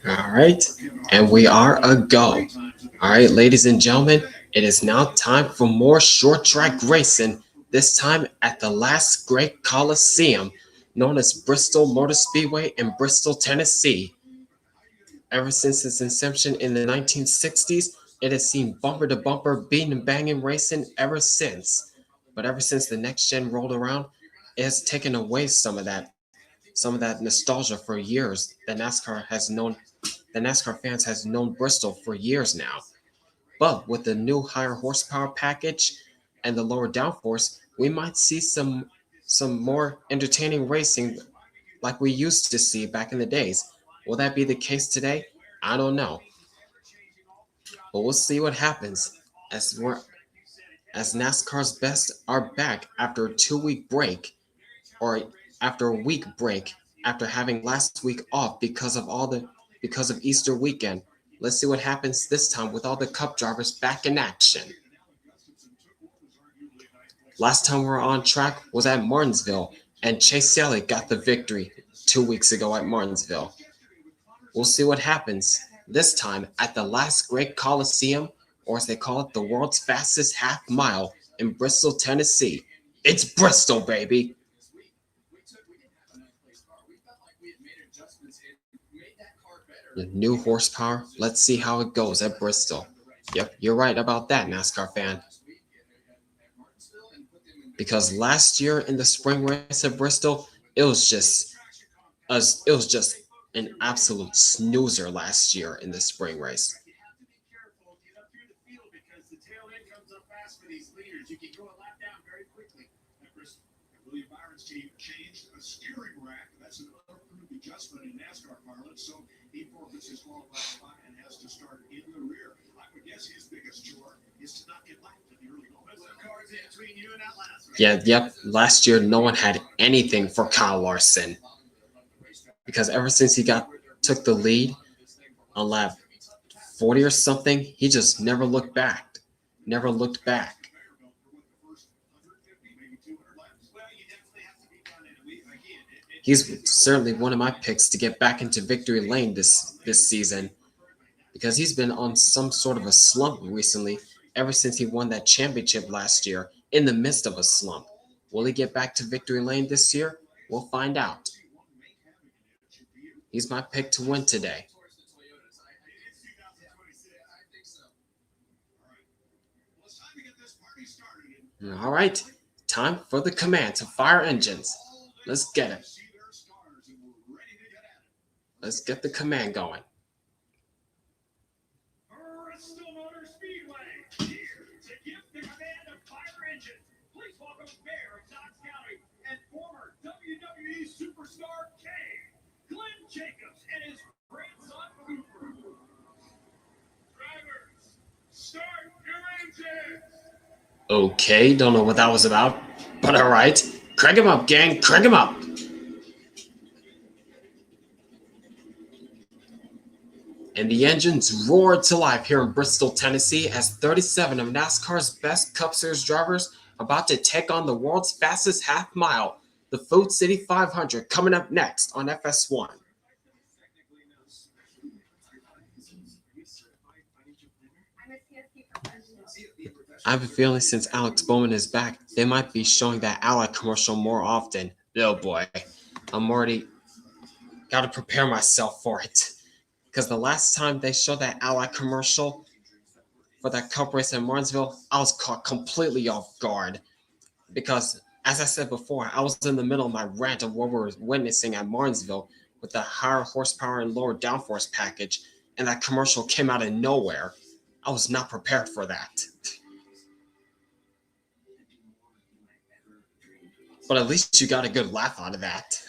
All right, and we are a go. All right, ladies and gentlemen, it is now time for more short track racing, this time at the Last Great Colosseum, known as Bristol Motor Speedway in Bristol, Tennessee. Ever since its inception in the 1960s, it has seen bumper-to-bumper beating and banging racing ever since. But ever since the next gen rolled around, it has taken away some of that nostalgia for years. The NASCAR fans has known Bristol for years now. But with the new higher horsepower package and the lower downforce, we might see some more entertaining racing like we used to see back in the days. Will that be the case today? I don't know. But we'll see what happens as NASCAR's best are back after a 2 week break, or after a week break after having last week off because of Easter weekend. Let's see what happens this time with all the Cup drivers back in action. Last time we were on track was at Martinsville, and Chase Elliott got the victory 2 weeks ago at Martinsville. We'll see what happens this time at the Last Great Colosseum, or as they call it, the world's fastest half mile in Bristol, Tennessee. It's Bristol, baby! The new horsepower, let's see how it goes at Bristol. Yep, you're right about that, NASCAR fan. Because last year in the spring race at Bristol, it was just an absolute snoozer last year in the spring race. Yep. Last year, no one had anything for Kyle Larson because ever since he took the lead on lap 40 or something, he just never looked back. Never looked back. He's certainly one of my picks to get back into victory lane this season because he's been on some sort of a slump recently ever since he won that championship last year in the midst of a slump. Will he get back to victory lane this year? We'll find out. He's my pick to win today. All right, time for the command to fire engines. Let's get it. Let's get the command going. Bristol Motor Speedway, here to give the command of fire engines. Please welcome Mayor of Knox County and former WWE superstar Kane, Glenn Jacobs, and his grandson Cooper. Drivers, start your engines. Okay, don't know what that was about, but all right. Crank him up, gang, crank him up. And the engines roared to life here in Bristol, Tennessee, as 37 of NASCAR's best Cup Series drivers are about to take on the world's fastest half mile, the Food City 500, coming up next on FS1. I have a feeling since Alex Bowman is back, they might be showing that Ally commercial more often. Oh boy, I'm already got to prepare myself for it. Because the last time they showed that Ally commercial for that Cup race in Martinsville, I was caught completely off guard. Because, as I said before, I was in the middle of my rant of what we were witnessing at Martinsville with the higher horsepower and lower downforce package, and that commercial came out of nowhere. I was not prepared for that. But at least you got a good laugh out of that.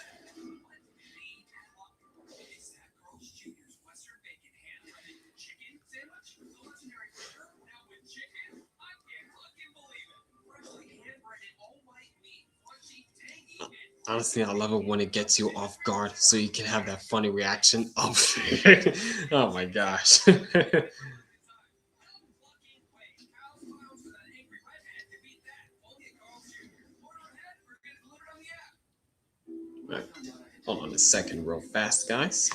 Honestly, I love it when it gets you off guard so you can have that funny reaction. Oh, oh my gosh. Right. Hold on a second real fast, guys.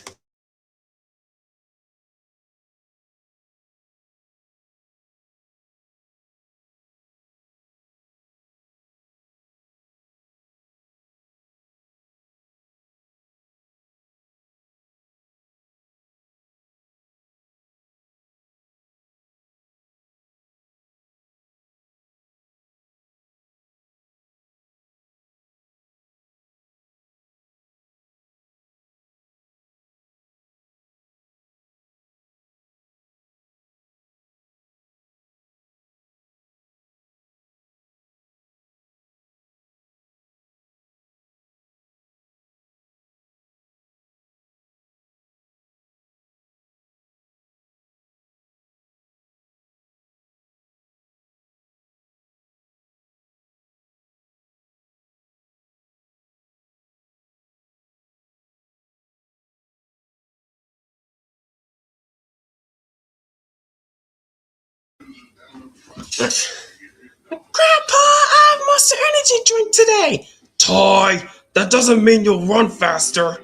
Grandpa, I have Monster Energy drink today. Toy, that doesn't mean you'll run faster.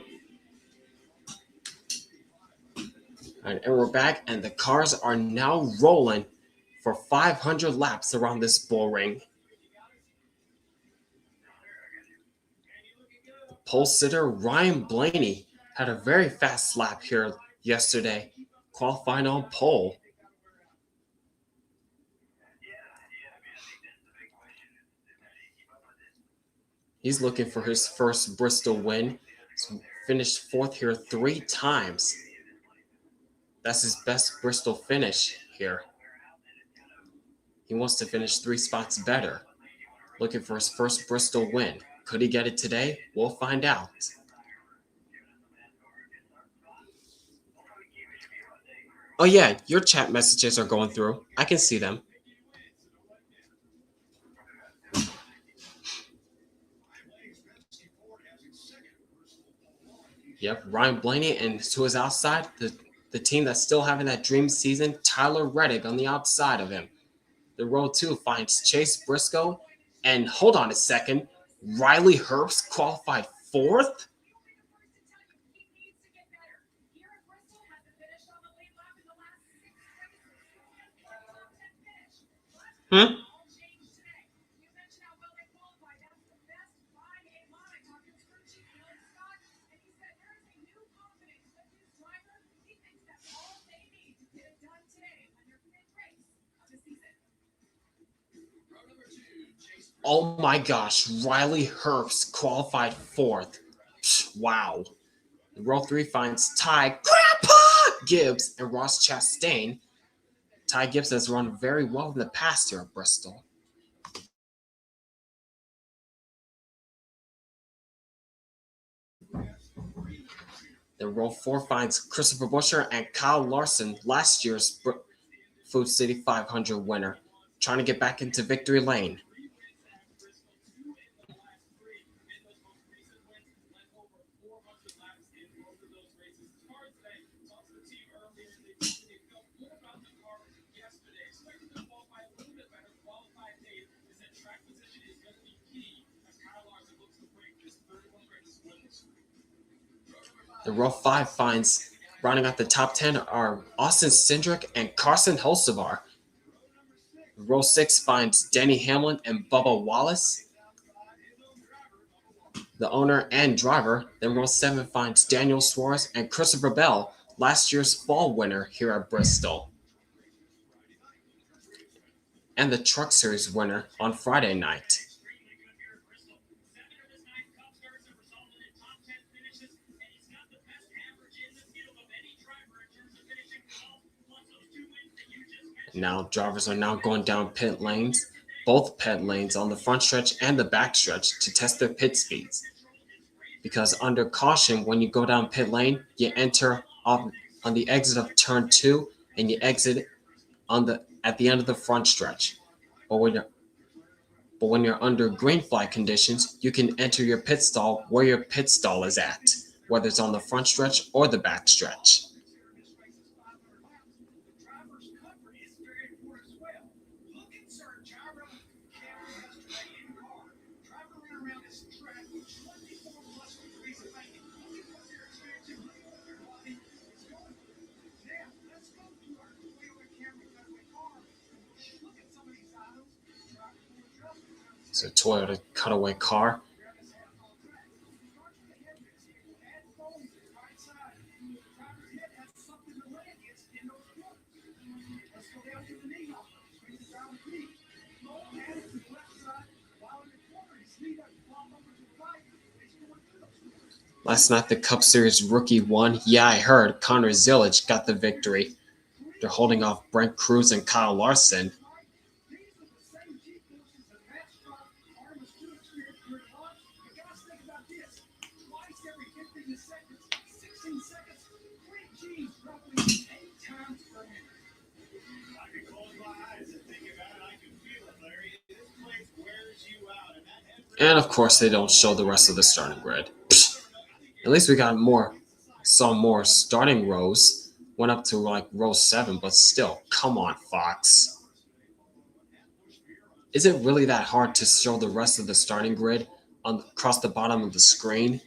All right, and we're back, and the cars are now rolling for 500 laps around this bull ring. The pole sitter Ryan Blaney had a very fast lap here yesterday, qualifying on pole. He's looking for his first Bristol win. He's finished fourth here 3 times. That's his best Bristol finish here. He wants to finish 3 spots better. Looking for his first Bristol win. Could he get it today? We'll find out. Oh yeah, your chat messages are going through. I can see them. Yep, Ryan Blaney, and to his outside, the team that's still having that dream season, Tyler Reddick on the outside of him. The row 2 finds Chase Briscoe, and hold on a second, Riley Herbst qualified 4th? Hmm? Oh my gosh, Riley Herbst qualified 4th. Wow. Row 3 finds Ty Grandpa Gibbs and Ross Chastain. Ty Gibbs has run very well in the past here at Bristol. Then row 4 finds Christopher Buescher and Kyle Larson, last year's Food City 500 winner, trying to get back into victory lane. The row 5 finds, rounding out the top 10 are Austin Cindric and Carson Hocevar. Row 6 finds Denny Hamlin and Bubba Wallace, the owner and driver. Then row 7 finds Daniel Suarez and Christopher Bell, last year's fall winner here at Bristol, and the Truck Series winner on Friday night. Now drivers are now going down pit lanes, both pit lanes on the front stretch and the back stretch, to test their pit speeds. Because under caution, when you go down pit lane, you enter on the exit of turn 2 and you exit at the end of the front stretch. But when you're under green flag conditions, you can enter your pit stall where your pit stall is at, whether it's on the front stretch or the back stretch. It's a Toyota cutaway car. Last night, the Cup Series rookie won. Yeah, I heard Connor Zillage got the victory. They're holding off Brent Cruz and Kyle Larson. And of course, they don't show the rest of the starting grid. At least we got saw more starting rows. Went up to like row 7, but still, come on, Fox. Is it really that hard to show the rest of the starting grid across the bottom of the screen?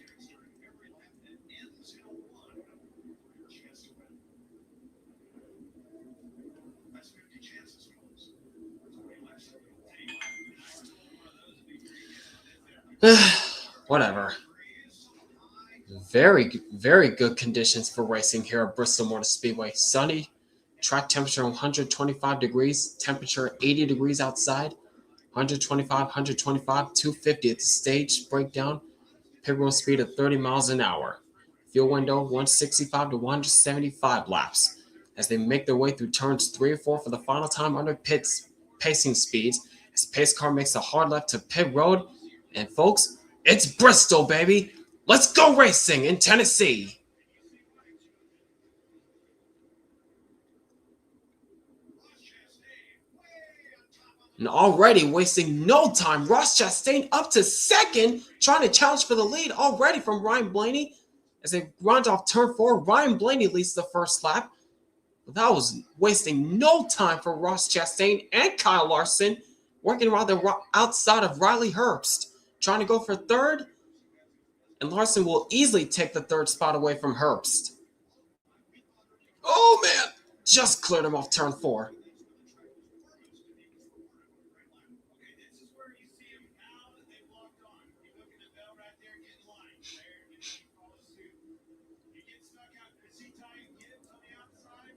Whatever. Very, very good conditions for racing here at Bristol Motor Speedway. Sunny, track temperature 125 degrees, temperature 80 degrees outside, 125, 125, 250 at the stage breakdown, pit road speed of 30 miles an hour. Fuel window 165 to 175 laps. As they make their way through turns 3 and 4 for the final time under pits pacing speeds, as pace car makes a hard left to pit road. And folks, it's Bristol, baby! Let's go racing in Tennessee! And already wasting no time, Ross Chastain up to second, trying to challenge for the lead already from Ryan Blaney. As they round off turn 4, Ryan Blaney leads the first lap. But that was wasting no time for Ross Chastain and Kyle Larson, working rather outside of Riley Herbst, trying to go for third. And Larson will easily take the third spot away from Herbst. Oh man, just cleared him off turn 4.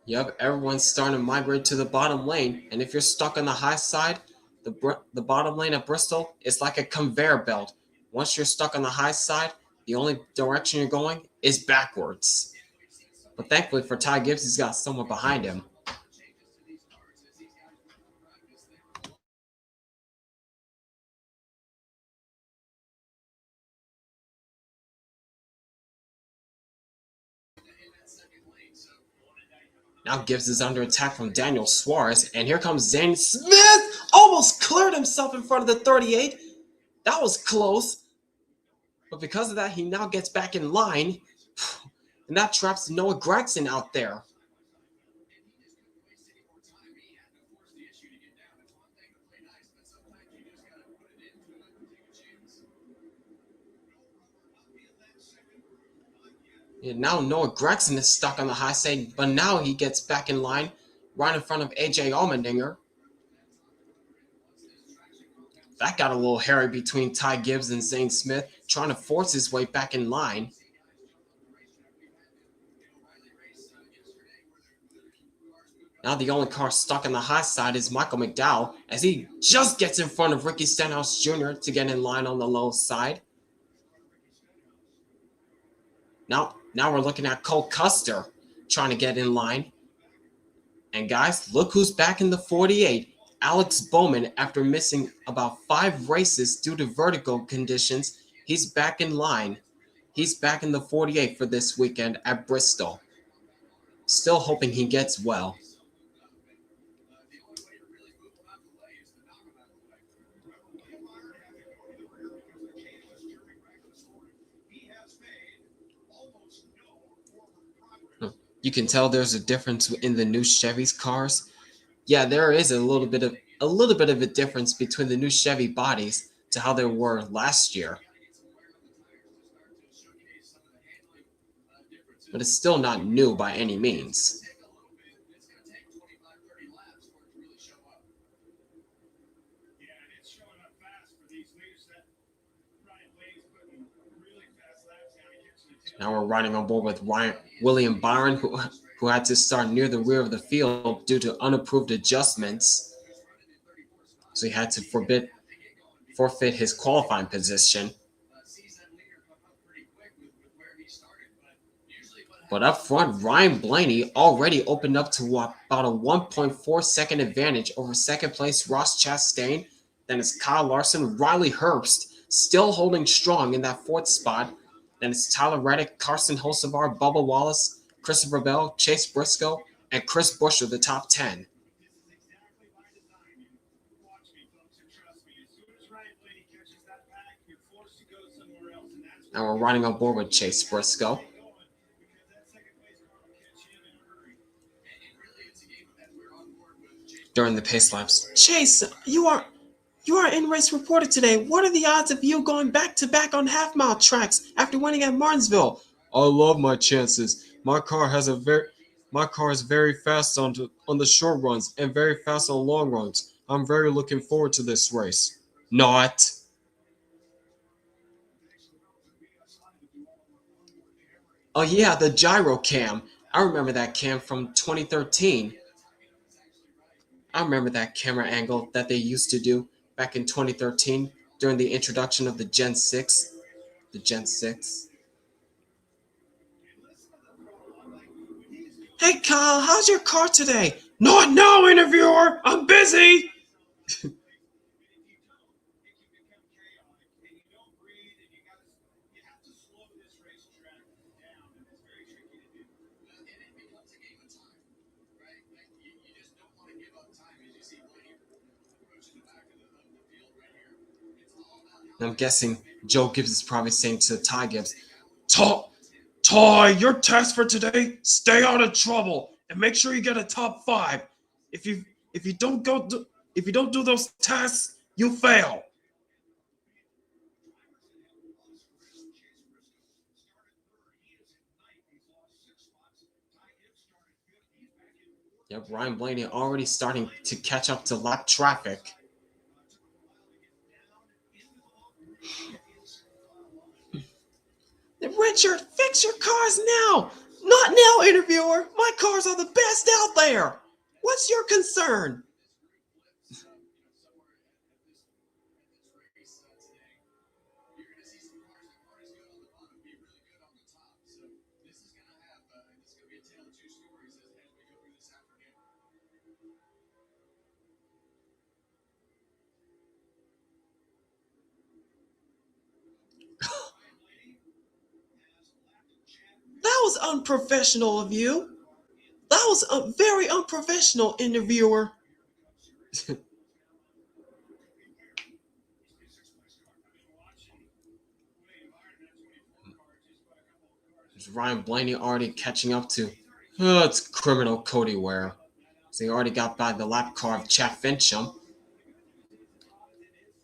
Yep, everyone's starting to migrate to the bottom lane, and if you're stuck on the high side, the bottom lane at Bristol is like a conveyor belt. Once you're stuck on the high side, the only direction you're going is backwards. But thankfully for Ty Gibbs, he's got someone behind him. Now Gibbs is under attack from Daniel Suarez, and here comes Zane Smith! Almost cleared himself in front of the 38. That was close. But because of that, he now gets back in line. And that traps Noah Gragson out there. And now Noah Gragson is stuck on the high side, but now he gets back in line right in front of AJ Allmendinger. That got a little hairy between Ty Gibbs and Zane Smith, trying to force his way back in line. Now the only car stuck on the high side is Michael McDowell, as he just gets in front of Ricky Stenhouse Jr. to get in line on the low side. Now we're looking at Cole Custer trying to get in line. And guys, look who's back in the 48. Alex Bowman, after missing about 5 races due to vertigo conditions, he's back in line. He's back in the 48 for this weekend at Bristol. Still hoping he gets well. You can tell there's a difference in the new Chevy's cars. Yeah, there is a little bit of a difference between the new Chevy bodies to how they were last year. But it's still not new by any means. Now we're riding on board with William Byron, who had to start near the rear of the field due to unapproved adjustments. So he had to forfeit his qualifying position. But up front, Ryan Blaney already opened up to about a 1.4 second advantage over second place Ross Chastain. Then it's Kyle Larson, Riley Herbst still holding strong in that fourth spot. Then it's Tyler Reddick, Carson Hocevar, Bubba Wallace, Christopher Bell, Chase Briscoe, and Chris Buescher, the top 10. Now we're riding on board with Chase Briscoe. During the pace laps, Chase, you are in race reporter today. What are the odds of you going back to back on half-mile tracks after winning at Martinsville? I love my chances. My car is very fast on the short runs and very fast on long runs. I'm very looking forward to this race. Not. Oh yeah, the gyro cam. I remember that cam from 2013. I remember that camera angle that they used to do back in 2013 during the introduction of the Gen 6. The Gen 6. Hey Kyle, how's your car today? Not now, interviewer! I'm busy! I'm guessing Joe Gibbs is probably saying to Ty Gibbs, Ty, your task for today, stay out of trouble and make sure you get a top 5. If you don't do those tasks, you fail. Yep, Ryan Blaney already starting to catch up to lap traffic. Richard, fix your cars now! Not now, interviewer! My cars are the best out there! What's your concern? That was unprofessional of you. That was a very unprofessional, interviewer. Is Ryan Blaney already catching up to? Oh, it's criminal Cody Ware. So he already got by the lap car of Chad Fincham.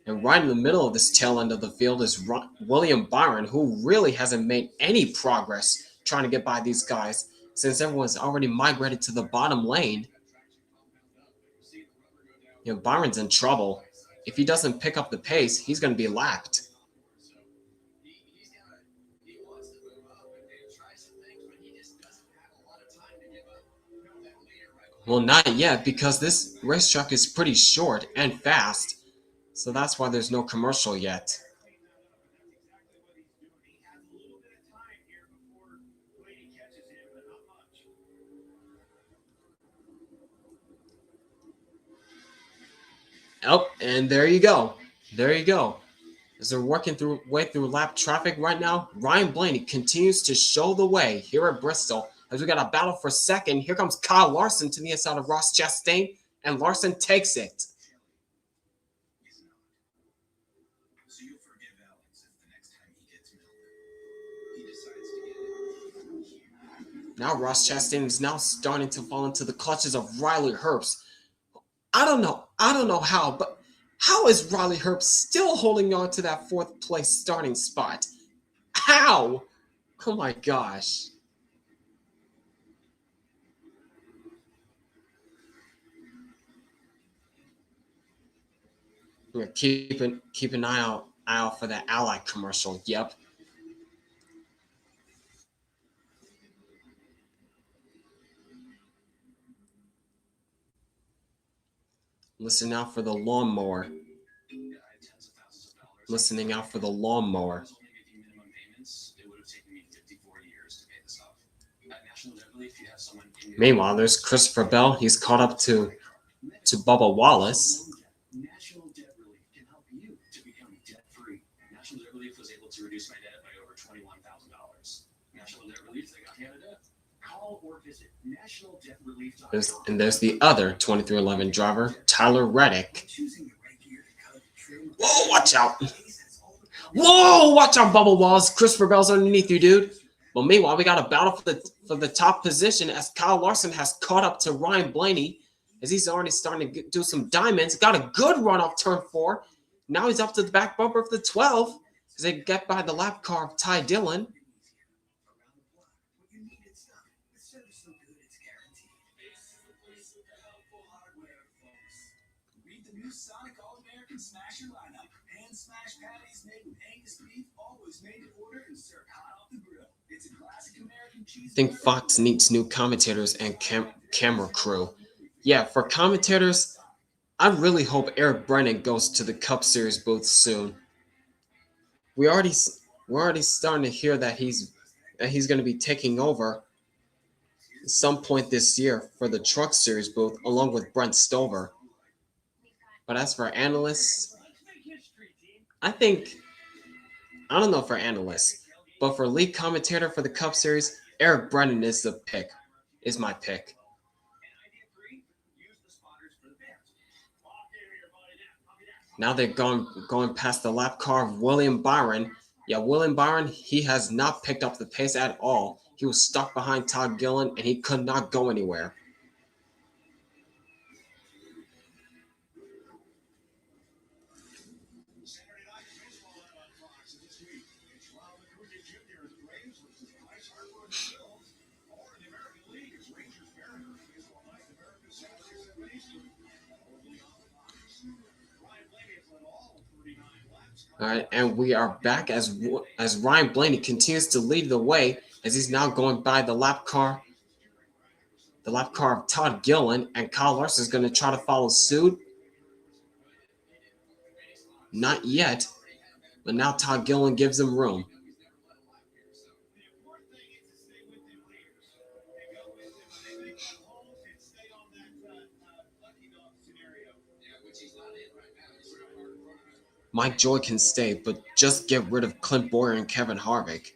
And right in the middle of this tail end of the field is William Byron, who really hasn't made any progress trying to get by these guys since everyone's already migrated to the bottom lane. Byron's in trouble. If he doesn't pick up the pace, he's going to be lapped. Well, not yet, because this racetrack is pretty short and fast. So that's why there's no commercial yet. Oh, and there you go. There you go. As they're working way through lap traffic right now, Ryan Blaney continues to show the way here at Bristol. As we got a battle for second, here comes Kyle Larson to the inside of Ross Chastain, and Larson takes it. Now Ross Chastain is now starting to fall into the clutches of Riley Herbst. I don't know how, but how is Riley Herbst still holding on to that 4th place starting spot? How? Oh my gosh. Yeah, keep an eye out for that Ally commercial. Yep. Listen out for the lawnmower. Listening out for the lawnmower. Meanwhile, there's Christopher Bell. He's caught up to Bubba Wallace. National Debt Relief can help you to become debt-free. National Debt Relief was able to reduce my debt by over $21,000. National Debt Relief, they got Canada. Call or visit nationaldebtrelief.com. There's the other 2311 driver, Tyler Reddick. Whoa, watch out. Whoa, watch out, Bubba Wallace. Christopher Bell's underneath you, dude. But meanwhile, we got a battle for the top position as Kyle Larson has caught up to Ryan Blaney as he's already starting to do some diamonds. Got a good run off turn 4. Now he's up to the back bumper of the 12 as they get by the lap car of Ty Dillon. Sonic All-American Smasher lineup. Hand smash patties made with Angus beef, always made to order and served hot off the grill. It's a classic American cheese. I think Fox needs new commentators and camera crew. Yeah, for commentators, I really hope Eric Brennan goes to the Cup Series booth soon. We're already starting to hear that he's going to be taking over at some point this year for the Truck Series booth along with Brent Stover. But as for analysts, I don't know for analysts, but for lead commentator for the Cup Series, Eric Brennan is my pick. Now they're going past the lap car of William Byron. Yeah, William Byron, he has not picked up the pace at all. He was stuck behind Todd Gillen, and he could not go anywhere. All right, and we are back as Ryan Blaney continues to lead the way as he's now going by the lap car of Todd Gillen, and Kyle Larson is going to try to follow suit. Not yet, but now Todd Gillen gives him room. Mike Joy can stay, but just get rid of Clint Boyer and Kevin Harvick.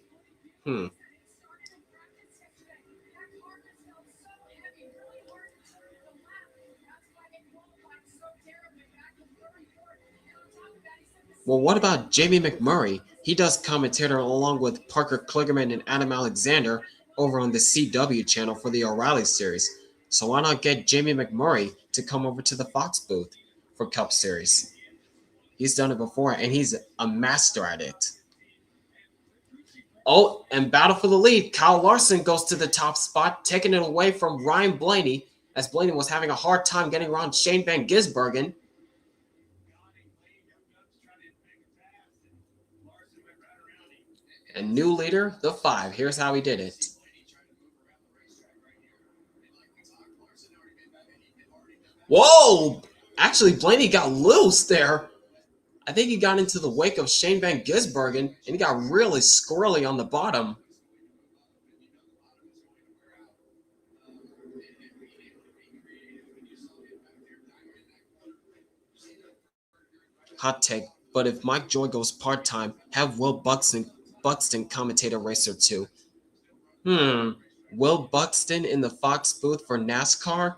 Well, what about Jamie McMurray? He does commentator along with Parker Kligerman and Adam Alexander over on the CW channel for the O'Reilly series. So why not get Jamie McMurray to come over to the Fox booth for Cup Series? He's done it before, and he's a master at it. Oh, and battle for the lead. Kyle Larson goes to the top spot, taking it away from Ryan Blaney, as Blaney was having a hard time getting around Shane Van Gisbergen. And new leader, the 5. Here's how he did it. Whoa! Actually, Blaney got loose there. I think he got into the wake of Shane Van Gisbergen, and he got really squirrely on the bottom. Hot take, but if Mike Joy goes part-time, have Will Buxton commentator racer too. Will Buxton in the Fox booth for NASCAR?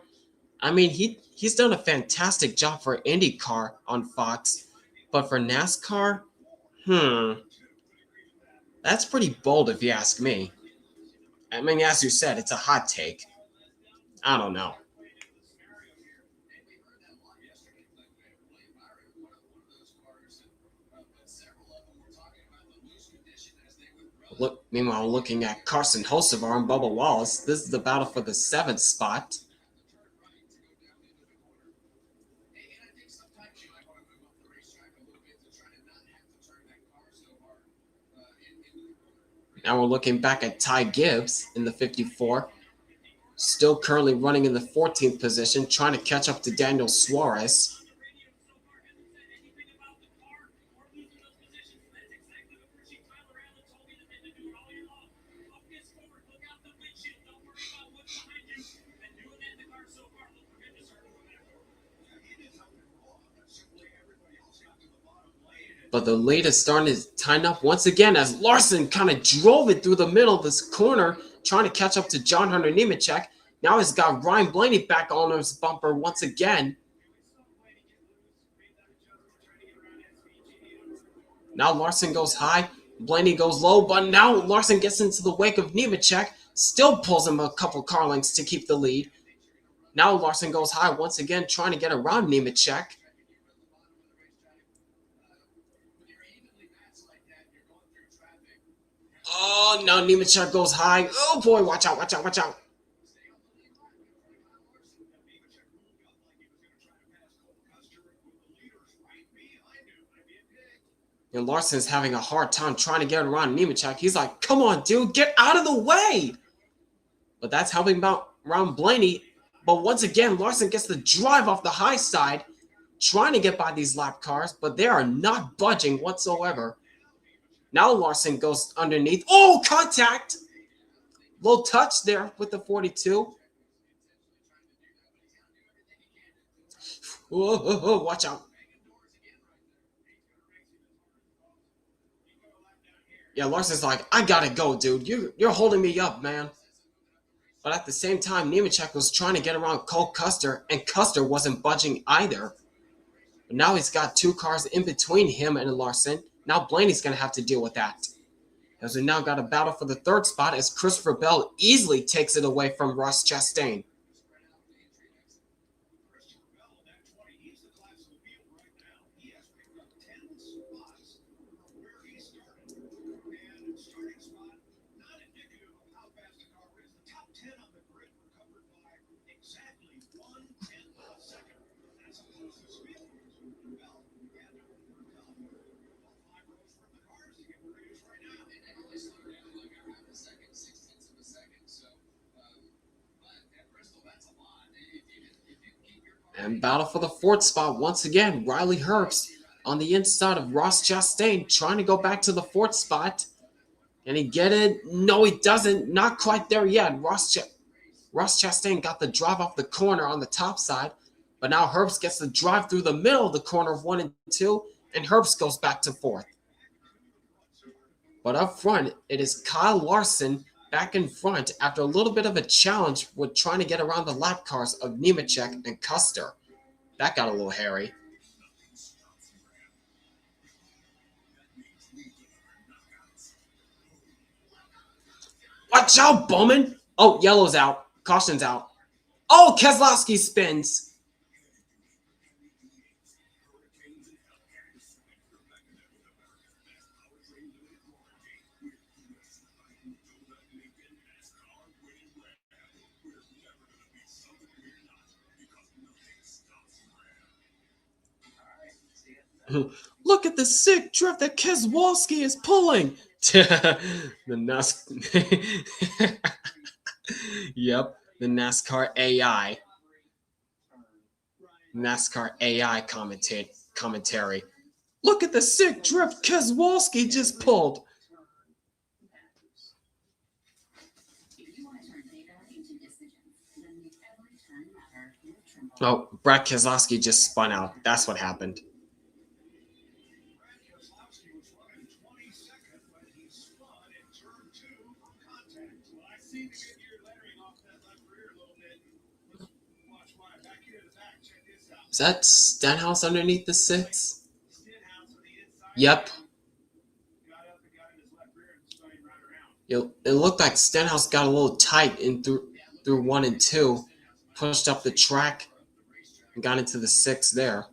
I mean, he's done a fantastic job for IndyCar on Fox. But for NASCAR, that's pretty bold if you ask me. I mean, as you said, it's a hot take. I don't know. Meanwhile, looking at Carson Hocevar and Bubba Wallace, this is the battle for the 7th spot. Now we're looking back at Ty Gibbs in the 54, still currently running in the 14th position, trying to catch up to Daniel Suarez. But the lead is starting to tighten up once again as Larson kind of drove it through the middle of this corner, trying to catch up to John Hunter Nemechek. Now he's got Ryan Blaney back on his bumper once again. Now Larson goes high, Blaney goes low, but now Larson gets into the wake of Nemechek, still pulls him a couple car lengths to keep the lead. Now Larson goes high once again, trying to get around Nemechek. Oh, now Nemechek goes high. Oh boy, watch out, watch out, watch out. And Larson's having a hard time trying to get around Nemechek. He's like, come on, dude, get out of the way. But that's helping around Blaney. But once again, Larson gets the drive off the high side, trying to get by these lap cars, but they are not budging whatsoever. Now Larson goes underneath. Oh, contact! Low touch there with the 42. Whoa, watch out. Yeah, Larson's like, I gotta go, dude. You're holding me up, man. But at the same time, Nemechek was trying to get around Cole Custer, and Custer wasn't budging either. But now he's got two cars in between him and Larson. Now Blaney's going to have to deal with that. As we now got a battle for the third spot as Christopher Bell easily takes it away from Ross Chastain. And battle for the fourth spot once again. Riley Herbst on the inside of Ross Chastain, trying to go back to the fourth spot. Can he get it? No, he doesn't. Not quite there yet. Ross Chastain got the drive off the corner on the top side, but now Herbst gets the drive through the middle of the corner of 1 and 2, and Herbst goes back to fourth. But up front, it is Kyle Larson back in front after a little bit of a challenge with trying to get around the lap cars of Nemechek and Custer. That got a little hairy. Watch out, Bowman! Oh, yellow's out. Caution's out. Oh, Keselowski spins. Look at the sick drift that Keselowski is pulling. The NASCAR. Yep, the NASCAR AI. NASCAR AI commentary. Look at the sick drift Keselowski just pulled. Oh, Brad Keselowski just spun out. That's what happened. Is that Stenhouse underneath the 6? Yep. It looked like Stenhouse got a little tight in through 1 and 2, pushed up the track, and got into the 6 there.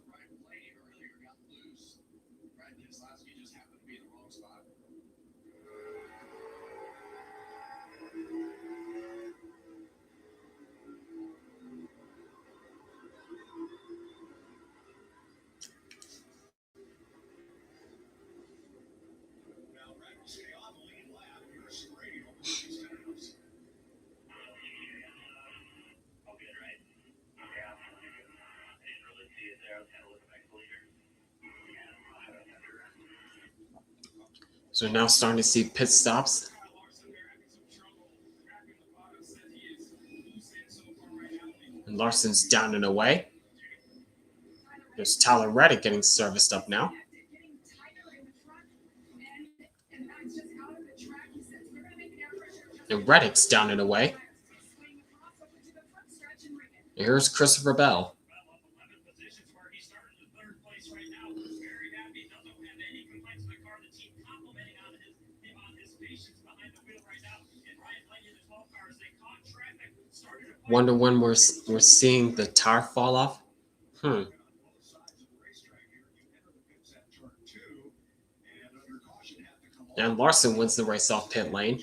So we're now starting to see pit stops. And Larson's down and away. There's Tyler Reddick getting serviced up now. And Reddick's down and away. And here's Christopher Bell. Wonder when we're seeing the tire fall off. And Larson wins the race off pit lane.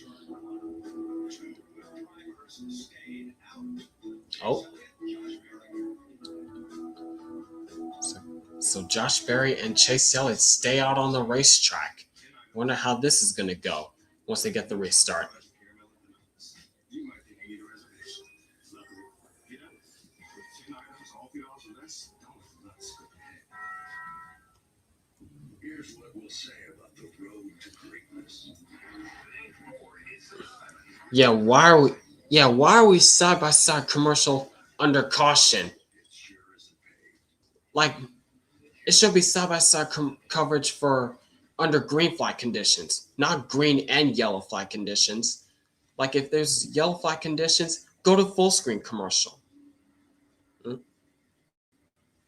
Oh. So Josh Berry and Chase Elliott stay out on the racetrack. Wonder how this is going to go once they get the restart. Here's what we'll say about the road to greatness. Yeah, why are we side by side commercial under caution? Like, it should be side by side coverage for under green flag conditions, not green and yellow flag conditions. Like, if there's yellow flag conditions, go to full screen commercial.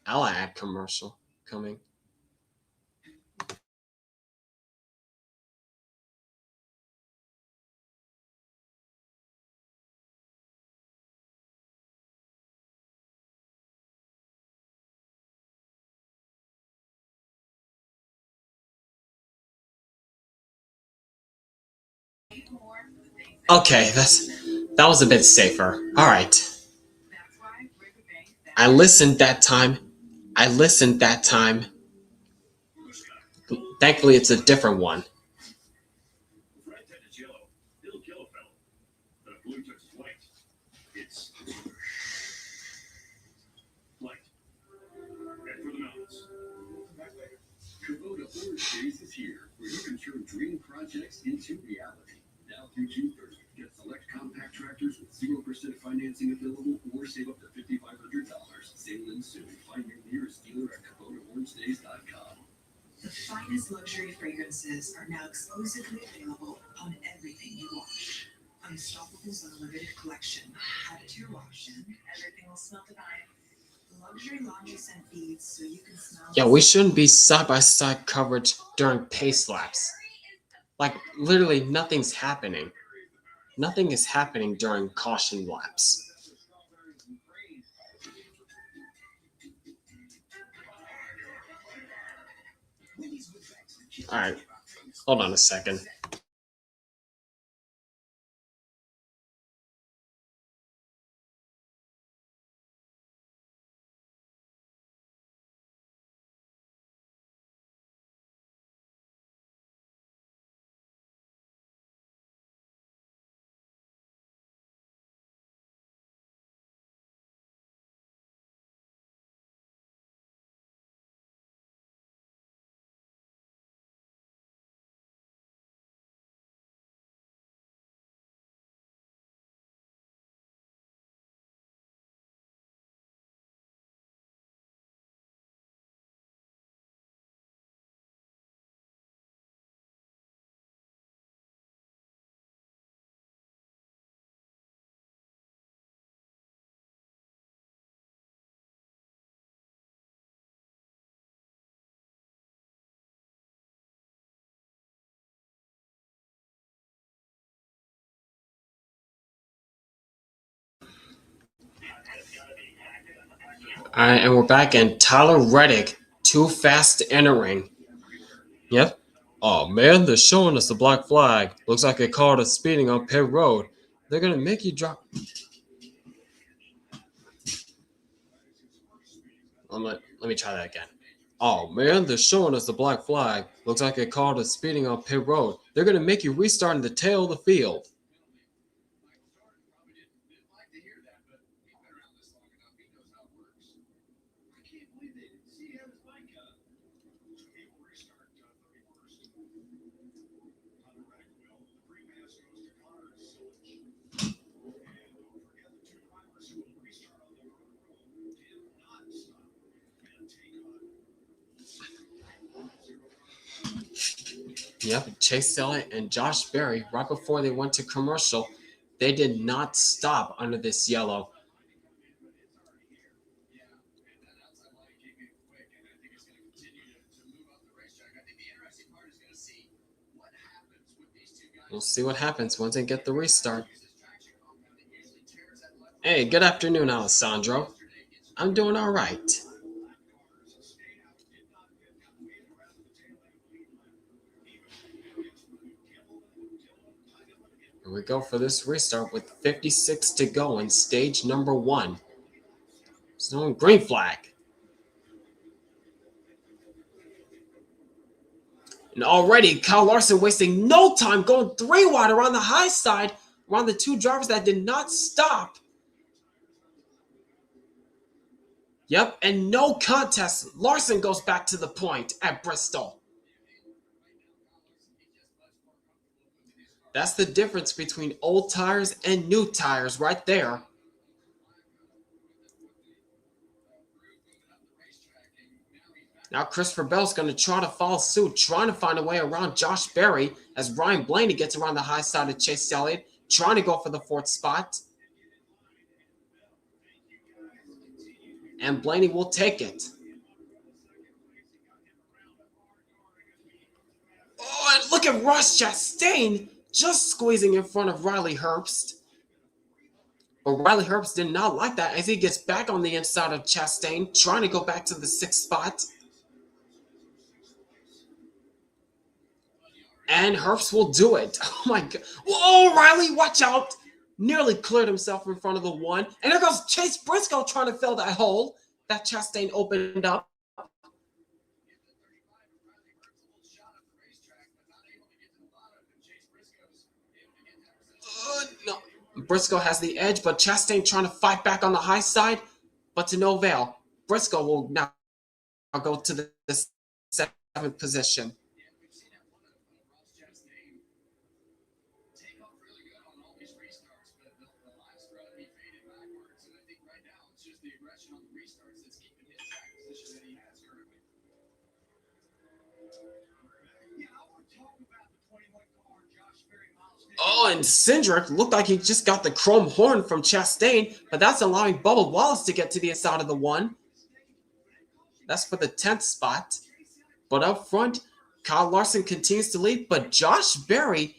I'll add commercial coming. Okay, that was a bit safer. All right. I listened that time. Thankfully, it's a different one. Chase is here, where you can turn dream projects into reality. Now through June 30th, get select compact tractors with 0% financing available, or save up to $5,500. Sailing soon. Find your nearest dealer at KubotaOrangeDays.com. The finest luxury fragrances are now exclusively available on everything you wash. Unstopable's unlimited collection. Add it to your wash, and everything will smell divine. Luxury laundry scent beads so you can smell. Yeah, we shouldn't be side by side coverage during pace laps. Like, literally nothing's happening. Nothing is happening during caution laps. All right, hold on a second. All right, and we're back, and Tyler Reddick, too fast entering. Yep. Oh man, they're showing us the black flag. Looks like they caught us speeding on pit road. They're gonna make you drop. Let me try that again. Oh man, they're showing us the black flag. Looks like they caught us speeding on pit road. They're gonna make you restart in the tail of the field. Yep, Chase Elliott and Josh Berry, right before they went to commercial, They did not stop under this yellow. We'll see what happens once they get the restart. Hey, good afternoon, Alessandro. I'm doing all right. Here we go for this restart with 56 to go in stage number 1. So green flag. And already, Kyle Larson wasting no time going 3 wide around the high side, around the 2 drivers that did not stop. Yep, and no contest. Larson goes back to the point at Bristol. That's the difference between old tires and new tires right there. Now Christopher Bell's going to try to follow suit, trying to find a way around Josh Berry as Ryan Blaney gets around the high side of Chase Elliott, trying to go for the 4th spot. And Blaney will take it. Oh, and look at Ross Chastain just squeezing in front of Riley Herbst. But Riley Herbst did not like that as he gets back on the inside of Chastain, trying to go back to the 6th spot. And Herbst will do it. Oh my God. Whoa, Riley, watch out. Nearly cleared himself in front of the 1. And there goes Chase Briscoe trying to fill that hole that Chastain opened up. No. Briscoe has the edge, but Chastain trying to fight back on the high side, but to no avail. Briscoe will now go to the 7th position. Oh, and Cindric looked like he just got the chrome horn from Chastain, but that's allowing Bubba Wallace to get to the inside of the 1. That's for the 10th spot. But up front, Kyle Larson continues to lead, but Josh Berry,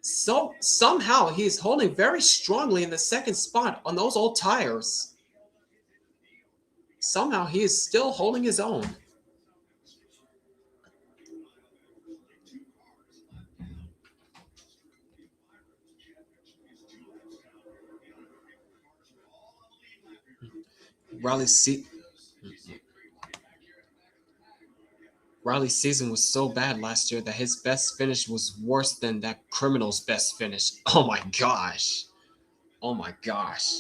somehow he's holding very strongly in the 2nd spot on those old tires. Somehow he is still holding his own. Riley's season was so bad last year that his best finish was worse than that criminal's best finish. Oh my gosh. Oh my gosh.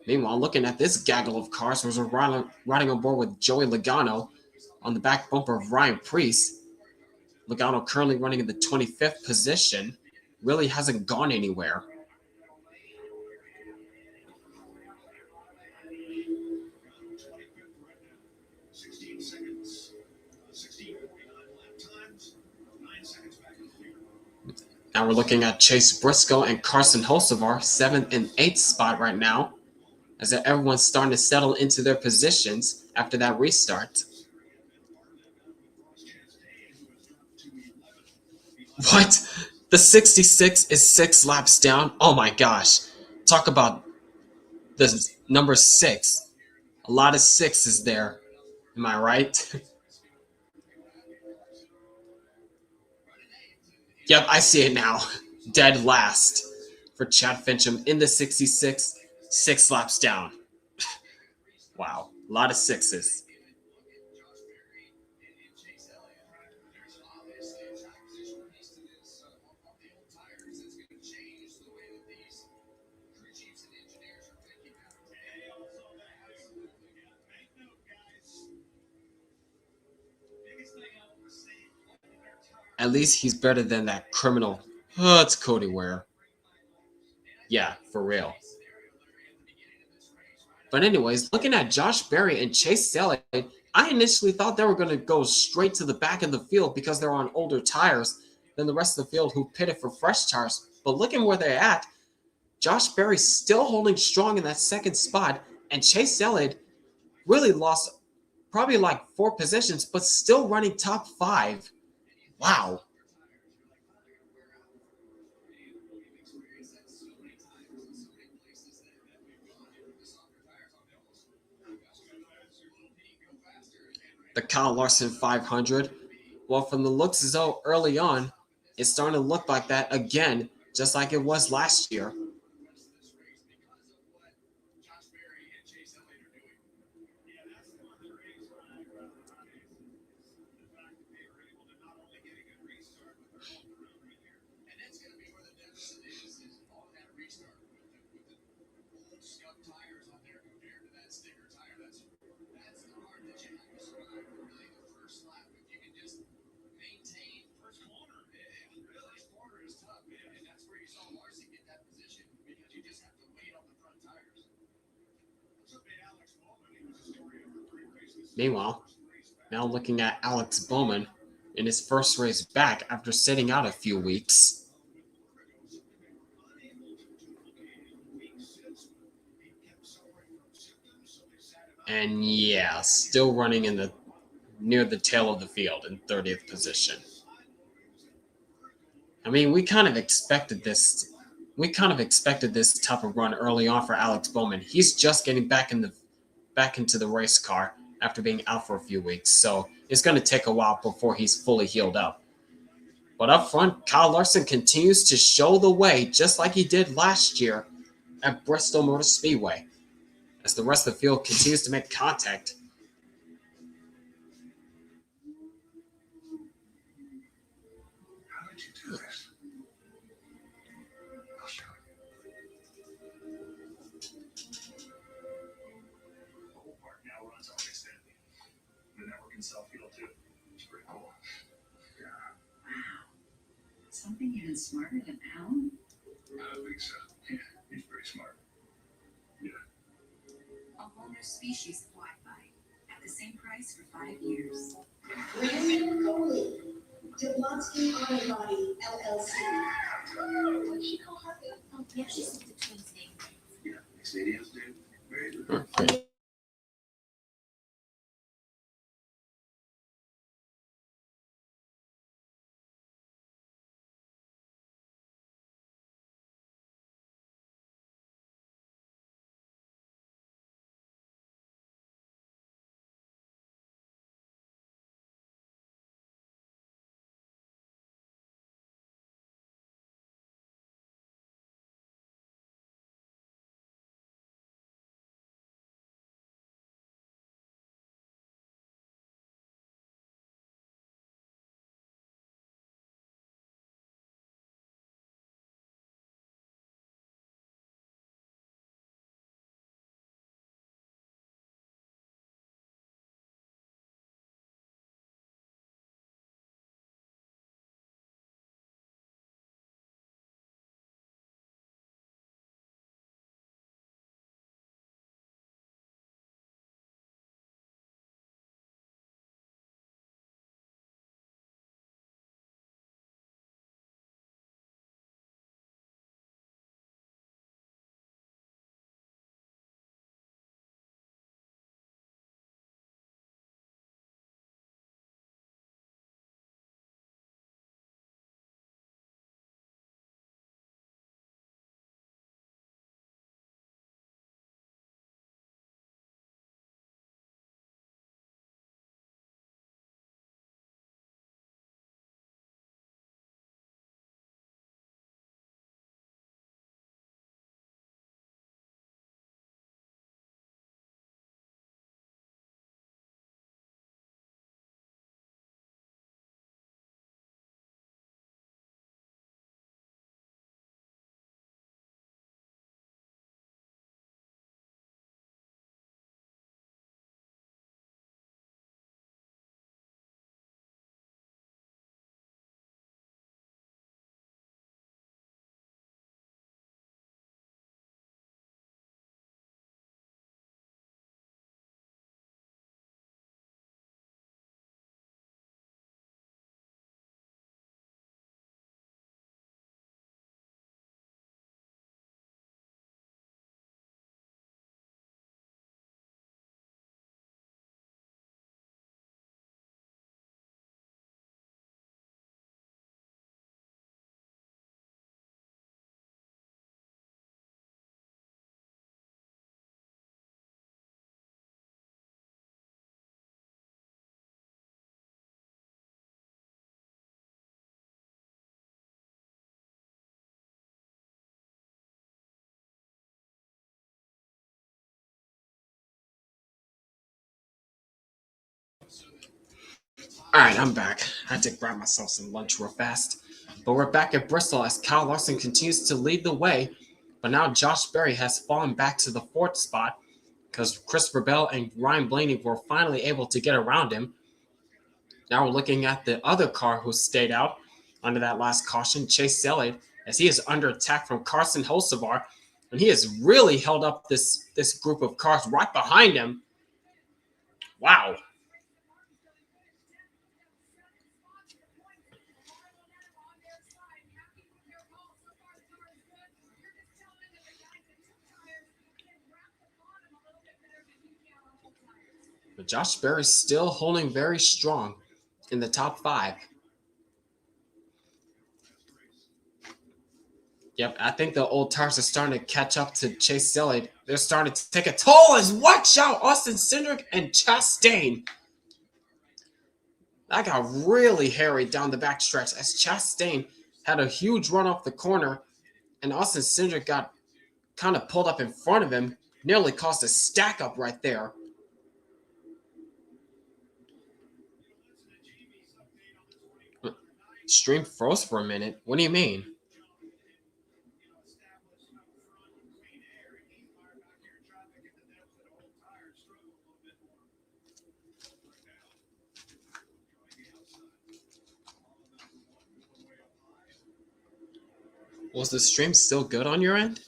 Meanwhile, looking at this gaggle of cars, was riding on board with Joey Logano on the back bumper of Ryan Preece. Logano currently running in the 25th position. Really hasn't gone anywhere. Now we're looking at Chase Briscoe and Carson Hocevar, 7th and 8th spot right now, as everyone's starting to settle into their positions after that restart. What? The 66 is 6 laps down? Oh my gosh. Talk about the number 6. A lot of 6s there. Am I right? Yep, I see it now. Dead last for Chad Fincham in the 66. 6 laps down. Wow. A lot of 6s. At least he's better than that criminal. Oh, it's Cody Ware. Yeah, for real. But anyways, looking at Josh Berry and Chase Elliott I initially thought they were going to go straight to the back of the field because they're on older tires than the rest of the field who pitted for fresh tires. But looking where they're at, Josh Berry's still holding strong in that second spot, and Chase Elliott really lost probably like 4 positions, but still running top 5. Wow. The Kyle Larson 500. Well, from the looks as though early on, it's starting to look like that again, just like it was last year. Meanwhile, now looking at Alex Bowman in his first race back after sitting out a few weeks. And yeah, still running in the near the tail of the field in 30th position. I mean, we kind of expected this. We kind of expected this type of run early on for Alex Bowman. He's just getting back into the race car after being out for a few weeks, so it's going to take a while before he's fully healed up. But up front, Kyle Larson continues to show the way just like he did last year at Bristol Motor Speedway, as the rest of the field continues to make contact. How did you do this? I'll show you. The whole park now runs on extended. The network in Southfield too. It's pretty cool. Yeah. Wow. Something even smarter than Alan? I think so. Yeah, he's pretty smart. Yeah. A whole new species of Wi-Fi at the same price for 5 years. Brand only. Devonsky Auto Body, LLC. What'd she call her? Oh, yeah, she's the twins name. Yeah. Stadiums, dude. Very good. Okay. All right, I'm back. I had to grab myself some lunch real fast. But we're back at Bristol as Kyle Larson continues to lead the way. But now Josh Berry has fallen back to the fourth spot because Christopher Bell and Ryan Blaney were finally able to get around him. Now we're looking at the other car who stayed out under that last caution, Chase Elliott, as he is under attack from Carson Hocevar. And he has really held up this group of cars right behind him. Wow. But Josh Berry is still holding very strong in the top 5. Yep, I think the old tires are starting to catch up to Chase Elliott. They're starting to take a toll as watch out, Austin Cindric and Chastain. That got really hairy down the backstretch as Chastain had a huge run off the corner and Austin Cindric got kind of pulled up in front of him, nearly caused a stack up right there. Stream froze for a minute. What do you mean? Was the stream still good on your end?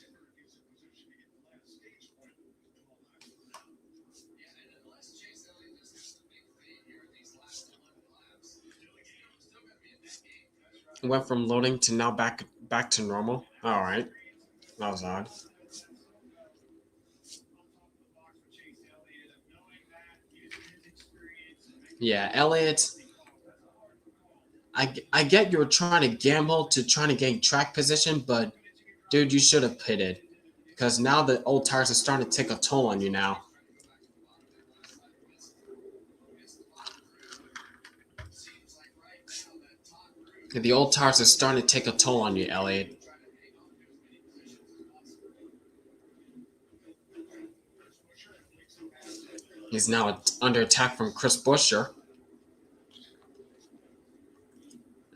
It went from loading to now back to normal. All right, that was odd. Yeah, Elliott. I get you were trying to gamble to trying to gain track position, but dude, you should have pitted because now the old tires are starting to take a toll on you now. The old tires are starting to take a toll on you, Elliott. He's now under attack from Chris Buescher.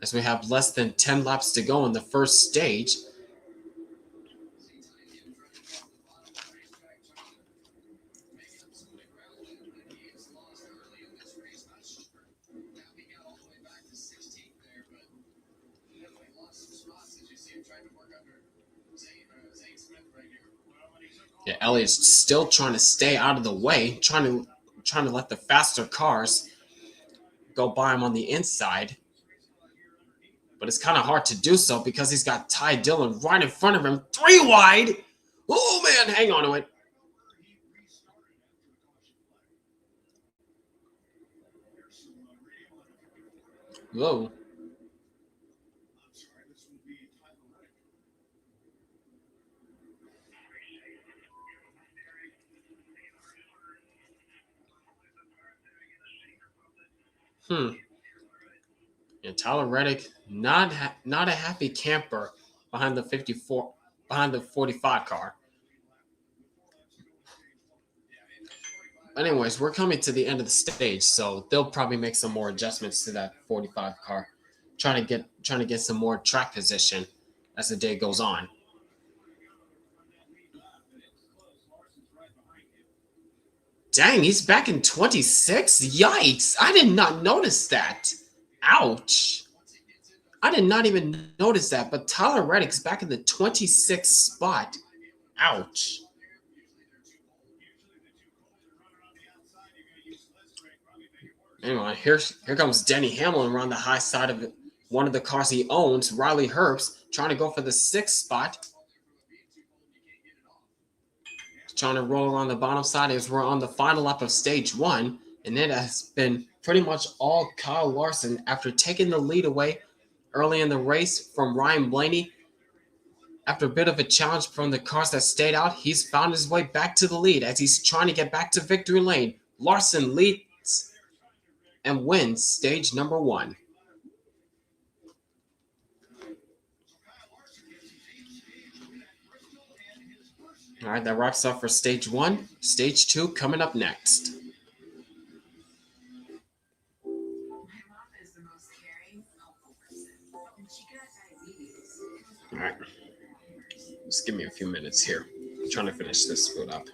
As we have less than 10 laps to go in the first stage. Yeah, Elliott's still trying to stay out of the way, trying to let the faster cars go by him on the inside. But it's kind of hard to do so because he's got Ty Dillon right in front of him, 3 wide. Oh man, hang on to it. Whoa. And Tyler Reddick, not a happy camper behind the 45 car. Anyways, we're coming to the end of the stage, so they'll probably make some more adjustments to that 45 car, trying to get some more track position as the day goes on. Dang, he's back in 26? Yikes! I did not notice that. Ouch. I did not even notice that, but Tyler Reddick's back in the 26th spot. Ouch. Anyway, here comes Denny Hamlin around the high side of one of the cars he owns, Riley Herbst, trying to go for the 6th spot. Trying to roll around the bottom side as we're on the final lap of stage 1. And it has been pretty much all Kyle Larson after taking the lead away early in the race from Ryan Blaney. After a bit of a challenge from the cars that stayed out, he's found his way back to the lead as he's trying to get back to victory lane. Larson leads and wins stage number 1. All right, that wraps up for stage 1. Stage 2 coming up next. All right. Just give me a few minutes here. I'm trying to finish this food up.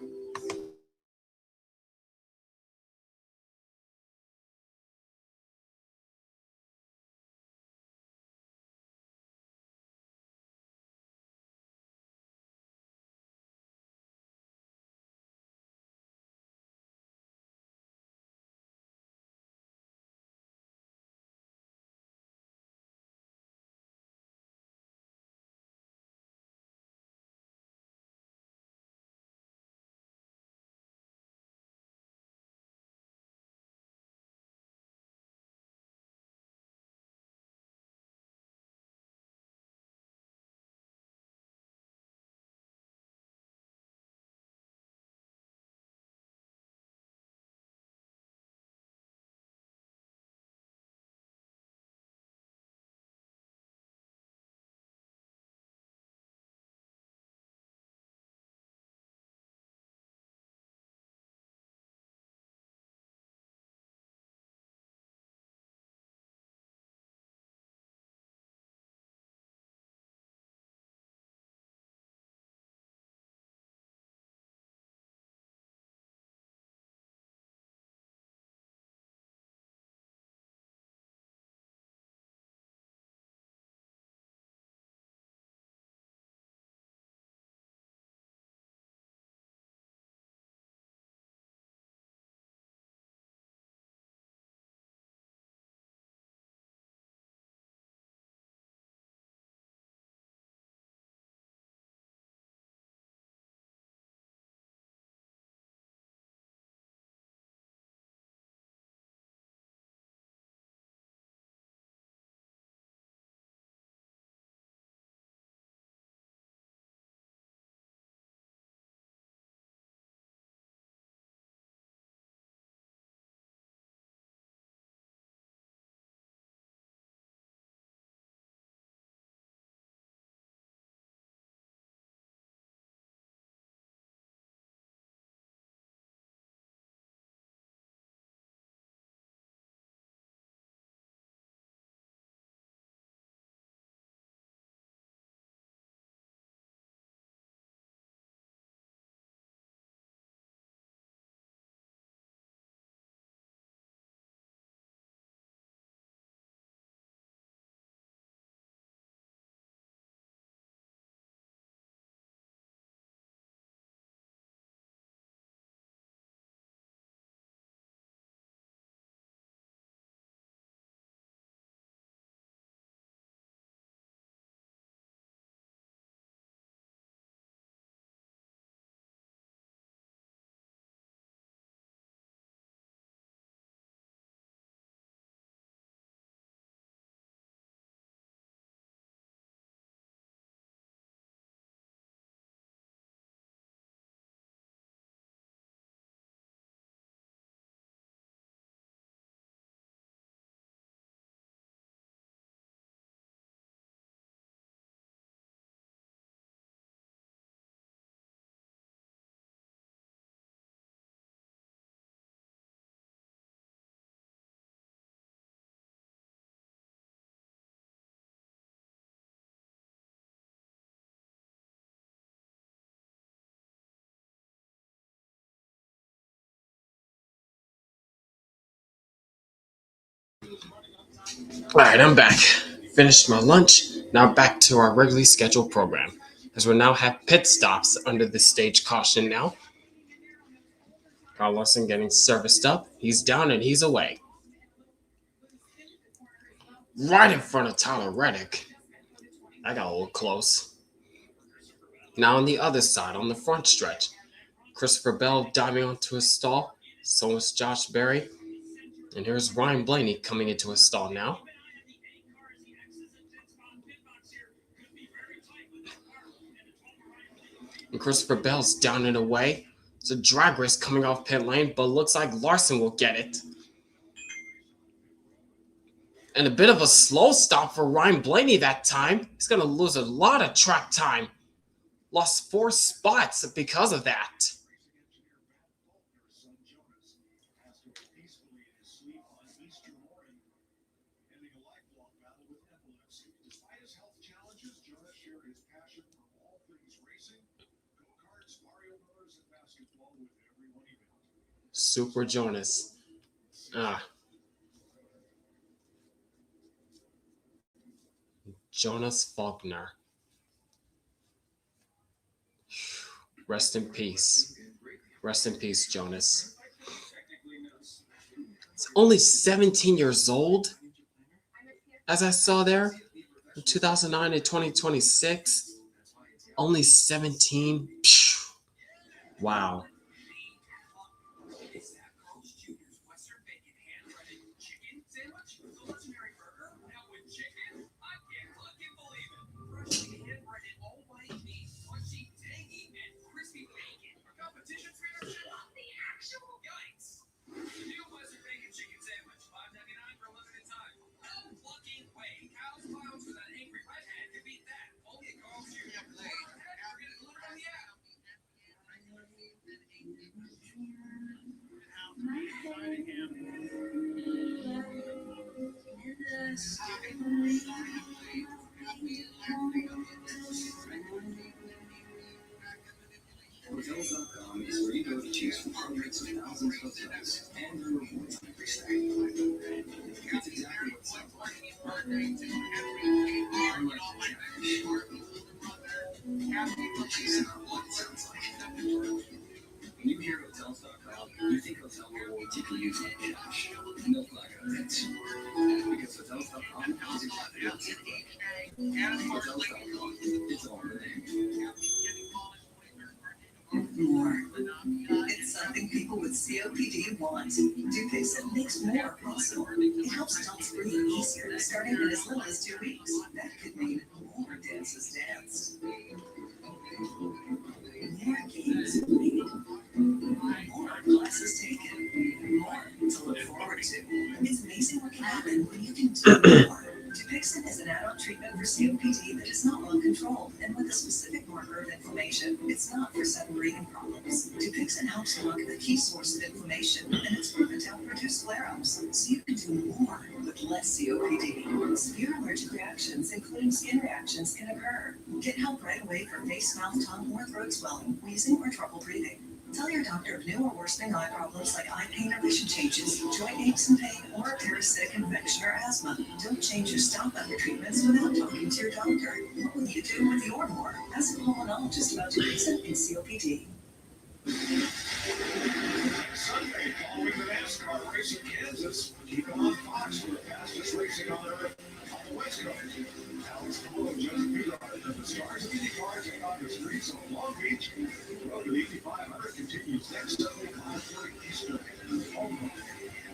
All right, I'm back. Finished my lunch. Now back to our regularly scheduled program, as we now have pit stops under the stage caution now. Larson getting serviced up. He's down and he's away. Right in front of Tyler Reddick. I got a little close. Now on the other side, on the front stretch, Christopher Bell diving onto his stall. So is Josh Berry. And here's Ryan Blaney coming into his stall now. And Christopher Bell's down and away. It's a drag race coming off pit lane, but looks like Larson will get it. And a bit of a slow stop for Ryan Blaney that time. He's going to lose a lot of track time. Lost 4 spots because of that. share his passion for all things racing, go-karts, Mario Brothers, and basketball with everyone he met. Super Jonas. Jonas Faulkner. Rest in peace. Rest in peace, Jonas. It's only 17 years old, as I saw there, from 2009 to 2026. Only 17. Phew. Wow. Hotels.com is where you go to choose from hundreds of thousands of hotels and your rewards on every stay. That's exactly what it sounds like. Chasing out what it sounds like. When you hear Hotels.com, you think hotel rewards you can use on cash. No flag updates. Because Hotels.com is exactly what it sounds like. Hotels.com, it's all in the name. More. It's something people with COPD want. Dupixent makes more possible. It helps adults breathe easier, starting in as little as 2 weeks. That could mean more dances danced. More games played. More classes taken. More to look forward to. It's amazing what can happen when you can do more. Dupixent is an add-on treatment for COPD that is not well controlled and with a specific marker of inflammation. It's not for sudden breathing problems. Dupixent helps look at the key source of inflammation, and it's proven to help reduce flare-ups, so you can do more with less COPD. Severe allergic reactions, including skin reactions, can occur. Get help right away for face, mouth, tongue, or throat swelling, wheezing, or trouble breathing. Tell your doctor of new or worsening eye problems like eye pain or vision changes, joint aches and pain, or a parasitic infection or asthma. Don't change your stop under treatments without talking to your doctor. What will you do with your more? Ask a pulmonologist about Dupixent and COPD. Sunday, following the NASCAR race in Kansas, keep it on Fox for the fastest racing on earth on the West Coast. Alex Cole and Joseph Beadard and the stars of IndyCar take on the streets of Long Beach. The road to the Indy 500 continues next Sunday, 5:30 Eastern, home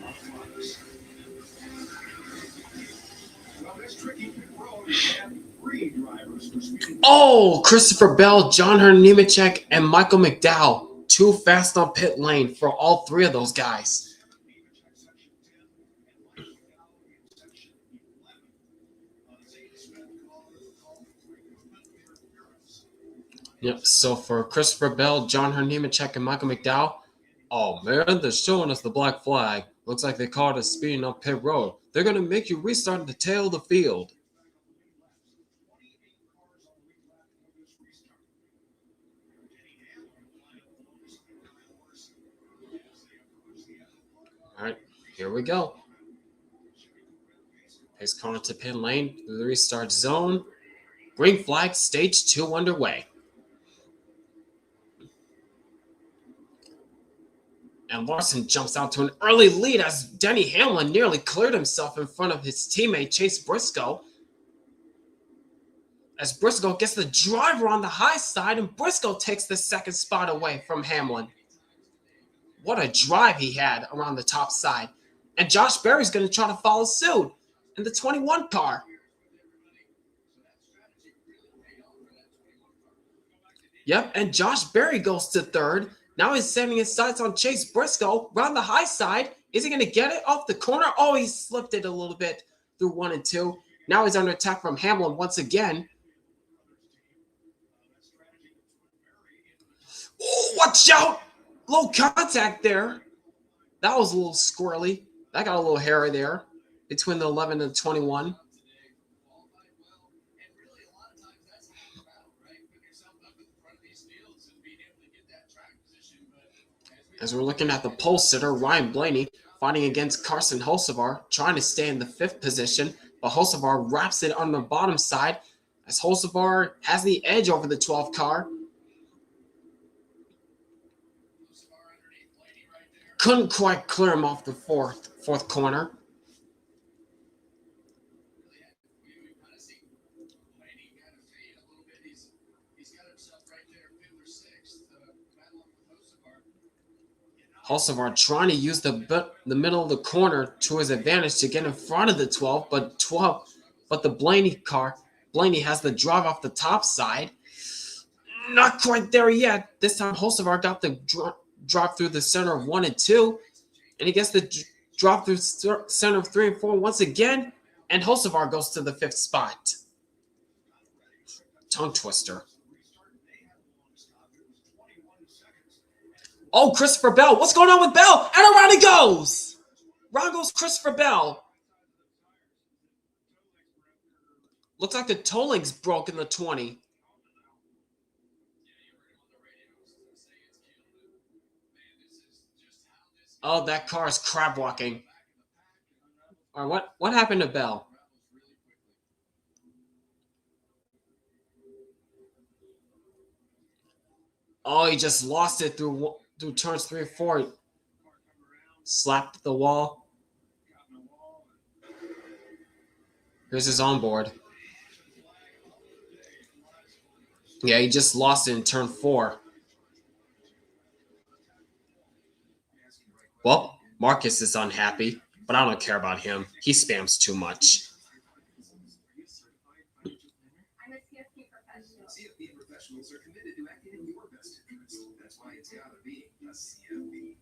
on Fox. Well, this tricky pit road had 3 drivers for speeding. Oh, Christopher Bell, John Nemechek, and Michael McDowell. Too fast on pit lane for all 3 of those guys. Yep, so for Christopher Bell, John Nemechek, and Michael McDowell, oh man, they're showing us the black flag. Looks like they caught us speeding up pit road. They're going to make you restart at the tail of the field. All right, here we go. Pace car to pit lane through the restart zone. Green flag, stage 2 underway. And Larson jumps out to an early lead as Denny Hamlin nearly cleared himself in front of his teammate Chase Briscoe. As Briscoe gets the driver on the high side, and Briscoe takes the second spot away from Hamlin. What a drive he had around the top side. And Josh Berry's going to try to follow suit in the 21 car. Yep, and Josh Berry goes to third. Now he's setting his sights on Chase Briscoe around the high side. Is he going to get it off the corner? Oh, he slipped it a little bit through 1 and 2. Now he's under attack from Hamlin once again. Oh, watch out! Low contact there. That was a little squirrely. That got a little hairy there between the 11 and 21. As we're looking at the pole sitter, Ryan Blaney fighting against Carson Hocevar, trying to stay in the 5th position, but Hocevar wraps it on the bottom side as Hocevar has the edge over the 12th car. Couldn't quite clear him off the fourth corner. Hocevar trying to use the middle of the corner to his advantage to get in front of the 12, but the Blaney has the drive off the top side. Not quite there yet. This time Hocevar got the drop through the center of 1 and 2, and he gets the drop through center of 3 and 4 once again, and Hocevar goes to the 5th spot. Tongue twister. Oh, Christopher Bell. What's going on with Bell? And around he goes. Around goes Christopher Bell. Looks like the toe link's broke in the 20. Oh, that car is crab walking. All right, what happened to Bell? Oh, he just lost it through turns 3 and 4. Slapped the wall. Here's his onboard. Yeah, he just lost it in turn 4. Well, Marcus is unhappy, but I don't care about him. He spams too much. CFP professionals are committed to acting in your best interest. That's why it's gotta be a CFP.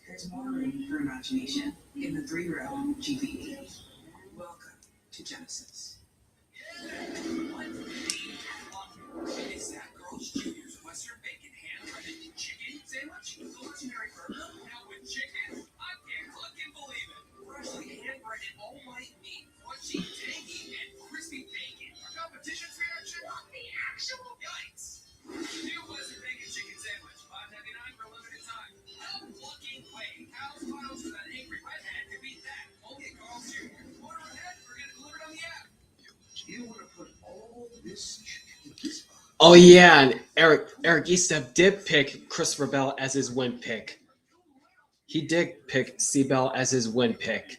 There's more room for imagination in the 3-row GBE. Welcome to Genesis. Is that Girl's Junior's Western Bacon hand-breaded chicken sandwich? The legendary burger now with chicken? I can't look and believe it. Freshly hand-breaded all-white meat, crunchy, tangy, and crispy bacon. A competition's reaction? What the actual yikes? New Western Bacon Chicken Sandwich, $5.99 for a limited time. No fucking way. How's Miles with an angry redhead to beat that? Only at Carl's Jr. Order ahead or get it delivered on the app. You want to put all this chicken in this box? Oh yeah, and Eric Estep did pick Christopher Bell as his win pick. He did pick C. Bell as his win pick.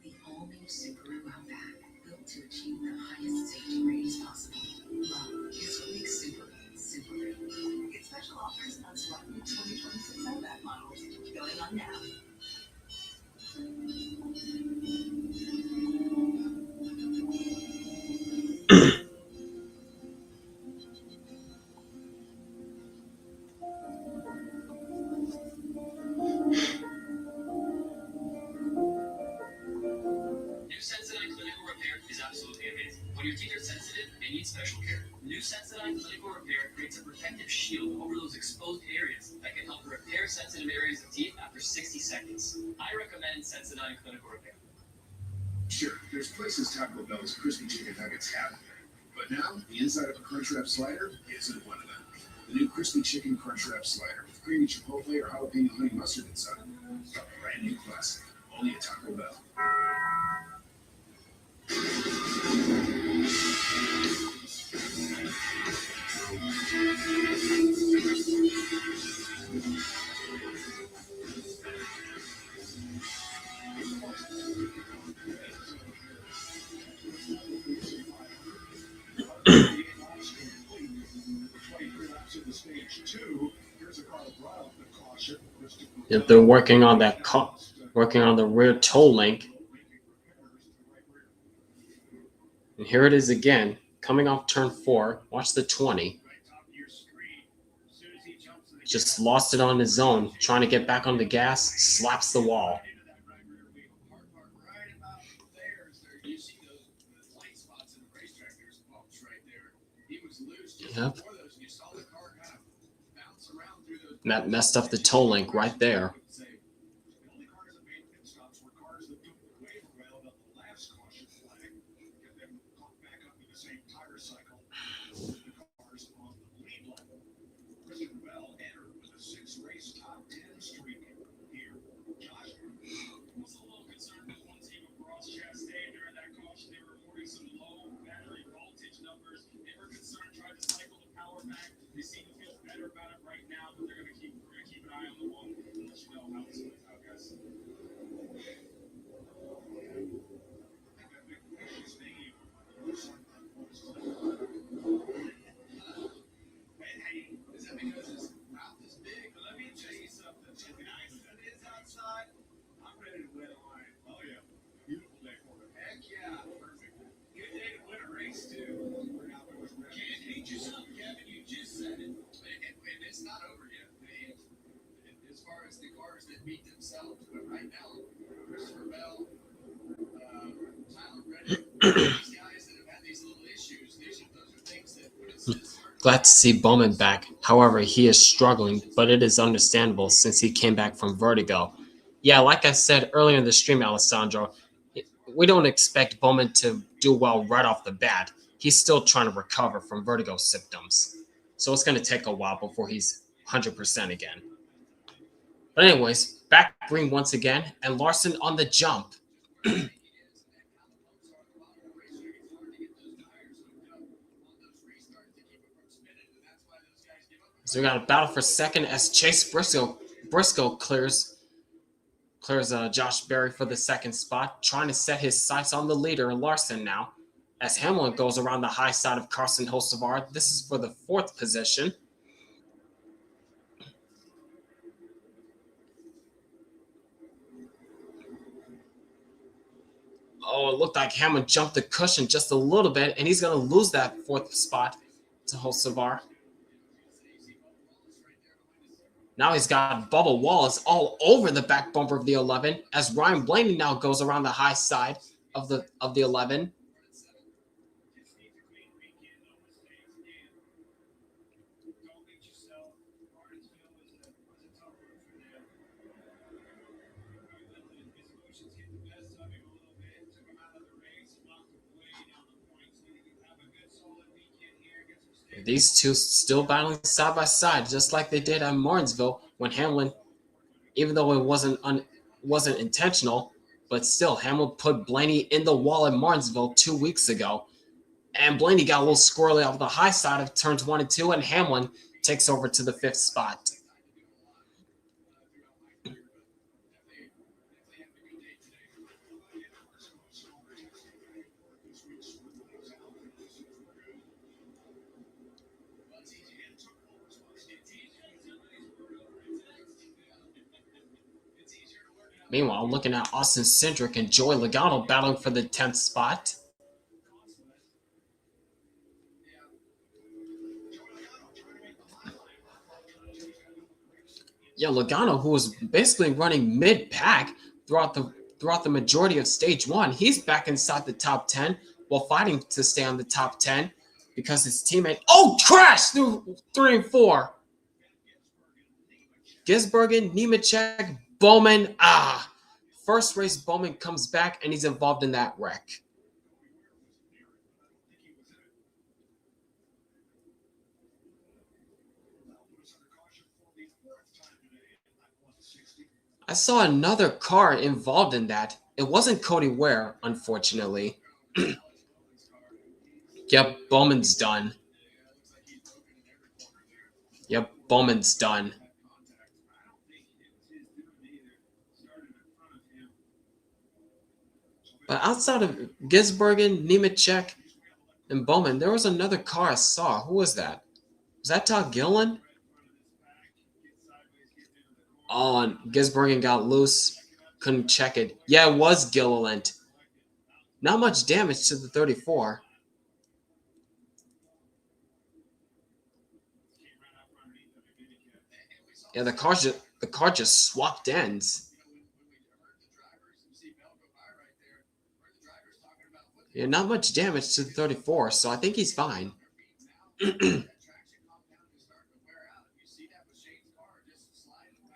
The all-new Subaru Outback, built to achieve the highest safety ratings possible. Love is what makes Subaru. Get special offers on select new 2026 Outback models going on now. New Sensodyne Clinical Repair is absolutely amazing. When your teeth are sensitive, they need special care. New Sensodyne Clinical Repair creates a protective shield over those exposed areas that can help repair sensitive areas of teeth after 60 seconds. I recommend Sensodyne Clinical Repair. Sure, there's places Taco Bell's crispy chicken nuggets have there. But now, the inside of a Crunchwrap slider isn't one of them. The new crispy chicken Crunchwrap slider with creamy chipotle or jalapeno honey mustard inside. A brand new classic, only at Taco Bell. If they're working on that working on the rear toe link. And here it is again, coming off turn 4. Watch the 20. Just lost it on his own, trying to get back on the gas, slaps the wall. Yep. And that messed up the toe link right there. Beat themselves, but right now, Christopher Bell, Tyler Reddick, these guys that have had these little issues, those are things that. Glad to see Bowman back. However, he is struggling, but it is understandable since he came back from vertigo. Yeah, like I said earlier in the stream, Alessandro, we don't expect Bowman to do well right off the bat. He's still trying to recover from vertigo symptoms. So it's going to take a while before he's 100% again. But anyways, back green once again, and Larson on the jump. So we got a battle for second as Chase Briscoe clears Josh Berry for the second spot, trying to set his sights on the leader, Larson now. As Hamlin goes around the high side of Carson Hocevar, this is for the 4th position. Oh, it looked like Hamlin jumped the cushion just a little bit, and he's going to lose that 4th spot to Hocevar. Now he's got Bubba Wallace all over the back bumper of the 11, as Ryan Blaney now goes around the high side of the 11. These two still battling side by side, just like they did at Martinsville when Hamlin, even though it wasn't intentional, but still Hamlin put Blaney in the wall at Martinsville 2 weeks ago, and Blaney got a little squirrely off the high side of turns 1 and 2, and Hamlin takes over to the 5th spot. Meanwhile, looking at Austin Cindric and Joey Logano battling for the 10th spot. Yeah, Logano, who was basically running mid-pack throughout the majority of stage 1, he's back inside the top 10 while fighting to stay on the top 10 because his teammate crashed through 3 and 4. Gisbergen, Nemechek, Bowman, first race Bowman comes back and he's involved in that wreck. I saw another car involved in that. It wasn't Cody Ware, unfortunately. Yep, Bowman's done. Yep, Bowman's done. But outside of Gisbergen, Nemechek, and Bowman, there was another car I saw. Who was that? Was that Todd Gilliland? on. Gisbergen got loose. Couldn't check it. Yeah, it was Gilliland. Not much damage to the 34. Yeah, the car just swapped ends. Yeah, not much damage to the 34, so I think he's fine.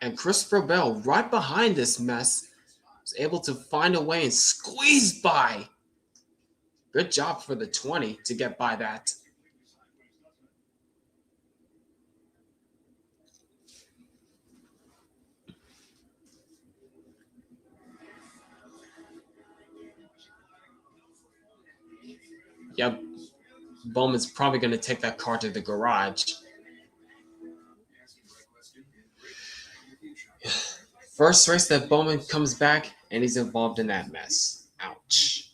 And Christopher Bell, right behind this mess, was able to find a way and squeeze by. Good job for the 20 to get by that. Yep, Bowman's probably going to take that car to the garage. First race that Bowman comes back, and he's involved in that mess. Ouch.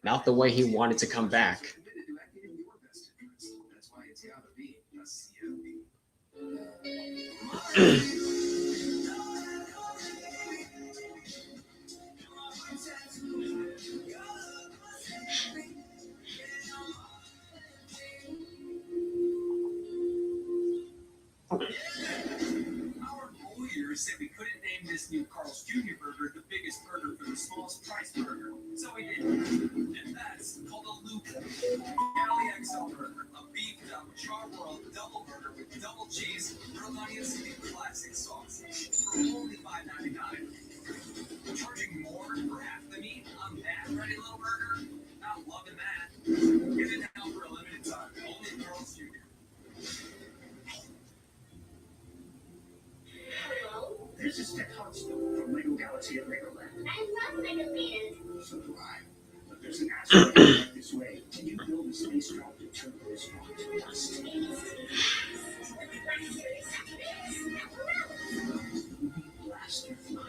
Not the way he wanted to come back. Said we couldn't name this new Carl's Jr. burger the biggest burger for the smallest price burger. So we did. And that's called a Luke Galley XL burger. A beef charbroiled double burger with double cheese, grilled onions, and classic sauce. For only $5.99. Charging more for half the meat on that ready little burger? Not loving that. Get it now for a limited time. Only Carl's Jr. This is Ted Huntsville from Lego Galaxy at Legoland. I love Legoland. So do I. But there's an asteroid right this way, and you build a spacecraft to turn this rock to dust. Blast your flying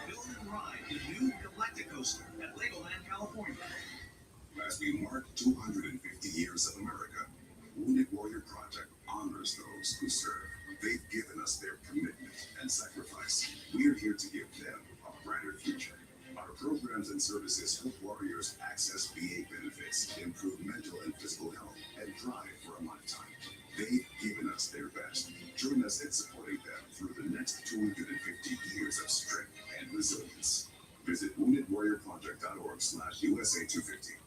Build and ride the new Galacticoaster at Legoland, California. As we mark 250 years of America, Wounded Warrior Project honors those who serve. They've given us their commitment and sacrifice. We are here to give them a brighter future. Our programs and services help warriors access VA benefits, improve mental and physical health, and drive for a lifetime. They've given us their best. Join us in supporting them through the next 250 years of strength and resilience. Visit woundedwarriorproject.org/USA250.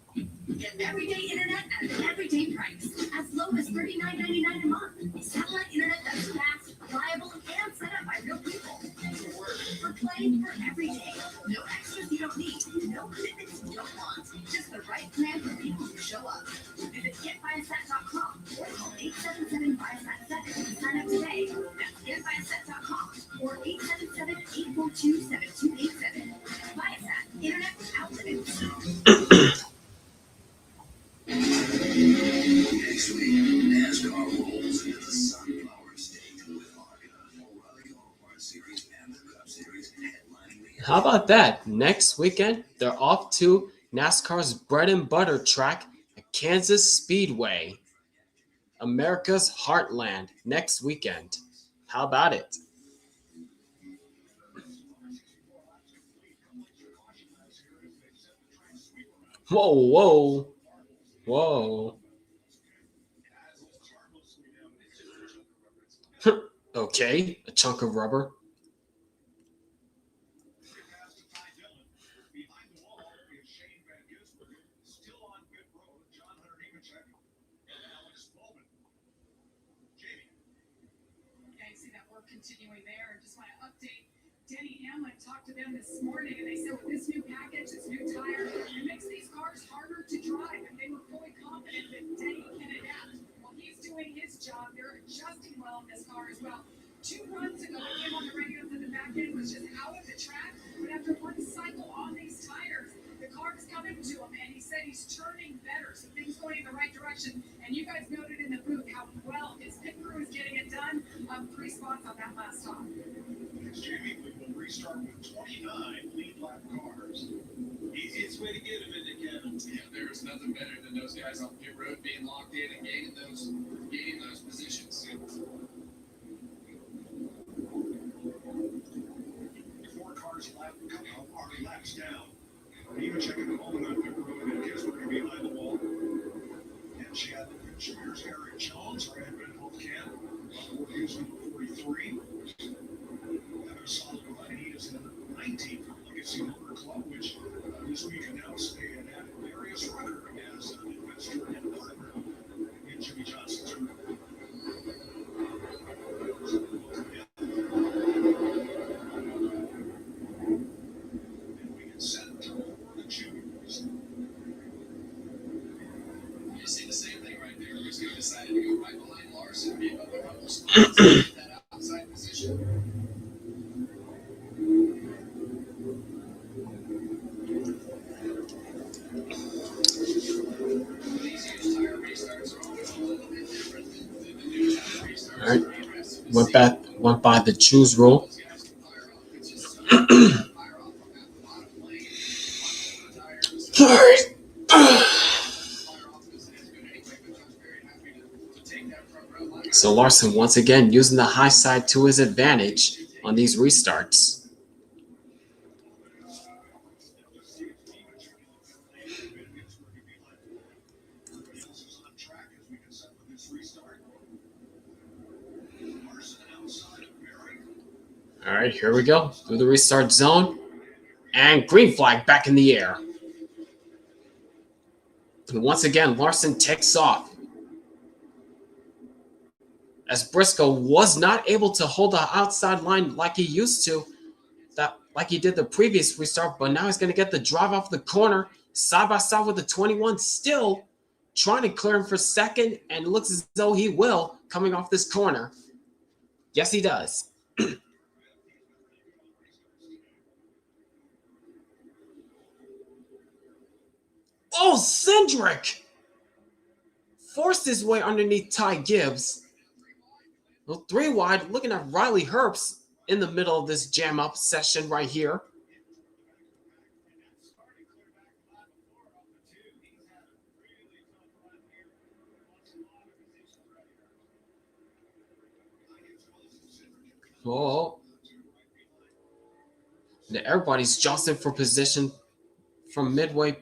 Get everyday internet at an everyday price, as low as $39.99 a month. Satellite internet that's fast, reliable, and set up by real people. For work, for play, for every day. No extras you don't need, no commitments you don't want. Just the right plan for people who show up. Visit getviasat.com or call 877-VIASAT-7 to sign up today. That's getviasat.com or 877-842-7287. Viasat, internet without limits. Next week, NASCAR rolls into the Sunflower State with O'Reilly Auto Parts Series and the Cup Series headlining the. How about that? Next weekend, they're off to NASCAR's bread and butter track at Kansas Speedway, America's heartland, next weekend. How about it? Whoa, whoa, whoa. Okay, a chunk of rubber. Continuing there, and just want to update Denny Hamlin. Talked to them this morning, and they said with this new package, this new tire, it makes these cars harder to drive, and they were fully confident that Denny can adapt. Well, he's doing his job. They're adjusting well in this car as well. 2 runs ago, he came on the radio that the back end was just out of the track, but after one cycle on these tires, the car is coming to him, and he said he's turning better, so things going in the right direction. And you guys noted in the booth how well his pit crew is getting it done. 3 spots on that last stop. Jamie will restart with 29 lead lap cars. Easiest way to get him, isn't it, Kevin? Yeah, there's nothing better than those guys on pit road being locked in and gaining those positions. 4 cars left are laps down. Even checking the moment on pit road, and guess what could be behind the wall? And she had here's Eric Jones, right in Cam. He's number 43. Another solid run. He is number 19 for Legacy Motor Club, which this week announced they had added Darius Rucker as an investor and partner in Jimmy Johnson's group. And we get set to roll for the juniors. You see the same thing right there. Briscoe decided to go right behind Larson, gave up a couple spots to get that outside position. These used tire restarts are always a little bit different than the new tire restarts. All right. Went by the choose rule. Those guys can fire off. It's just so fire off from that bottom lane. Tires. All right. Fire off isn't as good anyway, but John's very happy to take that front row line. So Larson once again using the high side to his advantage on these restarts. All right, here we go through the restart zone, and green flag back in the air. And once again, Larson takes off, as Briscoe was not able to hold the outside line like he used to, like he did the previous restart, but now he's going to get the drive off the corner, side by side with the 21, still trying to clear him for second, and it looks as though he will, coming off this corner. Yes, he does. Oh, Cindric forced his way underneath Ty Gibbs. Well, 3 wide, looking at Riley Herbst in the middle of this jam-up session right here. Oh. Now everybody's jostling for position from midway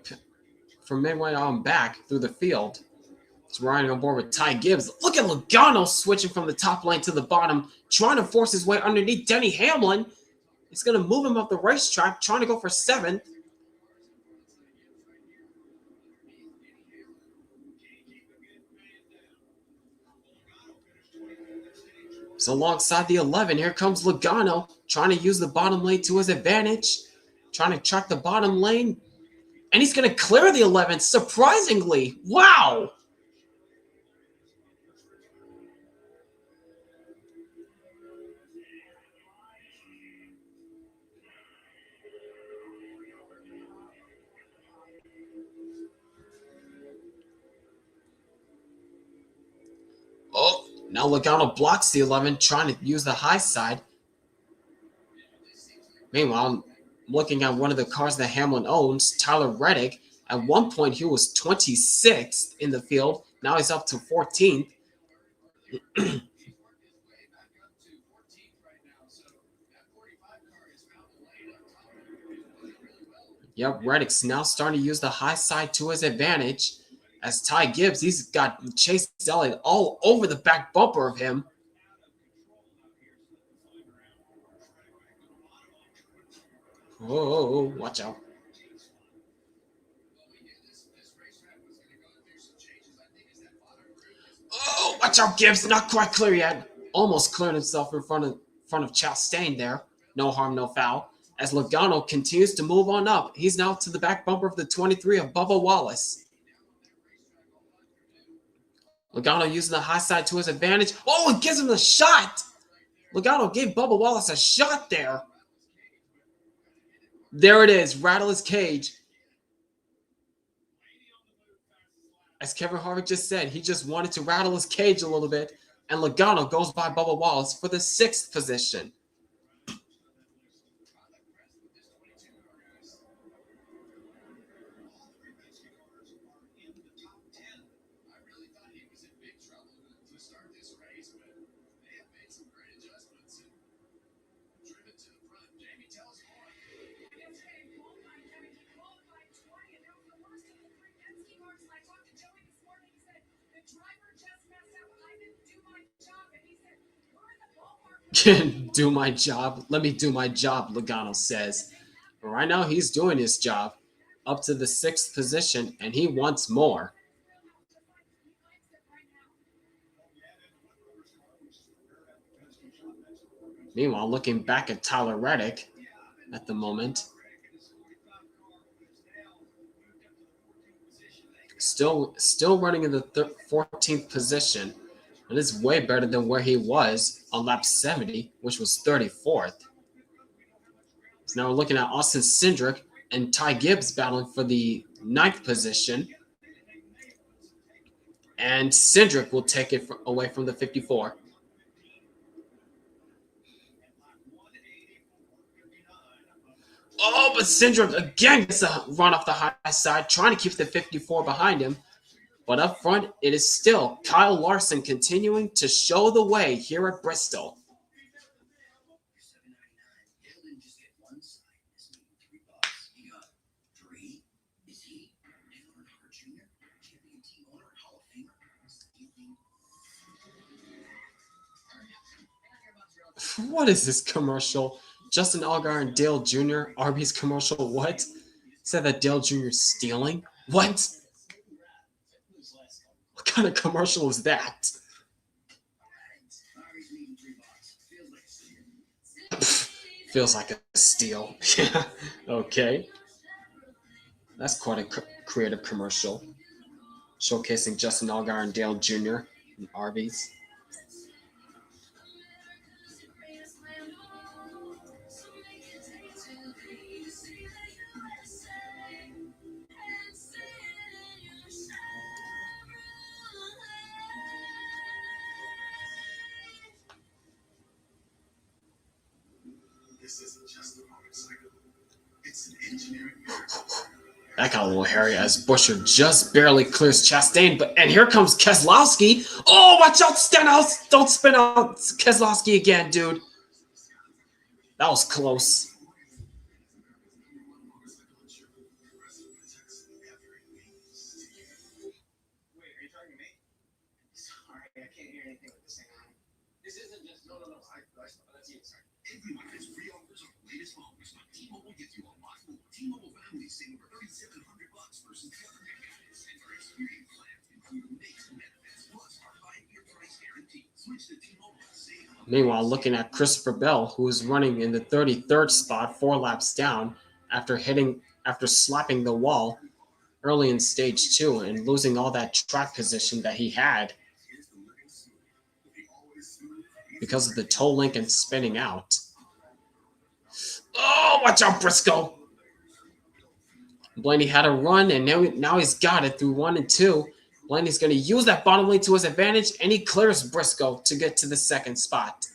on back through the field. It's riding on board with Ty Gibbs. Look at Logano switching from the top lane to the bottom, trying to force his way underneath Denny Hamlin. It's going to move him up the racetrack, trying to go for 7th. So alongside the 11, here comes Logano, trying to use the bottom lane to his advantage, trying to track the bottom lane. And he's going to clear the 11th, surprisingly. Wow! Oh, now Logano blocks the 11, trying to use the high side. Meanwhile, I'm looking at one of the cars that Hamlin owns, Tyler Reddick. At one point, he was 26th in the field. Now he's up to 14th. Yep, Reddick's now starting to use the high side to his advantage. As Ty Gibbs, he's got Chase Elliott all over the back bumper of him. Oh, watch out. Oh, watch out, Gibbs. Not quite clear yet. Almost cleared himself in front of Chastain there. No harm, no foul. As Logano continues to move on up, he's now to the back bumper of the 23 of Bubba Wallace. Logano using the high side to his advantage. Oh, it gives him the shot. Logano gave Bubba Wallace a shot there. There it is. Rattle his cage. As Kevin Harvick just said, he just wanted to rattle his cage a little bit. And Logano goes by Bubba Wallace for the 6th position. driver just messed up. I didn't do my job. And he said, we're in the ballpark. Do my job. Let me do my job, Logano says. But right now, he's doing his job up to the 6th position, and he wants more. Meanwhile, looking back at Tyler Reddick at the moment, still running in the 14th position, and it's way better than where he was on lap 70, which was 34th. So now we're looking at Austin Cindric and Ty Gibbs battling for the 9th position, and Cindric will take it away from the 54. Oh, but Cindric again gets a run off the high side, trying to keep the 54 behind him. But up front, it is still Kyle Larson continuing to show the way here at Bristol. What is this commercial? Justin Allgaier and Dale Jr. Arby's commercial. What? Said that Dale Jr. is stealing? What? What kind of commercial is that? Feels like a steal. Yeah. Okay. That's quite a creative commercial. Showcasing Justin Allgaier and Dale Jr. and Arby's. This isn't just a motorcycle. It's an engineering miracle. That got a little hairy as Buescher just barely clears Chastain, and here comes Keselowski. Oh, watch out, Stenhouse! Don't spin out Keselowski again, dude. That was close. Wait, are you talking to me? Sorry, I can't hear anything with this thing on. This isn't just no. That's you. Sorry. Everyone has free offers on the latest phones. T-Mobile gives you a lot more. T-Mobile families save over $3,700 versus the other guys. And our experience plans include amazing benefits plus our 5-year price guarantee. Switch to T-Mobile and save. Meanwhile, looking at Christopher Bell, who is running in the 33rd spot, 4 laps down after slapping the wall early in stage 2 and losing all that track position that he had because of the toe link and spinning out. Oh, watch out, Briscoe. Blaney had a run, and now he's got it through 1 and 2. Blaney's going to use that bottom lane to his advantage, and he clears Briscoe to get to the 2nd spot.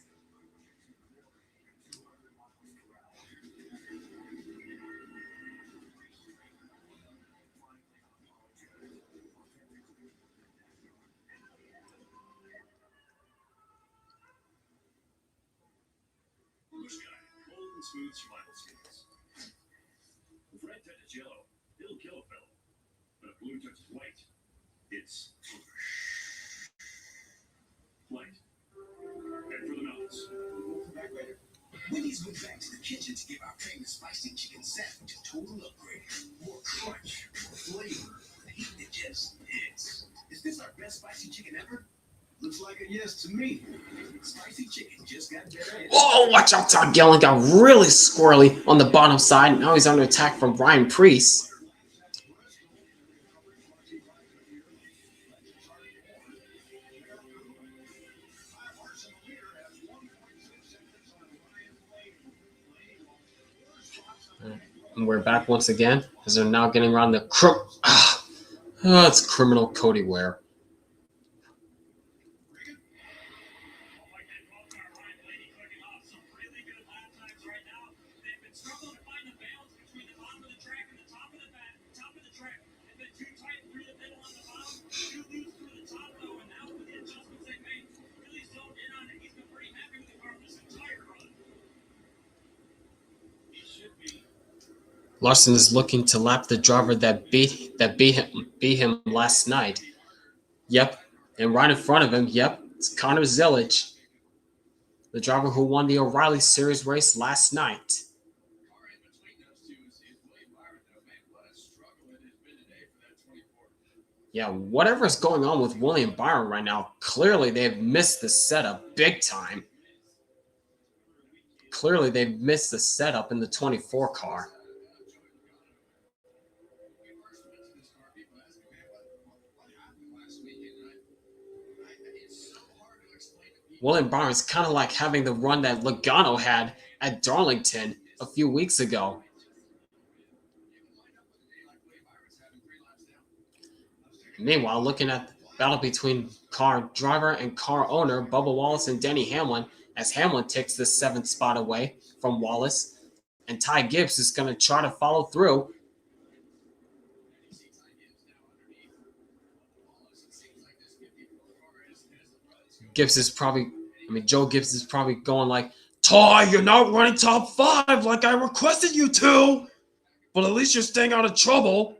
Bush guy, cold and smooth survival skills. If red touches yellow, it'll kill a fellow. But if blue touches white, it's white. Head for the mountains. We'll come back later. Wendy's moved back to the kitchen to give our famous spicy chicken sandwich a total upgrade. More crunch, more flavor, the heat that just hits. Is this our best spicy chicken ever? Looks like a yes to me. Spicy chicken just got better. Oh, watch out, Todd Gillen got really squirrely on the bottom side. Now he's under attack from Ryan Preece. And we're back once again as they're now getting around the it's criminal Cody Ware. Larson is looking to lap the driver that beat him last night. Yep, And right in front of him, yep, it's Connor Zillage, the driver who won the O'Reilly Series race last night. Yeah, whatever's going on with William Byron right now, clearly they've missed the setup big time. Clearly they've missed the setup in the 24 car. William Byron's kind of like having the run that Logano had at Darlington a few weeks ago. Meanwhile, looking at the battle between car driver and car owner Bubba Wallace and Denny Hamlin, as Hamlin takes the 7th spot away from Wallace, and Ty Gibbs is going to try to follow through. Joe Gibbs is probably going like, Ty, you're not running top 5 like I requested you to, but at least you're staying out of trouble.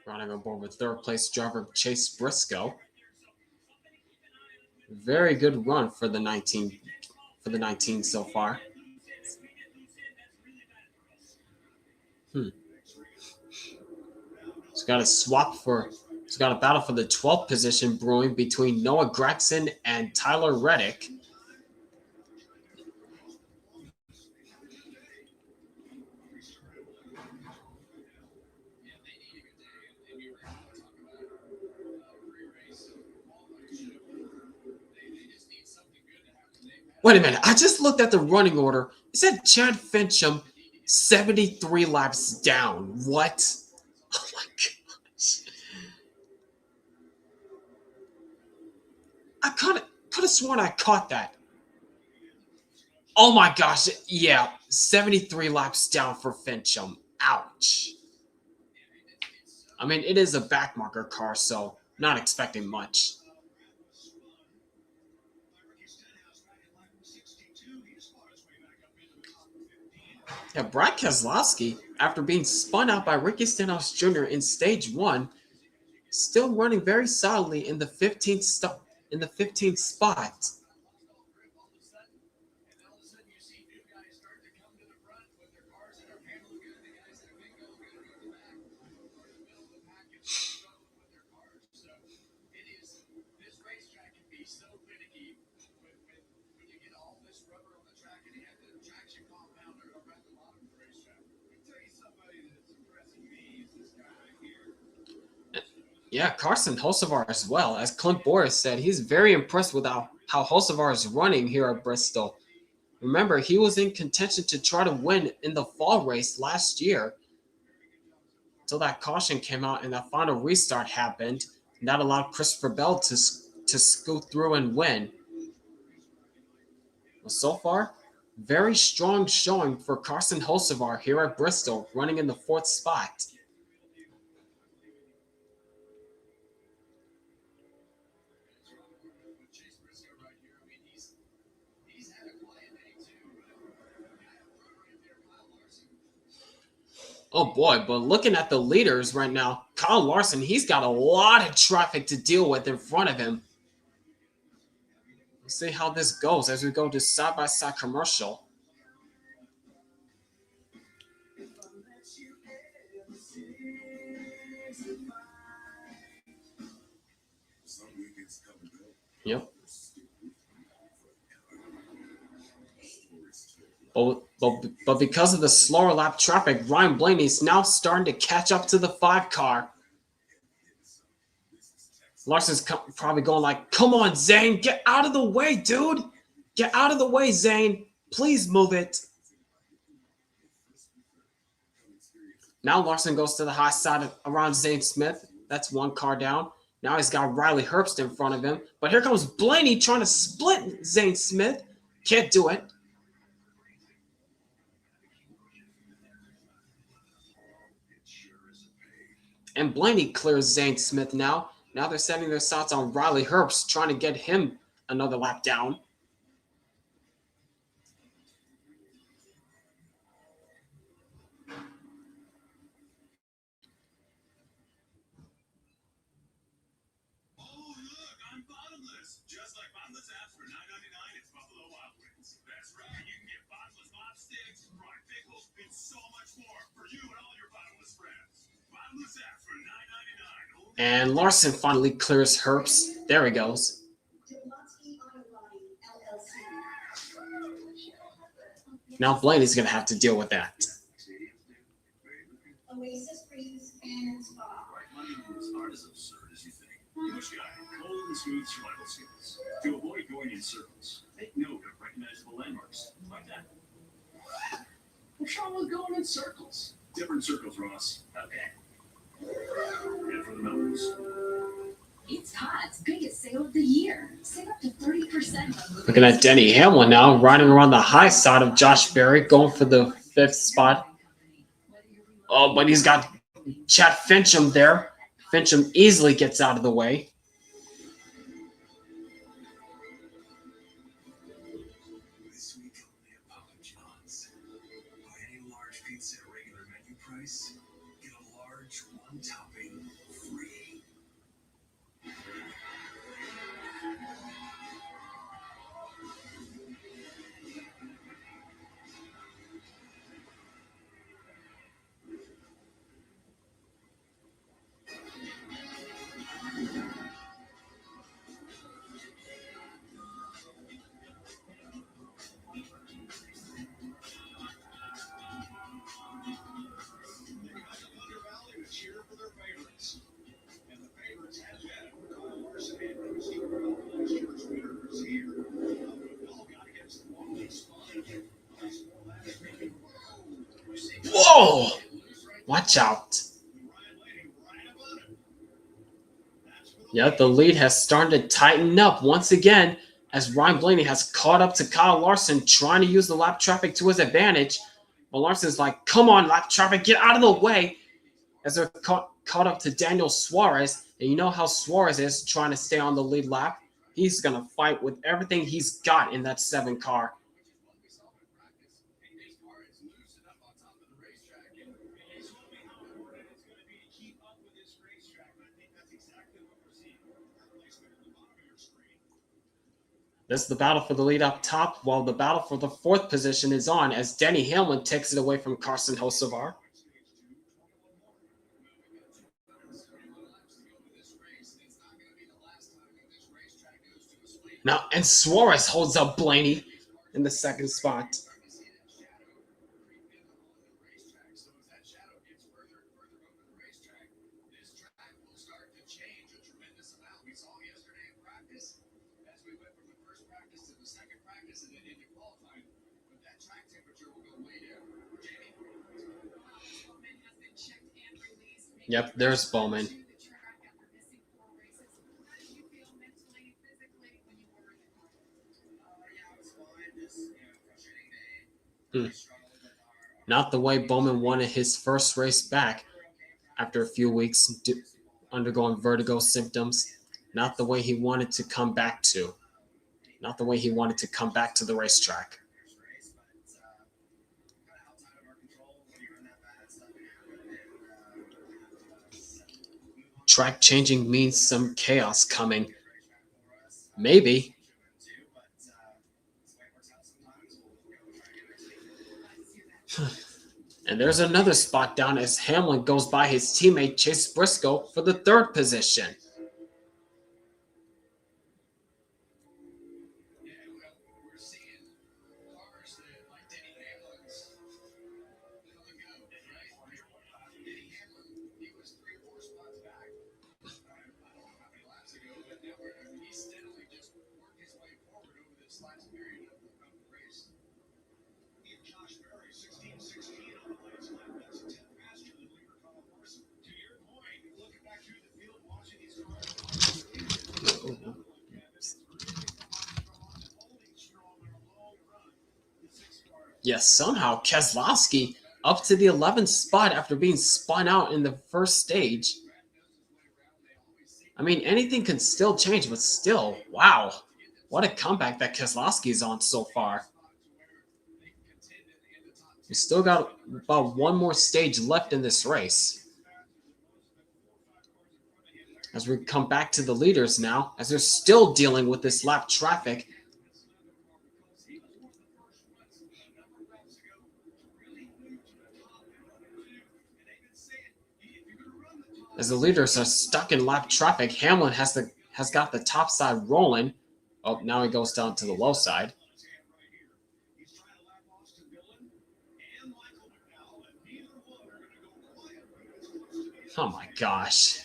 Running on board with 3rd place driver Chase Briscoe. Very good run for the 19 so far. It's got a battle for the 12th position brewing between Noah Gragson and Tyler Reddick. Wait a minute, I just looked at the running order. It said Chad Fincham 73 laps down. What? Oh my gosh. I could have sworn I caught that. Oh my gosh, yeah, 73 laps down for Fincham. Ouch. I mean, it is a backmarker car, so not expecting much. Yeah, Brad Keselowski, after being spun out by Ricky Stenhouse Jr. in stage 1, still running very solidly in the 15th spot. Yeah, Carson Hocevar as well. As Clint Boris said, he's very impressed with how Hocevar is running here at Bristol. Remember, he was in contention to try to win in the fall race last year until that caution came out and that final restart happened. And that allowed Christopher Bell to scoot through and win. Well, so far, very strong showing for Carson Hocevar here at Bristol, running in the 4th spot. Oh boy, but looking at the leaders right now, Kyle Larson, he's got a lot of traffic to deal with in front of him. Let's see how this goes as we go to side-by-side commercial. Yep. But because of the slower lap traffic, Ryan Blaney is now starting to catch up to the 5 car. Larson's probably going like, come on, Zane, get out of the way, dude. Get out of the way, Zane. Please move it. Now Larson goes to the high side around Zane Smith. That's 1 car down. Now he's got Riley Herbst in front of him. But here comes Blaney trying to split Zane Smith. Can't do it. And Blaney clears Zane Smith now. Now they're setting their sights on Riley Herbst, trying to get him another lap down. Just like bottomless apps for $9.99, it's Buffalo Wild Wings. That's right, you can get bottomless mop sticks, fried pickles, and so much more for you and all your bottomless friends. Bottomless apps for $9.99. And Larson finally clears Herbst. There he goes. Now Blaney's going to have to deal with that. Oasis Breeze and Spa. Money moves aren't as absurd as you think. English guy, cold and smooth survival skills. To avoid going in circles, take note of recognizable landmarks, like that. What's wrong with going in circles? Different circles, Ross. Okay. Head for the mountains. It's Todd's biggest sale of the year. Save up to 30%. Looking at Denny Hamlin now, riding around the high side of Josh Berry, going for the 5th spot. Oh, but he's got Chad Fincham there. Fincham easily gets out of the way. This week only at Papa John's. Buy any large pizza at regular menu price, get a large one topping free. Cheer for their favorites. And the favorites have been Larson and Penske. Last year's winners here. All got against the long spine. Whoa! Watch out. Yeah, the lead has started to tighten up once again as Ryan Blaney has caught up to Kyle Larson, trying to use the lap traffic to his advantage. But Larson's like, come on, lap traffic, get out of the way. As they're caught up to Daniel Suarez. And you know how Suarez is trying to stay on the lead lap. He's going to fight with everything he's got in that 7 car. This is the battle for the lead up top, while the battle for the 4th position is on as Denny Hamlin takes it away from Carson Hocevar. Now, and Suarez holds up Blaney in the 2nd spot. Yep, there's Bowman. Not the way Bowman wanted his first race back after a few weeks undergoing vertigo symptoms. Not the way he wanted to come back to. Not the way he wanted to come back to the racetrack. Track changing means some chaos coming. Maybe. And there's another spot down as Hamlin goes by his teammate Chase Briscoe for the 3rd position. Yes, somehow Keselowski up to the 11th spot after being spun out in the first stage. I mean, anything can still change, but still, wow. What a comeback that Keselowski is on so far. We still got about one more stage left in this race. As we come back to the leaders now, as they're still dealing with this lap traffic. As the leaders are stuck in lap traffic, Hamlin has got the top side rolling. Oh, now he goes down to the low side. Oh my gosh.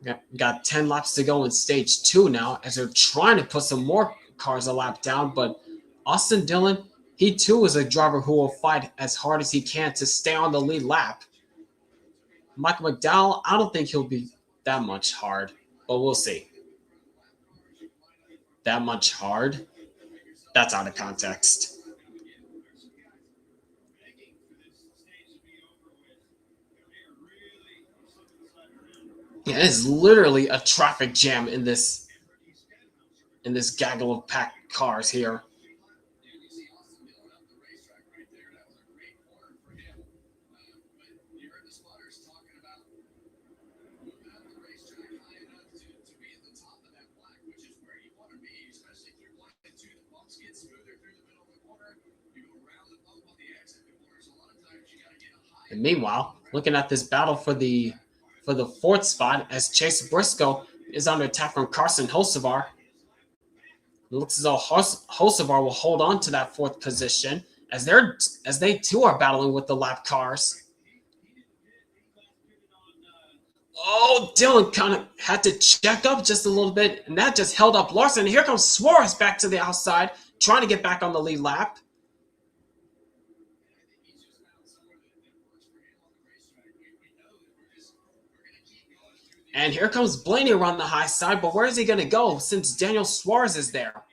We got 10 laps to go in stage 2 now, as they're trying to put some more cars a lap down, but Austin Dillon, he too is a driver who will fight as hard as he can to stay on the lead lap. Michael McDowell, I don't think he'll be that much hard, but we'll see. That much hard? That's out of context. Yeah, it's literally a traffic jam in this gaggle of packed cars here. And meanwhile, looking at this battle for the 4th spot, as Chase Briscoe is under attack from Carson Hocevar. It looks as though Hocevar will hold on to that 4th position as they too are battling with the lap cars. Oh, Dillon kind of had to check up just a little bit, and that just held up Larson. And here comes Suarez back to the outside, trying to get back on the lead lap. And here comes Blaney around the high side, but where is he going to go since Daniel Suarez is there?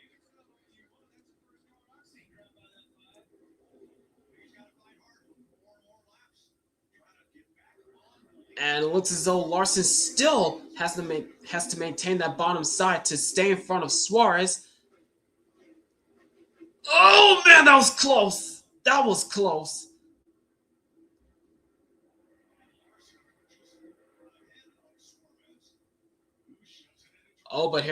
And it looks as though Larson still has to maintain that bottom side to stay in front of Suarez. Oh, man, that was close. That was close. Oh, but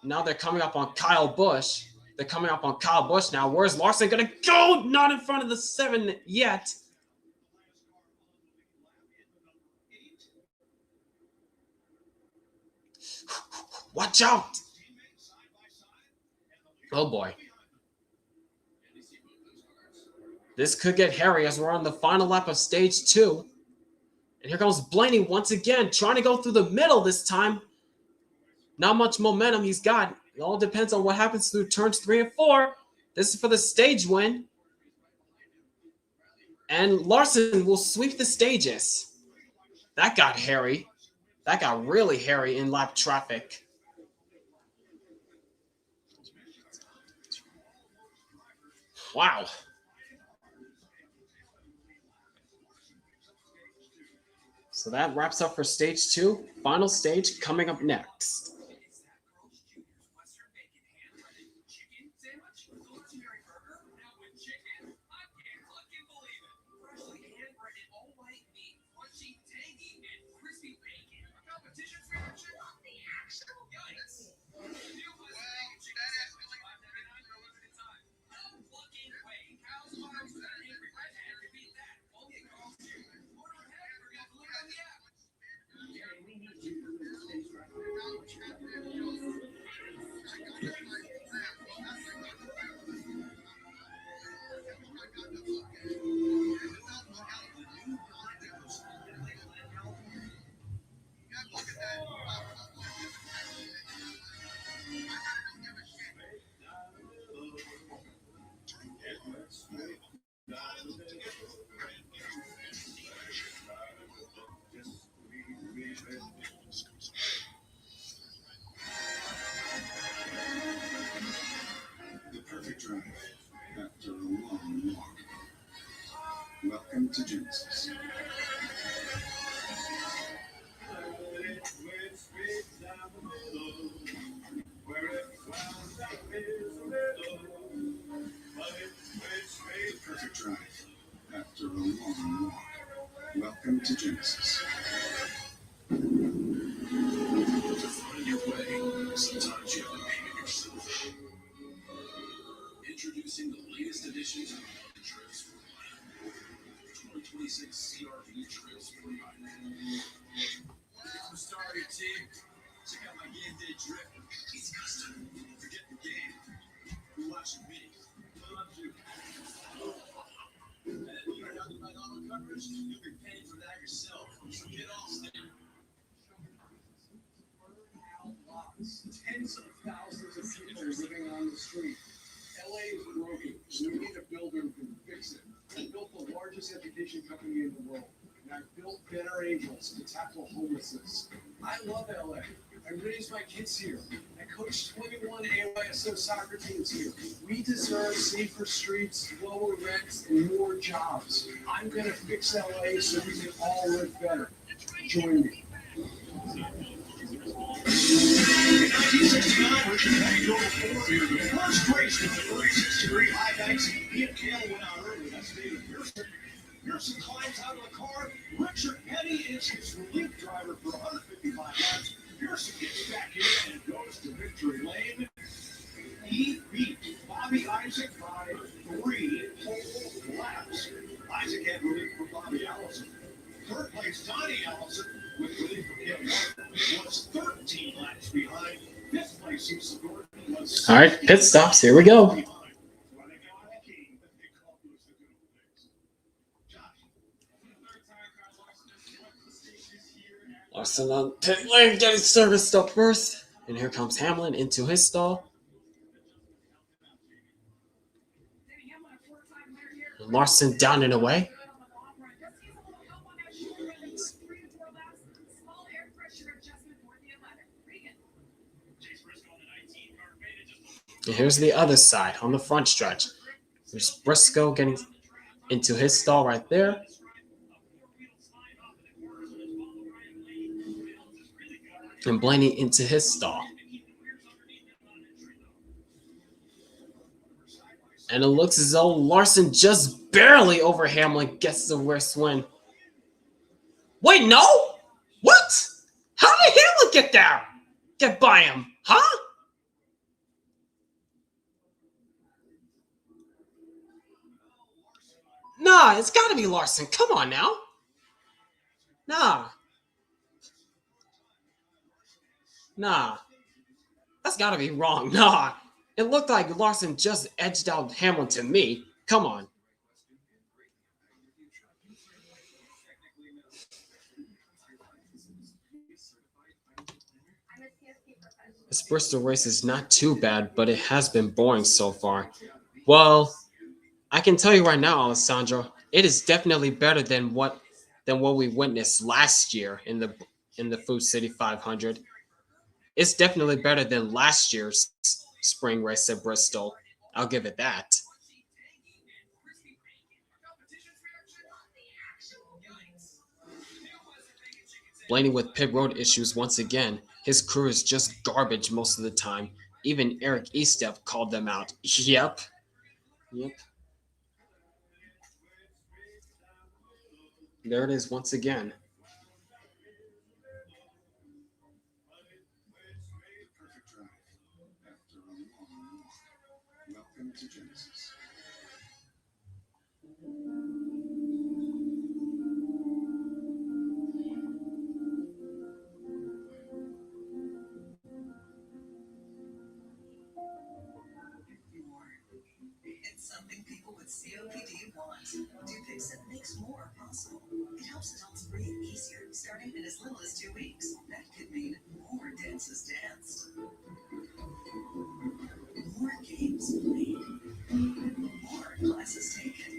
now they're coming up on Kyle Busch. They're coming up on Kyle Busch now. Where's Larson going to go? Not in front of the 7 yet. Watch out. Oh, boy. This could get hairy as we're on the final lap of stage 2. And here comes Blaney once again, trying to go through the middle this time. Not much momentum he's got. It all depends on what happens through turns 3 and 4. This is for the stage win. And Larson will sweep the stages. That got hairy. That got really hairy in lap traffic. Wow. So that wraps up for stage 2. Final stage coming up next. Welcome to Genesis. Perfect drive after a long walk. Welcome to Genesis. To find your way, sometimes you have to make it yourself. Introducing the latest edition to the Trips for Life. 2026 CRV Trips for Life. I'm sorry, team. Check out my game day drip. It's custom. Forget the game. You're watching me. I love you. And if you're not by auto coverage, you'll be paying for that yourself. So get off there. Tens of thousands of people living on the street. LA is broken, so we need a builder who can fix it. I built the largest education company in the world, and I built Better Angels to tackle homelessness. I love LA. I raised my kids here. I coached 21 AYSO soccer teams here. We deserve safer streets, lower rents, and more jobs. I'm going to fix LA so we can all live better. Join me. First race in the race history. High Banks, Ian Campbell went out early. That's David Pearson. Pearson climbs out of the car. Richard Petty is his relief driver for 155 laps. Pearson gets back in and goes to victory lane. He beat Bobby Isaac by 3 whole laps. Isaac had relief for Bobby Allison. Third place, Donnie Allison, with relief for Kevin Martin, was 13 laps behind. Fifth place, Houston Gordon, was All right, pit stops. Here we go. Larson on pit lane getting serviced up first. And here comes Hamlin into his stall. And Larson down and away. And here's the other side on the front stretch. There's Briscoe getting into his stall right there. And Blaney into his stall. And it looks as though Larson just barely over Hamlin gets the worst win. Wait, no? What? How did Hamlin get there? Get by him, huh? Nah, it's got to be Larson. Come on now. Nah. That's got to be wrong. Nah. It looked like Larson just edged out Hamlin to me. Come on. This Bristol race is not too bad, but it has been boring so far. Well, I can tell you right now, Alessandro, it is definitely better than what we witnessed last year in the Food City 500. It's definitely better than last year's spring race at Bristol. I'll give it that. Blaney with pit road issues once again. His crew is just garbage most of the time. Even Eric Estep called them out. Yep. There it is once again. Perfect drive after a long walk. Welcome to Genesis. It's something people with COPD want. Dupixent makes more possible. It helps adults breathe easier, starting in as little as 2 weeks. That could mean more dances danced, more games played, more classes taken,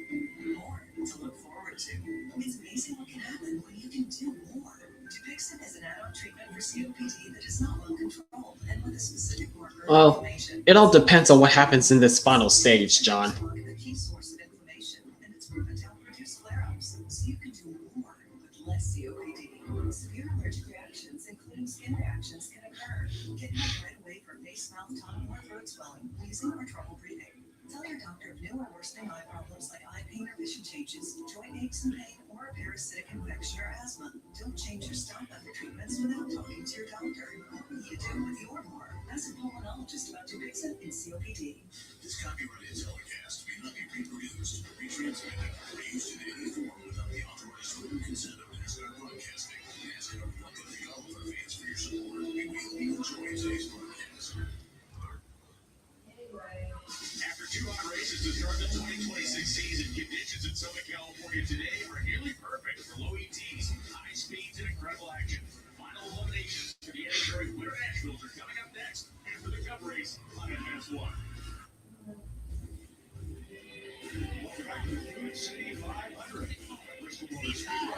more to look forward to. It's amazing what can happen when you can do more. Dupixent is an add-on treatment for COPD that is not well controlled and with a specific marker Well, inflammation. it all depends on what happens in this final stage, John. The key source of inflammation, and it's proven to help reduce flare-ups. So you can do more with less COPD. Severe allergic reactions, including skin reactions, can occur. Get help right away for face, mouth, tongue, or throat swelling, wheezing, or trouble breathing. Tell your doctor of new or worsening eye problems like eye pain or vision changes, joint aches and pain, or a parasitic infection or asthma. Don't change your stop other treatments without talking to your doctor. You do with your more. Ask a pulmonologist about Dupixent and COPD. This copyrighted telecast may not be reproduced, retransmitted, or used in any form without the authorized written consent of NASCAR Broadcasting. NASCAR would like to thank all of our fans for your support, and we hope you enjoy today's broadcast. After 2 hot races to start the 2026 season, conditions in Southern California today are nearly perfect for low ETs, high speeds, and incredible action. Final eliminations for the NHRA Winter Nationals are coming up next after the Cup race on FS1. Welcome back to the Food City 500 on the Bristol Motor Speedway.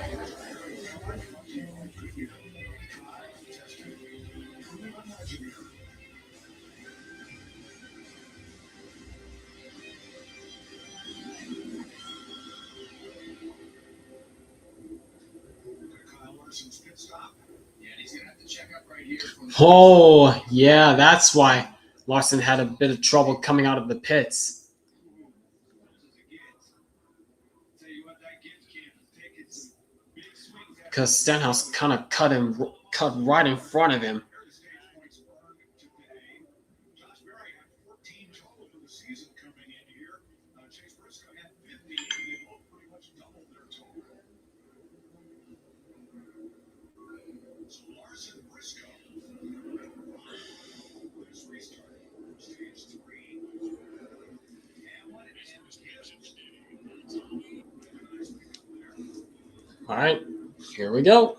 Kyle Larson's pit stop. Yeah, and he's gonna have to check up right here. Oh, yeah, that's why Larson had a bit of trouble coming out of the pits. Because Stenhouse kind of cut right in front of him. Josh Berry had 14 total for the season coming in here. Chase Briscoe had 15. They both pretty much doubled their total. So Larson, Briscoe. This restart. Stage 3. And what it is. All right, here we go.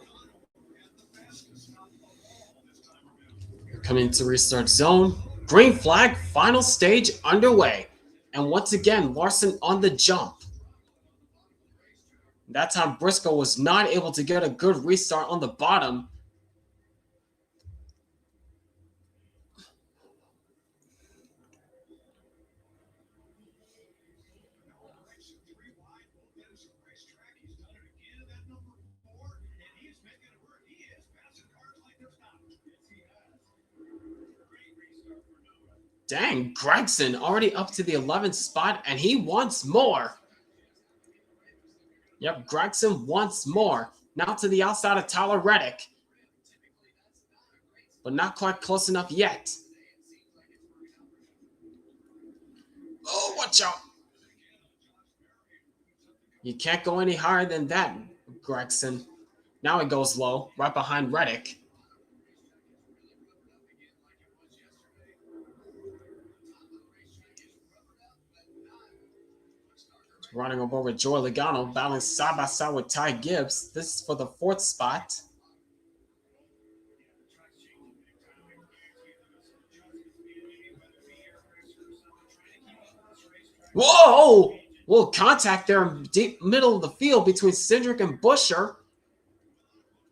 Coming to restart zone. Green flag, final stage underway. And once again, Larson on the jump. That time, Briscoe was not able to get a good restart on the bottom. Dang, Gregson already up to the 11th spot, and he wants more. Yep, Gregson wants more. Now to the outside of Tyler Reddick. But not quite close enough yet. Oh, watch out. You can't go any higher than that, Gregson. Now it goes low, right behind Reddick. Running over with Joey Logano, battling side by side with Ty Gibbs. This is for the 4th spot. Whoa! Well, contact there in deep middle of the field between Cindric and Buescher,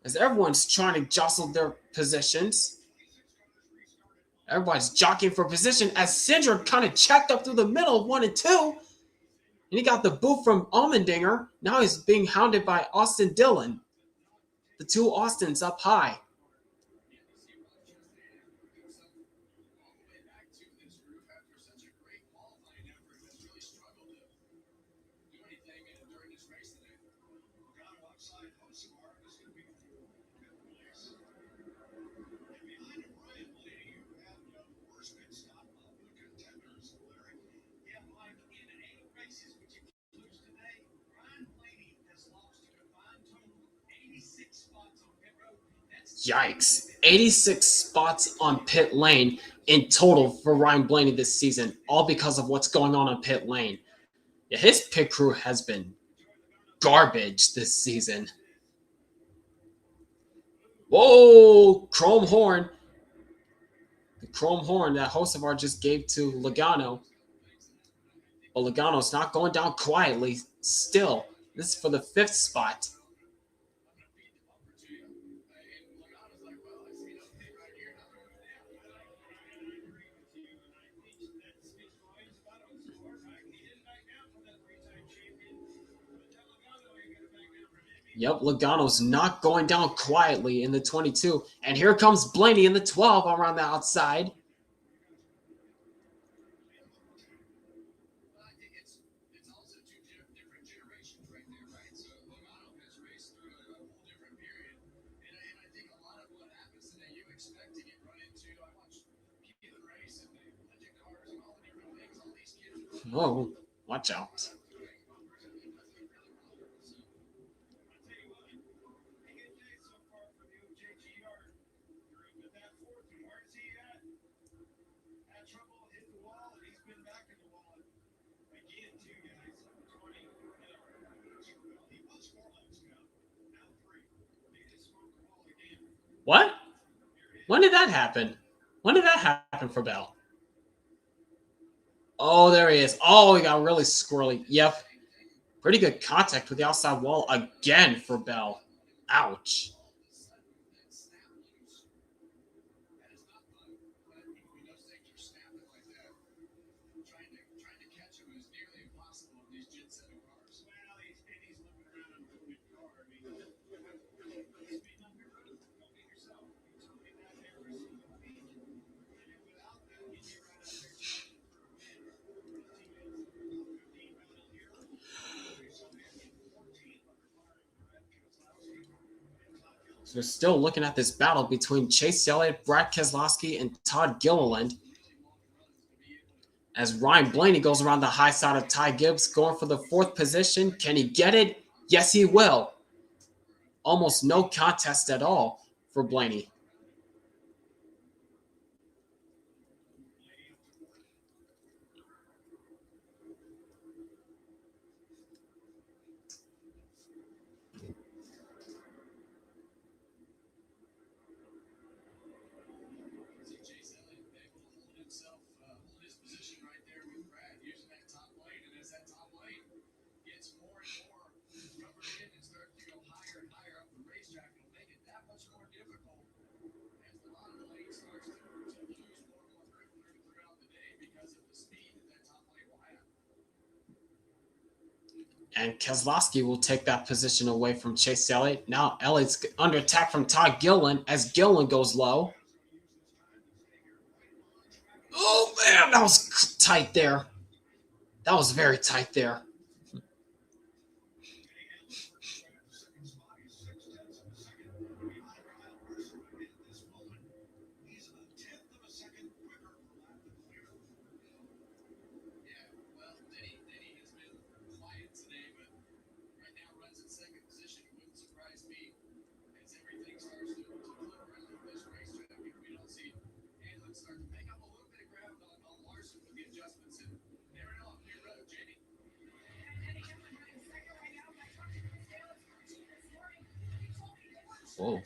as everyone's trying to jostle their positions. Everybody's jockeying for position as Cindric kind of checked up through the middle of 1 and 2. And he got the boot from Allmendinger. Now he's being hounded by Austin Dillon. The two Austins up high. Yikes. 86 spots on pit lane in total for Ryan Blaney this season, all because of what's going on pit lane. Yeah, his pit crew has been garbage this season. Whoa, Chrome Horn. The Chrome Horn that Hocevar just gave to Logano. But Logano's not going down quietly still. This is for the 5th spot. Yep, Logano's not going down quietly in the 22. And here comes Blaney in the 12 around the outside. Well, I think it's also two different generations right there, right? So Logano has raced through a whole different period, and I think a lot of what happens today you expect to get run into. I watched Keelan race and the electric cars and all the different things. All these kids are running. Oh, watch out. What? When did that happen? When did that happen for Bell? Oh, there he is. Oh, he got really squirrely. Yep. Pretty good contact with the outside wall again for Bell. Ouch. So we're still looking at this battle between Chase Elliott, Brad Keselowski, and Todd Gilliland. As Ryan Blaney goes around the high side of Ty Gibbs, going for the 4th position. Can he get it? Yes, he will. Almost no contest at all for Blaney. Chase Elliott able to hold himself, hold his position right there with Brad using that top lane, and as that top lane gets more and more covered in and starts to go higher and higher up the racetrack, it'll make it that much more difficult as the bottom lane starts to lose more and more grip throughout the day because of the speed that top lane will have. And Keselowski will take that position away from Chase Elliott. Now Elliott's under attack from Todd Gilliland as Gilliland goes low. Oh, man, that was tight there. That was very tight there. Whoa.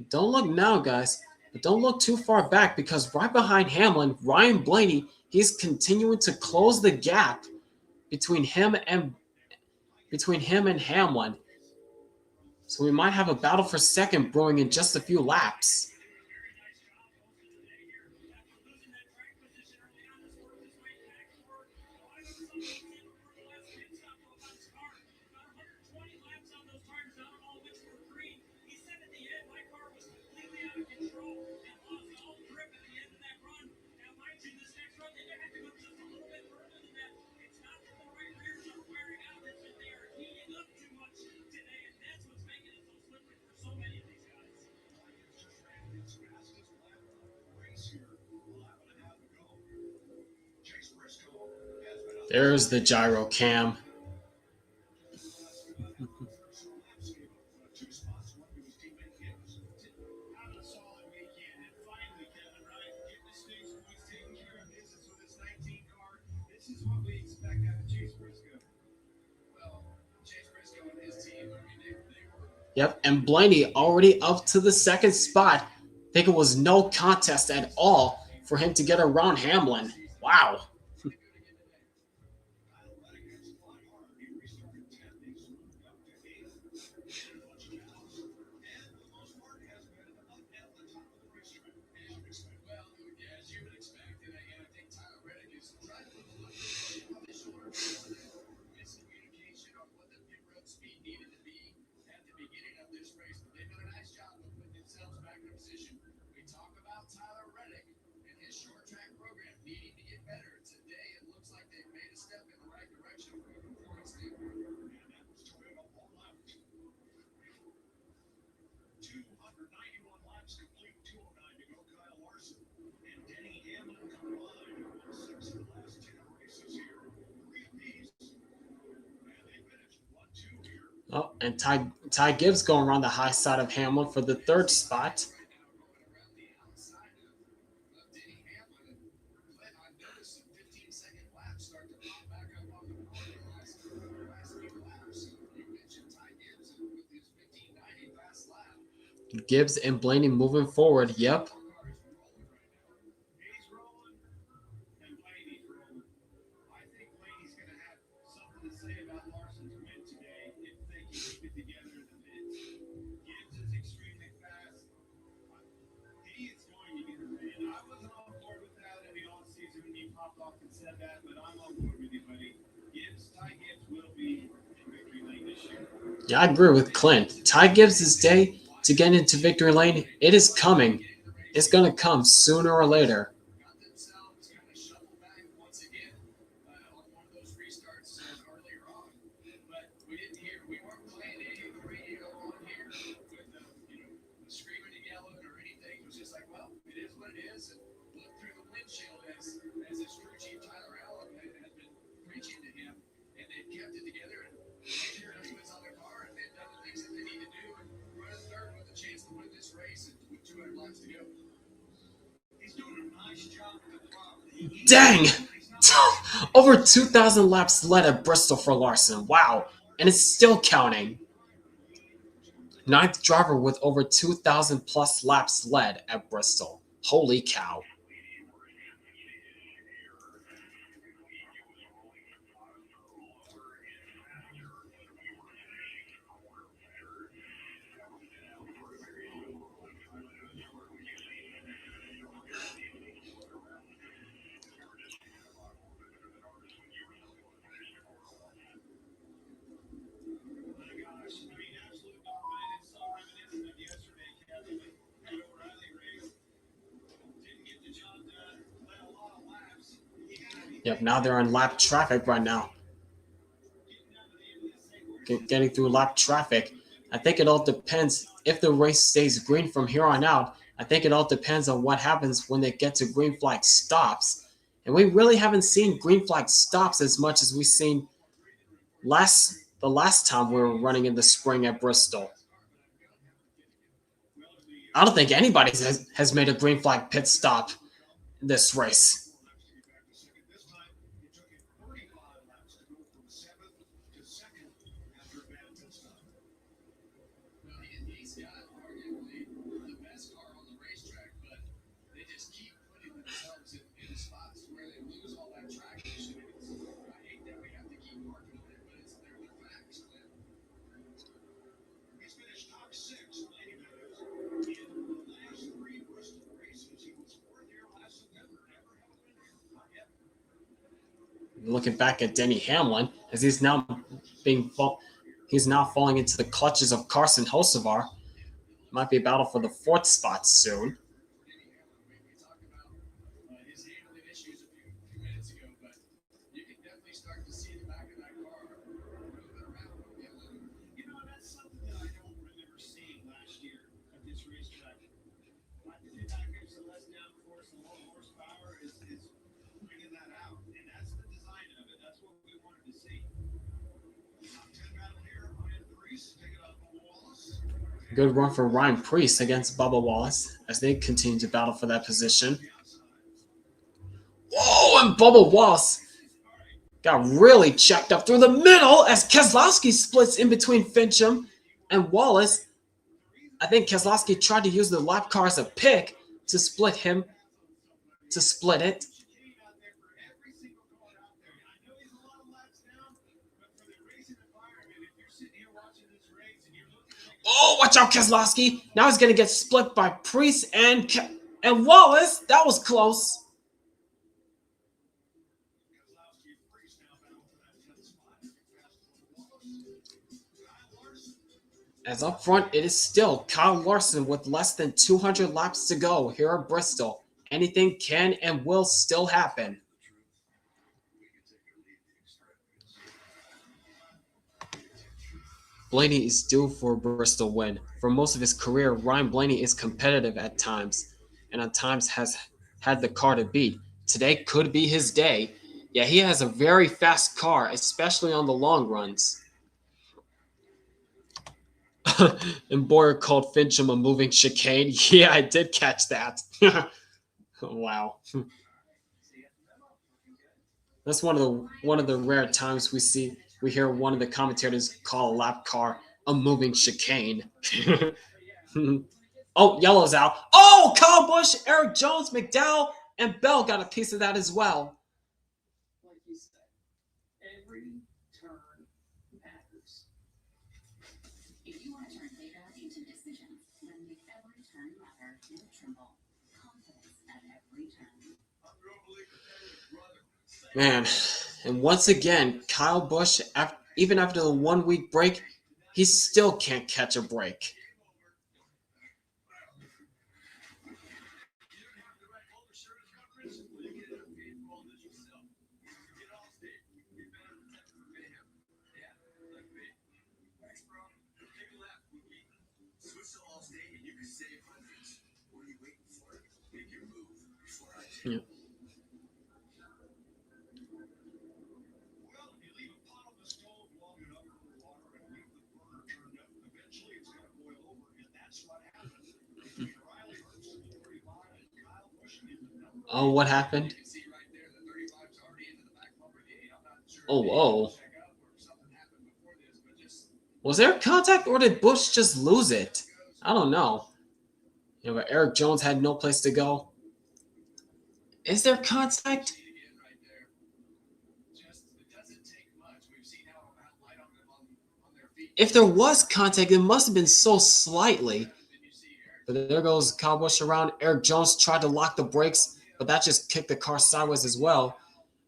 Don't look now, guys. But don't look too far back because right behind Hamlin, Ryan Blaney, he's continuing to close the gap between him and Hamlin. So we might have a battle for second brewing in just a few laps. There's the gyro cam. Yep, and Blaney already up to the second spot. I think it was no contest at all for him to get around Hamlin. Wow. Oh, and Ty Gibbs going around the high side of Hamlin for the third spot. Gibbs and Blaney moving forward. Yep. He's rolling, and Blaney's rolling. I think Blaney's going to have something to say about Larson's win today if they can keep it together in the mids. Gibbs is extremely fast. He is going to get a win. I wasn't on board with that in the offseason when he popped off and said that, but I'm on board with you, buddy. Ty Gibbs will be in victory lane this year. Yeah, I agree with Clint. Ty Gibbs' day to get into victory lane, it is coming. It's going to come sooner or later. Dang! Over 2,000 laps led at Bristol for Larson. Wow. And it's still counting. Ninth driver with over 2,000 plus laps led at Bristol. Holy cow. Yep, now they're in lap traffic right now. Getting through lap traffic. I think it all depends if the race stays green from here on out. I think it all depends on what happens when they get to green flag stops. And we really haven't seen green flag stops as much as we've seen the last time we were running in the spring at Bristol. I don't think anybody has made a green flag pit stop in this race. Looking back at Denny Hamlin, as he's now falling into the clutches of Carson Hocevar. Might be a battle for the fourth spot soon. Good run for Ryan Preece against Bubba Wallace as they continue to battle for that position. Whoa, and Bubba Wallace got really checked up through the middle as Keselowski splits in between Fincham and Wallace. I think Keselowski tried to use the lap car as a pick to split it. Oh, watch out, Keselowski. Now he's going to get split by Preece and Wallace. That was close. As up front, it is still Kyle Larson with less than 200 laps to go here at Bristol. Anything can and will still happen. Blaney is due for a Bristol win. For most of his career, Ryan Blaney is competitive at times, and at times has had the car to beat. Today could be his day. Yeah, he has a very fast car, especially on the long runs. And Boyer called Fincham a moving chicane. Yeah, I did catch that. Wow. That's one of the rare times we hear one of the commentators call a lap car a moving chicane. Oh, yellow's out. Oh, Kyle Busch, Eric Jones, McDowell, and Bell got a piece of that as well. Like you said, every turn matters. If you want to turn data into decisions, then make every turn matter with Trimble. Confidence at every turn. Man, and once again, Kyle Busch, even after the 1 week break, he still can't catch a break. Yeah. Oh, what happened? Oh, whoa. Was there contact or did Busch just lose it? I don't know. You know, but Eric Jones had no place to go. Is there contact? If there was contact, it must have been so slightly. But there goes Kyle Busch around. Eric Jones tried to lock the brakes, but that just kicked the car sideways as well.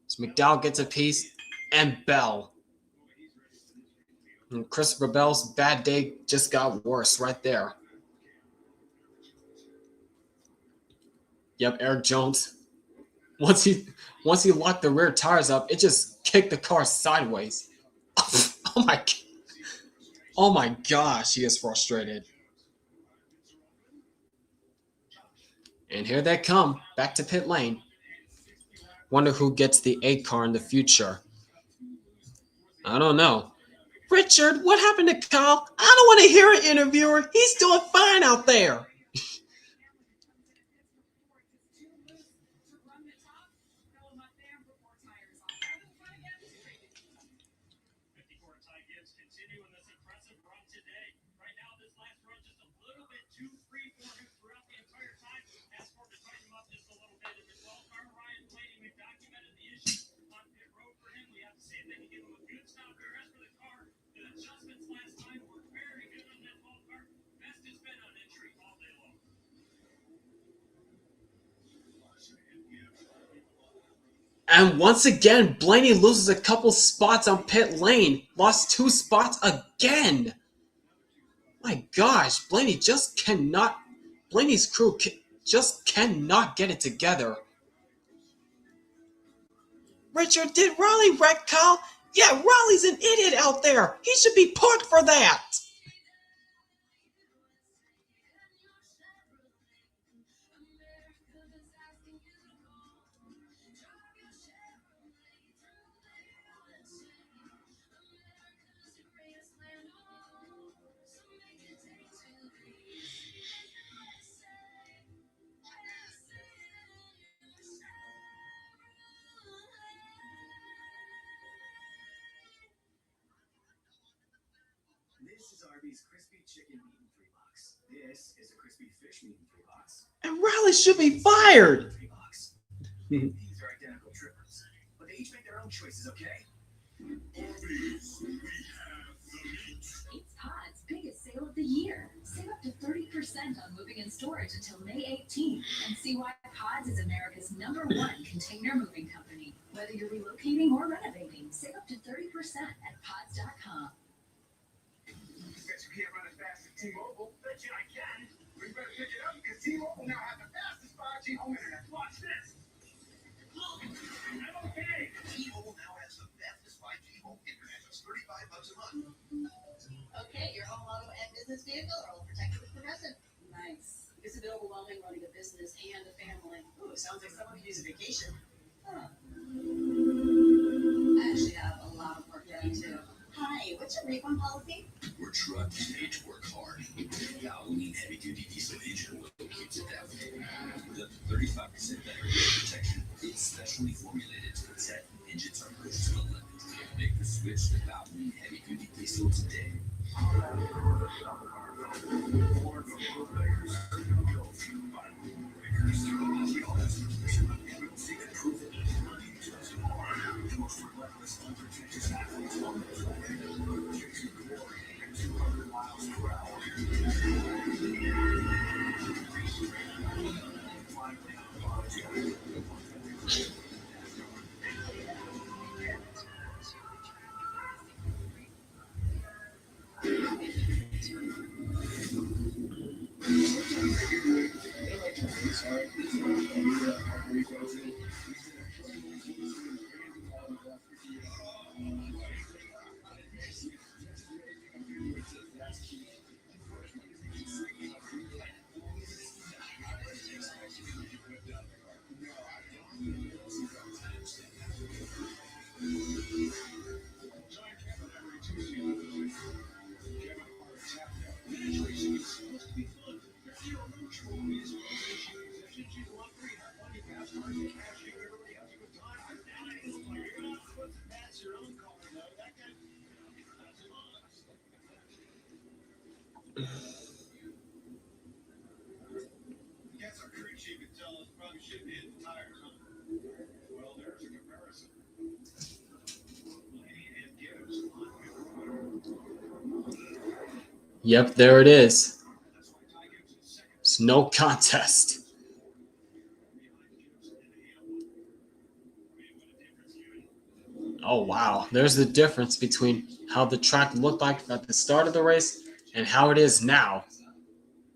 So McDowell gets a piece, and Bell. And Christopher Bell's bad day just got worse right there. Yep, Eric Jones. Once he locked the rear tires up, it just kicked the car sideways. Oh my gosh, he is frustrated. And here they come, back to pit lane. Wonder who gets the 8 car in the future. I don't know. Richard, what happened to Kyle? I don't want to hear an interviewer. He's doing fine out there. And once again, Blaney loses a couple spots on pit lane. Lost 2 spots again. My gosh, Blaney's crew just cannot get it together. Richard, did Raleigh wreck Kyle? Yeah, Raleigh's an idiot out there. He should be parked for that. This is Arby's crispy chicken meat in 3 bucks. This is a crispy fish meat in 3 bucks. And Raleigh should be fired. 3 bucks. These are identical trippers, but they each make their own choices, okay? Arby's, we have the meat. It's Pod's biggest sale of the year. Save up to 30% on moving and storage until May 18th, and see why Pods is America's #1 container moving company. Whether you're relocating or renovating, save up to 30% at pods.com. Bet you can't run as fast as T-Mobile. Bet you I can. We better pick it up because T-Mobile now has the fastest 5G home internet. Watch this. I'm okay. T-Mobile now has the fastest 5G home internet. It's $35 a month. Okay, your home, auto, and business vehicle are all protected with Progressive. Nice. Is it overwhelming running a business and a family? Ooh, sounds like someone could use a vacation. Huh. I actually have a lot of work to do too. Hi, what's your refund policy? We're truck, stage, or car. Valvoline heavy-duty diesel engine oil keeps it that way. With up to 35% better air protection, it's specially formulated to protect engines are pushed to the limit. Make the switch to Valvoline heavy-duty diesel today. Guess our crew chief could tell us probably shouldn't hit the tires, huh? Well, there's a comparison. And Gibbs on Yep, there it is. That's why Ty Gibbs is second. It's no contest. Oh, wow. There's the difference between how the track looked like at the start of the race and how it is now.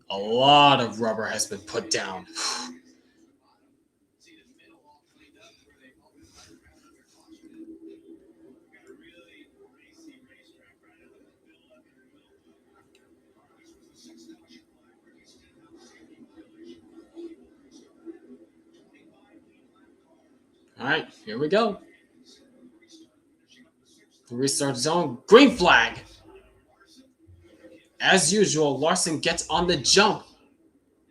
A lot of rubber has been put down. All right, here we go. The restart zone, green flag. As usual, Larson gets on the jump,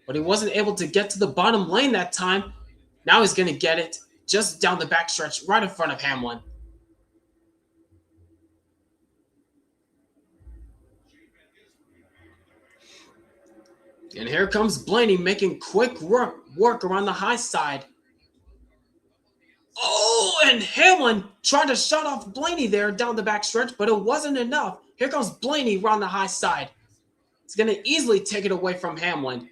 but he wasn't able to get to the bottom lane that time. Now he's going to get it just down the backstretch right in front of Hamlin. And here comes Blaney making quick work around the high side. Oh, and Hamlin tried to shut off Blaney there down the backstretch, but it wasn't enough. Here comes Blaney around the high side. It's going to easily take it away from Hamlin.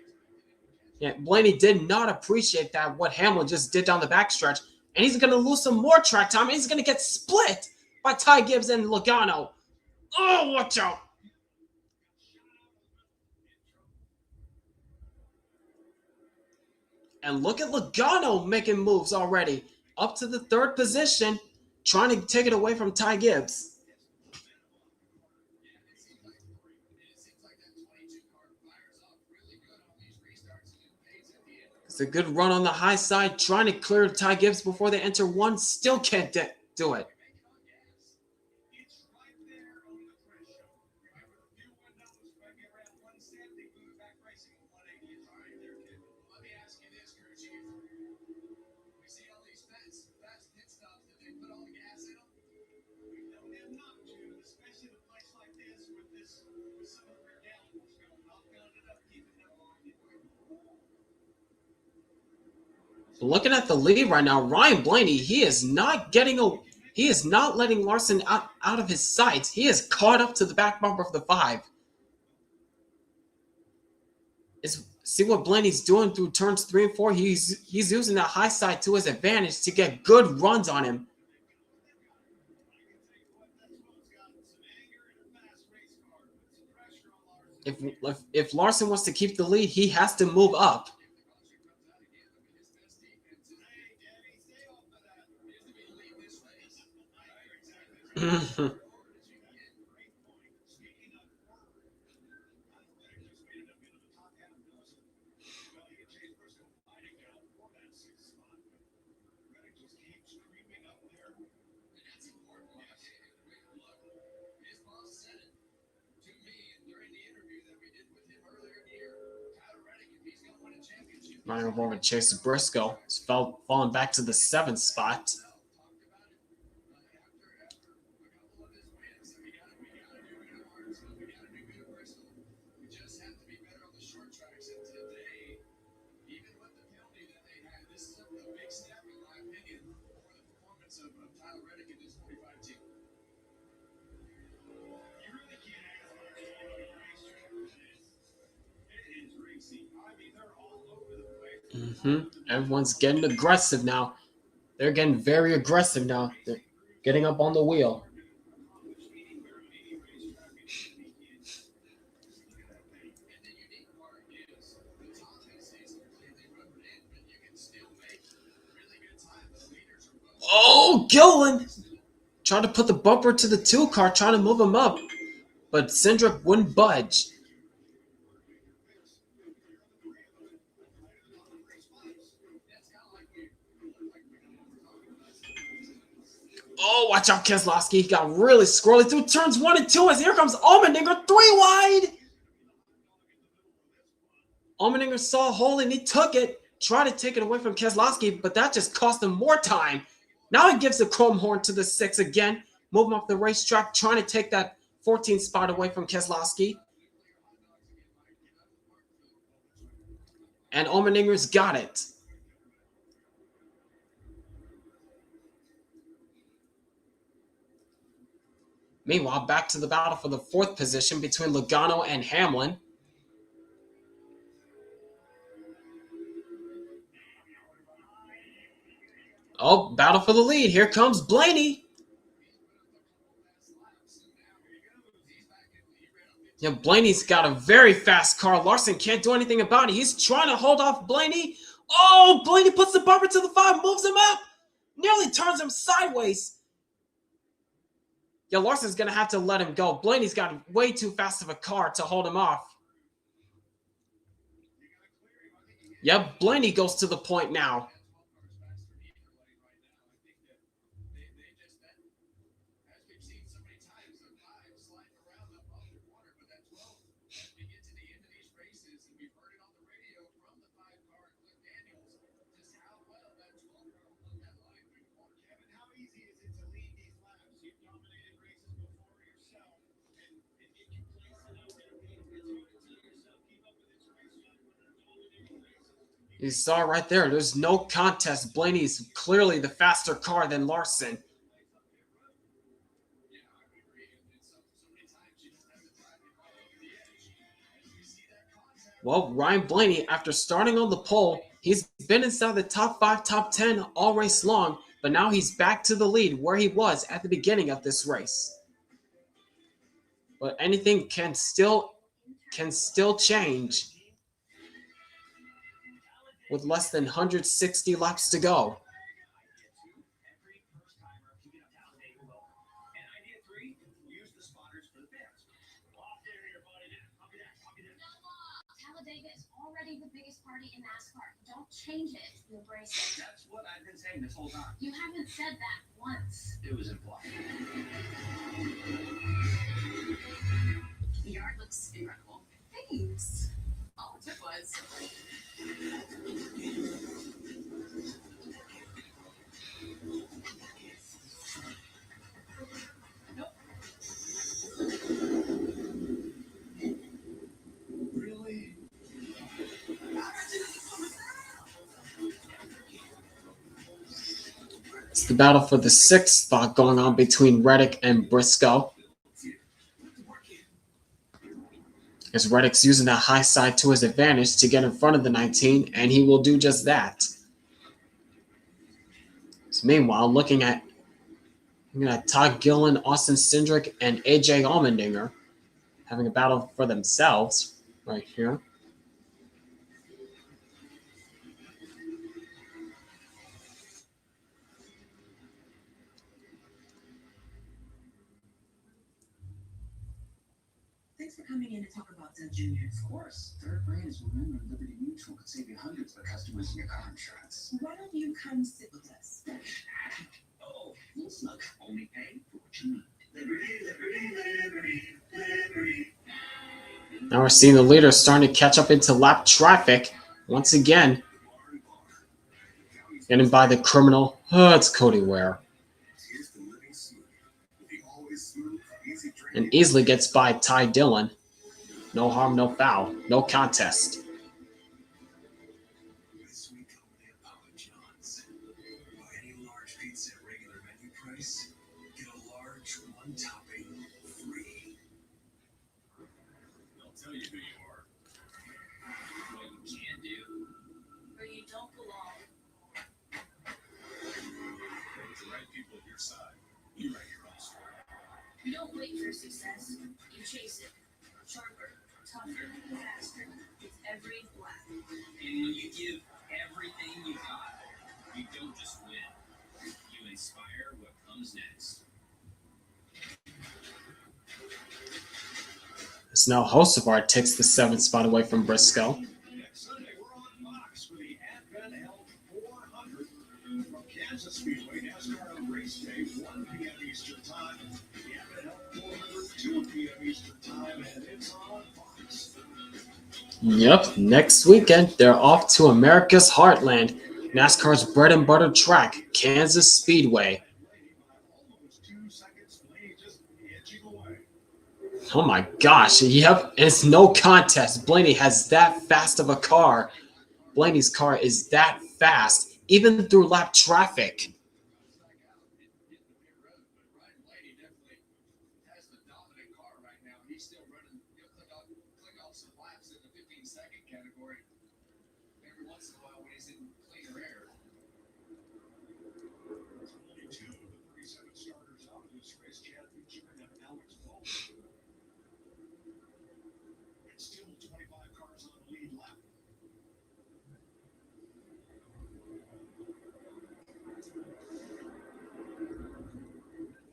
Yeah, Blaney did not appreciate that, what Hamlin just did down the backstretch. And he's going to lose some more track time. And he's going to get split by Ty Gibbs and Logano. Oh, watch out. And look at Logano making moves already. Up to the third position, trying to take it away from Ty Gibbs. It's a good run on the high side, trying to clear Ty Gibbs before they enter one. Still can't do it. Looking at the lead right now, Ryan Blaney, he is not letting Larson out of his sights. He is caught up to the back bumper of the 5. See what Blaney's doing through turns 3 and 4. He's using that high side to his advantage to get good runs on him. If Larson wants to keep the lead, he has to move up. Running over Chase Briscoe. He's falling back to the 7th spot. Tyler Reddick in this 45 team. You really can't ask for it is racing. I mean, they're all over the place. Everyone's getting aggressive now. They're getting very aggressive now. They're getting up on the wheel. Oh, Gillen trying to put the bumper to the 2 car, trying to move him up, but Cindric wouldn't budge. Oh, watch out, Keselowski. He got really squirrely through turns 1 and 2 as here comes Allmendinger 3 wide. Allmendinger saw a hole and he took it. Tried to take it away from Keselowski, but that just cost him more time. Now he gives the chrome horn to the 6 again, moving off the racetrack, trying to take that 14th spot away from Keselowski. And Allmendinger's got it. Meanwhile, back to the battle for the 4th position between Logano and Hamlin. Oh, battle for the lead. Here comes Blaney. Yeah, Blaney's got a very fast car. Larson can't do anything about it. He's trying to hold off Blaney. Oh, Blaney puts the bumper to the 5, moves him up. Nearly turns him sideways. Yeah, Larson's going to have to let him go. Blaney's got way too fast of a car to hold him off. Yeah, Blaney goes to the point now. You saw right there, there's no contest. Blaney's clearly the faster car than Larson. Well, Ryan Blaney, after starting on the pole, he's been inside the top 5, top 10 all race long, but now he's back to the lead where he was at the beginning of this race. But anything can still change with less than 160 laps to go. Talladega is already the biggest party in NASCAR. Don't change it. Embrace it. That's what I've been saying this whole time. You haven't said that once. It was implied. The yard looks incredible. Thanks. All it took was. Nope. Really? It's the battle for the 6th spot going on between Reddick and Briscoe. As Reddick's using that high side to his advantage to get in front of the 19, and he will do just that. So meanwhile, looking at Todd Gillen, Austin Cindric, and AJ Allmendinger having a battle for themselves right here. Thanks for coming in to talk about Dell Jr. Of course. Third brand is Remember Liberty Mutual could save you hundreds for customers in your car insurance. Why don't you come sit with us? Oh, little snug. Only pay for what you need. Liberty, liberty, liberty, liberty. Now we're seeing the leaders starting to catch up into lap traffic. Once again, Getting by the criminal. Oh, it's Cody Ware. Here's to living smooth. With the always smooth, easy And drinking. easily gets by Ty Dillon. No harm, no foul. No contest. This week only at Papa John's. Buy any large pizza at regular menu price. Get a large one topping free. They'll tell you who you are, what you can do, Where you don't belong. with the right people at your side. You write your own story. You don't wait for success. You chase it. Sharper, tougher, faster. With every lap. And when you give everything you got, you don't just win. You inspire what comes next. As now Hosevard takes the 7th spot away from Briscoe. Next Sunday, we're on Fox for the Advent Health 400 from Kansas Speedway, NASCAR on race day, 1 p.m. Eastern Time. The Advent Health 400, 2 p.m. Eastern Time, and it's on Fox. Yep, next weekend they're off to America's Heartland, NASCAR's bread and butter track, Kansas Speedway. Almost 2 seconds, Blaney just edging away. Oh my gosh, yep, it's no contest. Blaney has that fast of a car. Blaney's car is that fast, even through lap traffic. Ryan Blaney definitely has the dominant car right now. He's still running. He'll click off some laps in the 15-second category every once in a while when he's in cleaner air. Only 2 of the 37 starters out of this race, Chad Fitzgerald and Alex Bowman. It's still 25 cars on the lead lap.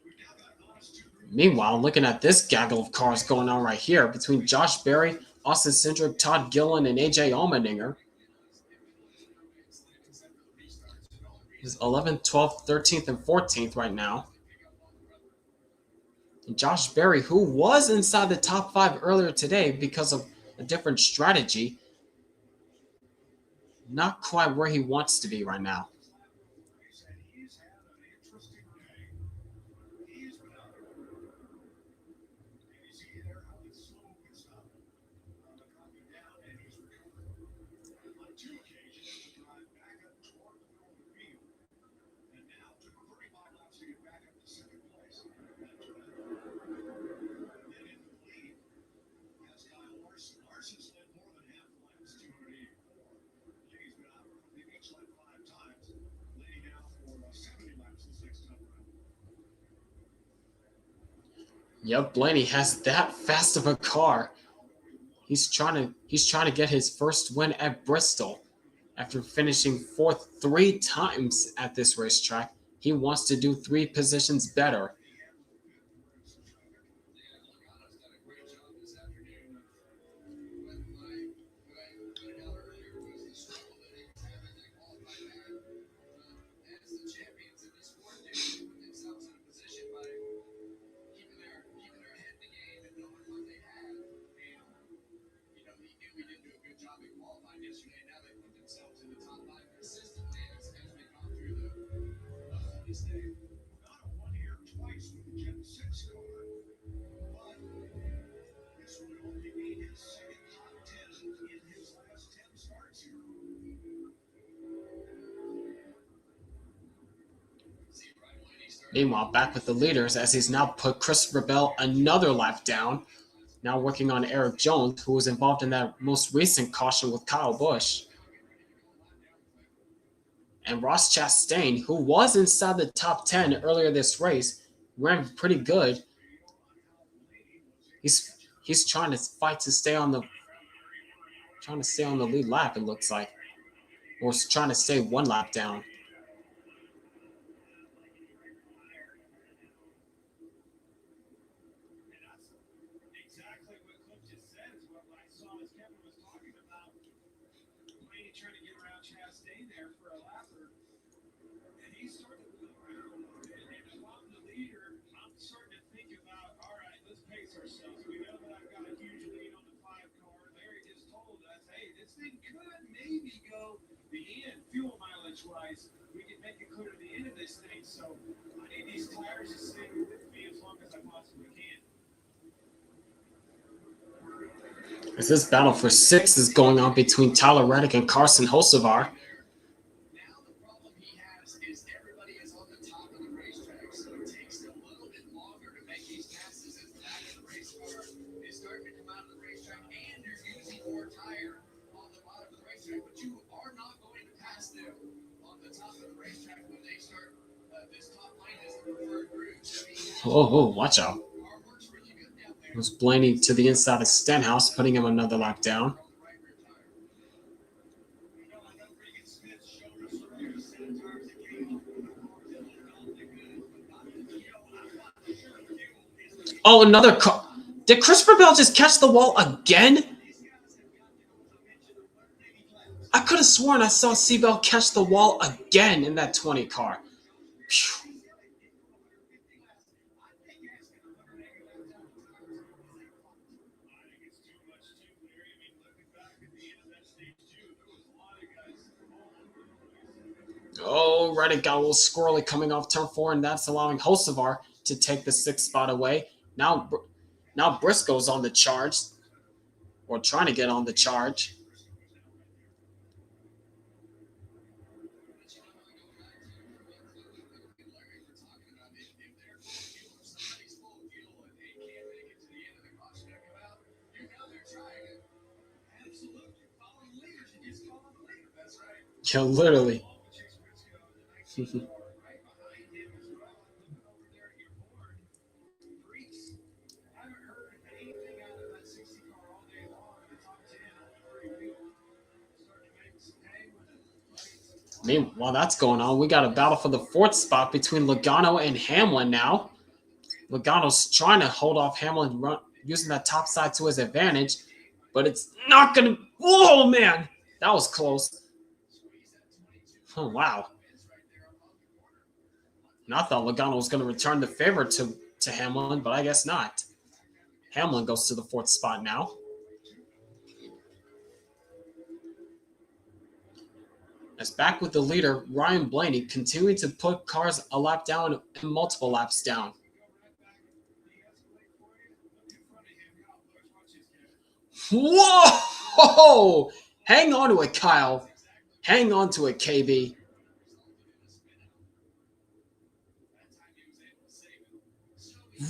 We've now got honest 2 Meanwhile, looking at this gaggle of cars going on right here between Josh Berry, Austin Cindric, Todd Gillen, and AJ Allmendinger. He's 11th, 12th, 13th, and 14th right now. And Josh Berry, who was inside the top 5 earlier today because of a different strategy, not quite where he wants to be right now. race, and he's had an interesting day. He's been out there. And you see there how he slowed this up. Coming down, and he's recovered. On 2 occasions to drive back up toward the middle of the field. And now took 35 laps to get back up to second place. And then in the lead, that's Kyle Larson. Larson's led more than half the laps, 284. He's been out there. They've each led 5 times, leading now for 70 laps this next time around. Yep, Blaney has that fast of a car. He's trying to get his first win at Bristol after finishing 4th 3 times at this racetrack. He wants to do 3 positions better. Logano's done a great job this afternoon. What I pointed out earlier was the struggle that he was having to qualify back as the champions in this sport. They put themselves in a position by keeping their head in the game and knowing what they had. And he knew we didn't do a good job in qualifying yesterday. Now they put themselves in the top 5 consistently as we've gone through this day. Not a one here twice with the Gen 6 car. But this would only be his second top 10 in his last 10 starts here. See, Ryan Blaney started. Meanwhile, back with the leaders as he's now put Christopher Bell another lap down. Now working on Eric Jones, who was involved in that most recent caution with Kyle Busch. And Ross Chastain, who was inside the top 10 earlier this race, ran pretty good. He's trying to fight to stay on the lead lap, it looks like. Or trying to stay 1 lap down. And that's exactly what Cliff just said is what I saw as Kevin was talking about. Blaney trying to get around Chastain there for a lapper. And he started to move around. And if I'm the leader, I'm starting to think about, all right, let's pace ourselves. We know that I've got a huge lead on the 5 car. Larry just told us, hey, this thing could maybe go the end fuel mileage wise end of this thing, so I need these tires to stay with me as long as I possibly can. As this battle for 6 is going on between Tyler Reddick and Carson Hocevar. Now the problem he has is everybody is on the top of the racetrack, so it takes a little bit longer to make these passes as the back of the race car is starting to come out of the racetrack, and they're using more tire on the bottom of the racetrack. But you are not going to pass them on the top of the racetrack when they start this top line as a preferred route. Oh, watch out. Car works really good down there. It was Blaney to the inside of Stenhouse, putting him another lap down. Oh, another car. Did Christopher Bell just catch the wall again? I could have sworn I saw Seabell catch the wall again in that 20 car. Phew. Oh, Reddick got a little squirrely coming off turn 4, and that's allowing Hocevar to take the 6th spot away. Now Briscoe's on the charge, or trying to get on the charge. Yeah, literally. Meanwhile, that's going on. We got a battle for the 4th spot between Logano and Hamlin now. Logano's trying to hold off Hamlin, using that top side to his advantage, but it's not going to... Oh, man! That was close. Oh, wow. And I thought Logano was going to return the favor to Hamlin, but I guess not. Hamlin goes to the 4th spot now. As back with the leader, Ryan Blaney, continuing to put cars a lap down and multiple laps down. Whoa! Hang on to it, Kyle. Hang on to it, KB.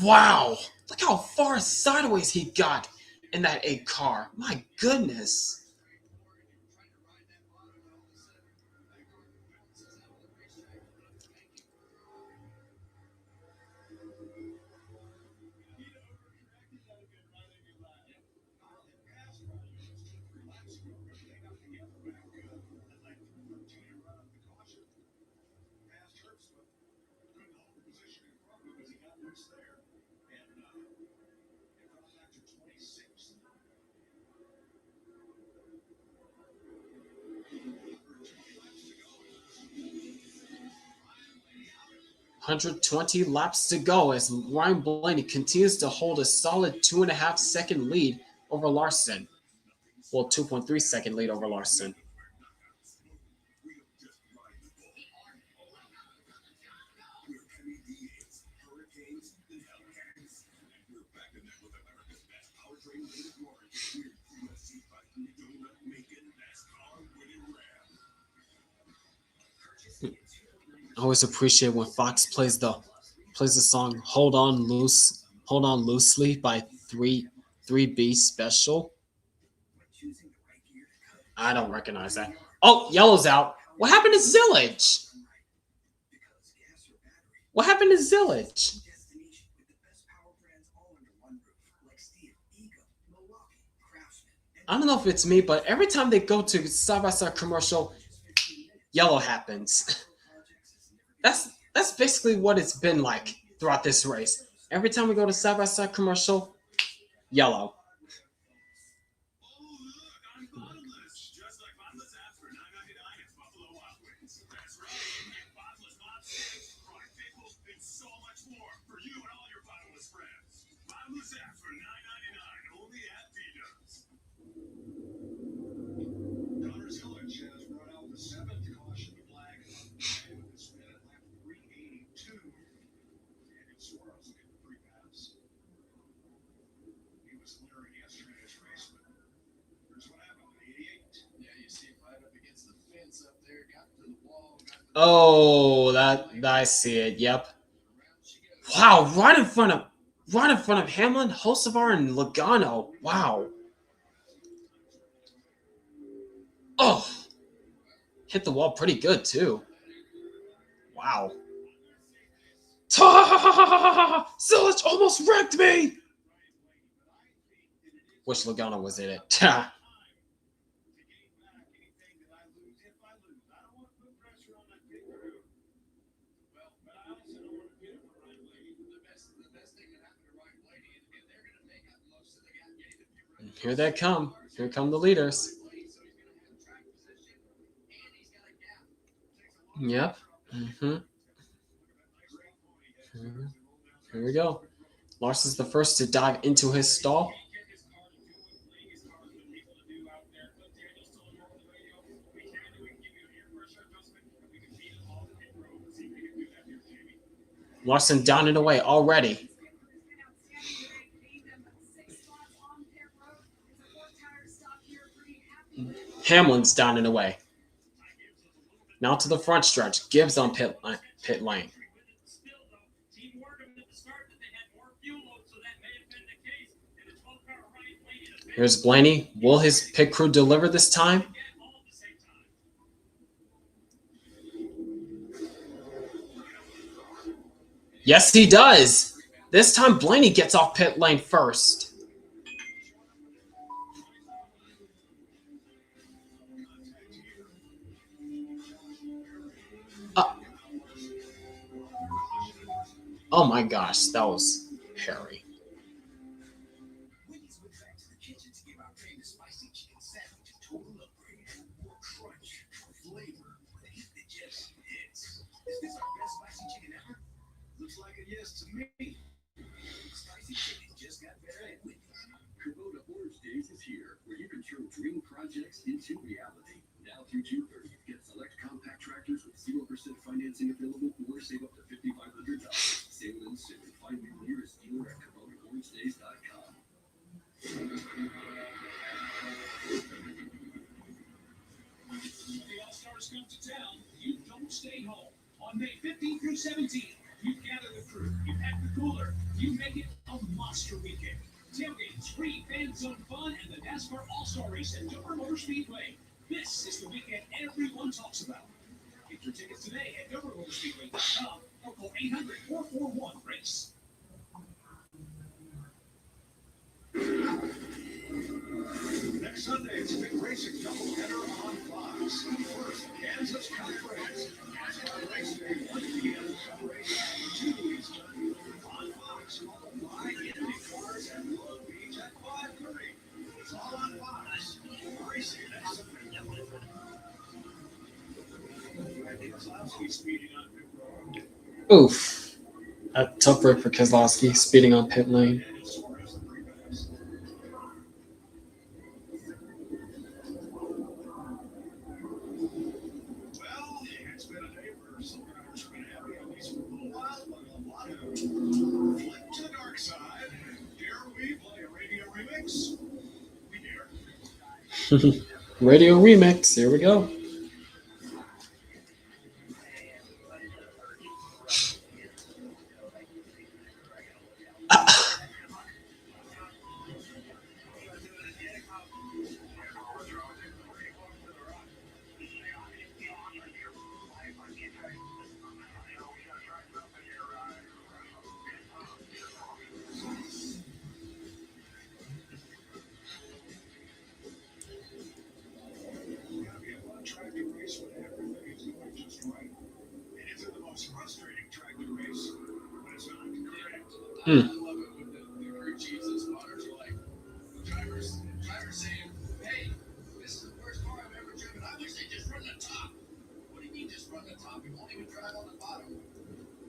Wow! Look how far sideways he got in that 8 car. My goodness. .120 laps to go as Ryan Blaney continues to hold a solid 2.5 second lead over Larson. Well, 2.3 second lead over Larson. I always appreciate when Fox plays the song Hold On Loosely by 3B Special. I don't recognize that. Oh, yellow's out. What happened to Zillage? What happened to Zillage? I don't know if it's me, but every time they go to side-by-side commercial, yellow happens. That's basically what it's been like throughout this race. Every time we go to side-by-side commercial, yellow. Oh, that I see it. Yep. Wow, right in front of Hamlin, Hocevar, and Logano. Wow. Oh, hit the wall pretty good too. Wow. Zilich almost wrecked me. Wish Logano was in it. Here they come. Here come the leaders. Yep. Here we go. Larson's the first to dive into his stall. Larson down and away already. Hamlin's down and away. Now to the front stretch. Gibbs on pit lane. Here's Blaney. Will his pit crew deliver this time? Yes, he does. This time Blaney gets off pit lane first. Oh my gosh, that was hairy. Wendy's went back to the kitchen to give our famous spicy chicken sandwich a total upgrade. More crunch, more flavor, with a heat that just hits. Is this our best spicy chicken ever? Looks like a yes to me. Spicy chicken just got better at Wendy's. Kubota Orange Days is here, where you can turn dream projects into reality. Now through June 30th, get select compact tractors with 0% financing available or save up to $5,500. Save them soon. Find your nearest dealer at KubotaOrangeDays.com. The All-Stars come to town. You don't stay home. On May 15th through 17th, you gather the crew, you pack the cooler, you make it a monster weekend. Tailgates, free fan zone fun, and the NASCAR All-Star Race at Bristol Motor Speedway. This is the weekend everyone talks about. Get your tickets today at BBBBBBBRISTOL or call 800-441-RACE. Next Sunday, it's a big racing doubleheader on Fox. First, Kansas County Race. NASCAR Race Day, 1 p.m. Race 2 Eastern. On Fox, followed by Indy Cars at Long Beach at 5:30. It's all on Fox. Racing next Sunday. Keselowski speeding on pit road. Oof. A tough rip for Keselowski, speeding on pit lane. Flip to the dark side. Dare we play a radio remix? We dare. Radio remix. Here we go. Drivers saying, hey, this is the first car I've ever driven. I wish they just run the top. What do you mean just run the top? You won't even drive on the bottom.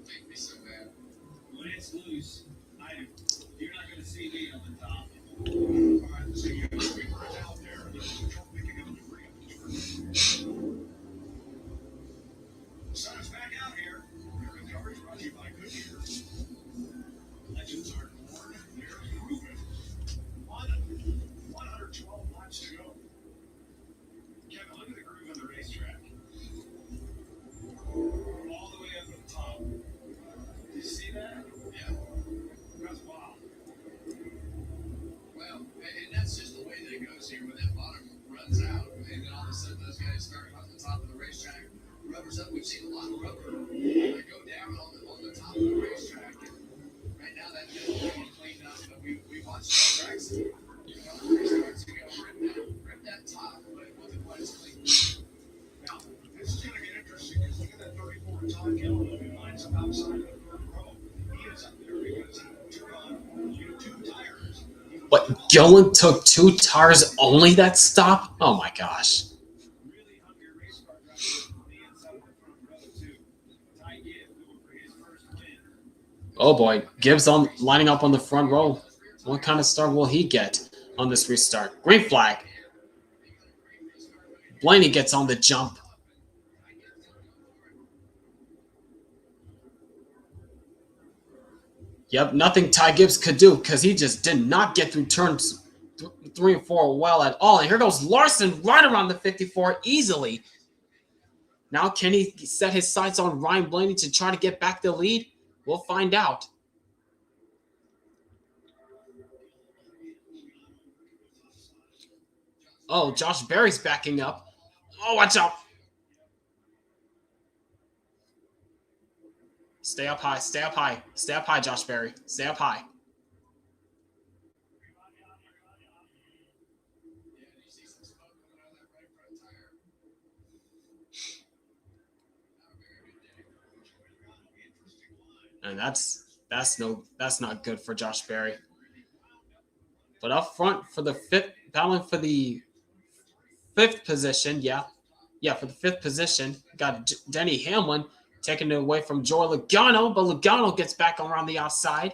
Make me so mad. When it's loose, you're not going to see me on the top. All right, so you guys out there. Picking up debris. Sun's back out here. Your coverage brought to you by Goodyear. Legends aren't born, they're proven. 112 laps to go. Kevin, look at the groove on the racetrack. But Gillen took 2 tires only that stop? Oh my gosh. Oh boy, Gibbs on lining up on the front row. What kind of start will he get on this restart? Green flag. Blaney gets on the jump. Yep, nothing Ty Gibbs could do because he just did not get through turns 3 and 4 well at all. And here goes Larson right around the 54 easily. Now, can he set his sights on Ryan Blaney to try to get back the lead? We'll find out. Oh, Josh Berry's backing up. Oh, watch out. Stay up high, stay up high. Stay up high, Josh Berry. Stay up high. And that's not good for Josh Berry. But up front for the battling for the 5th position, for the 5th position, got Denny Hamlin taking it away from Joey Logano, but Logano gets back around the outside,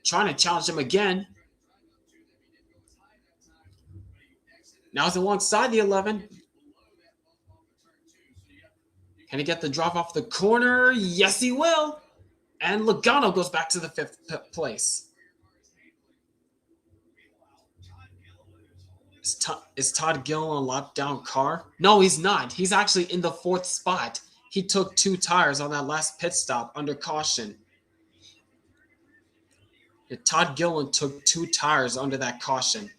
trying to challenge him again. Now he's alongside the 11. Can he get the drop off the corner? Yes, he will. And Logano goes back to the 5th place. Is Todd Gillen a lockdown car? No, he's not. He's actually in the 4th spot. He took 2 tires on that last pit stop under caution. Todd Gillen took 2 tires under that caution.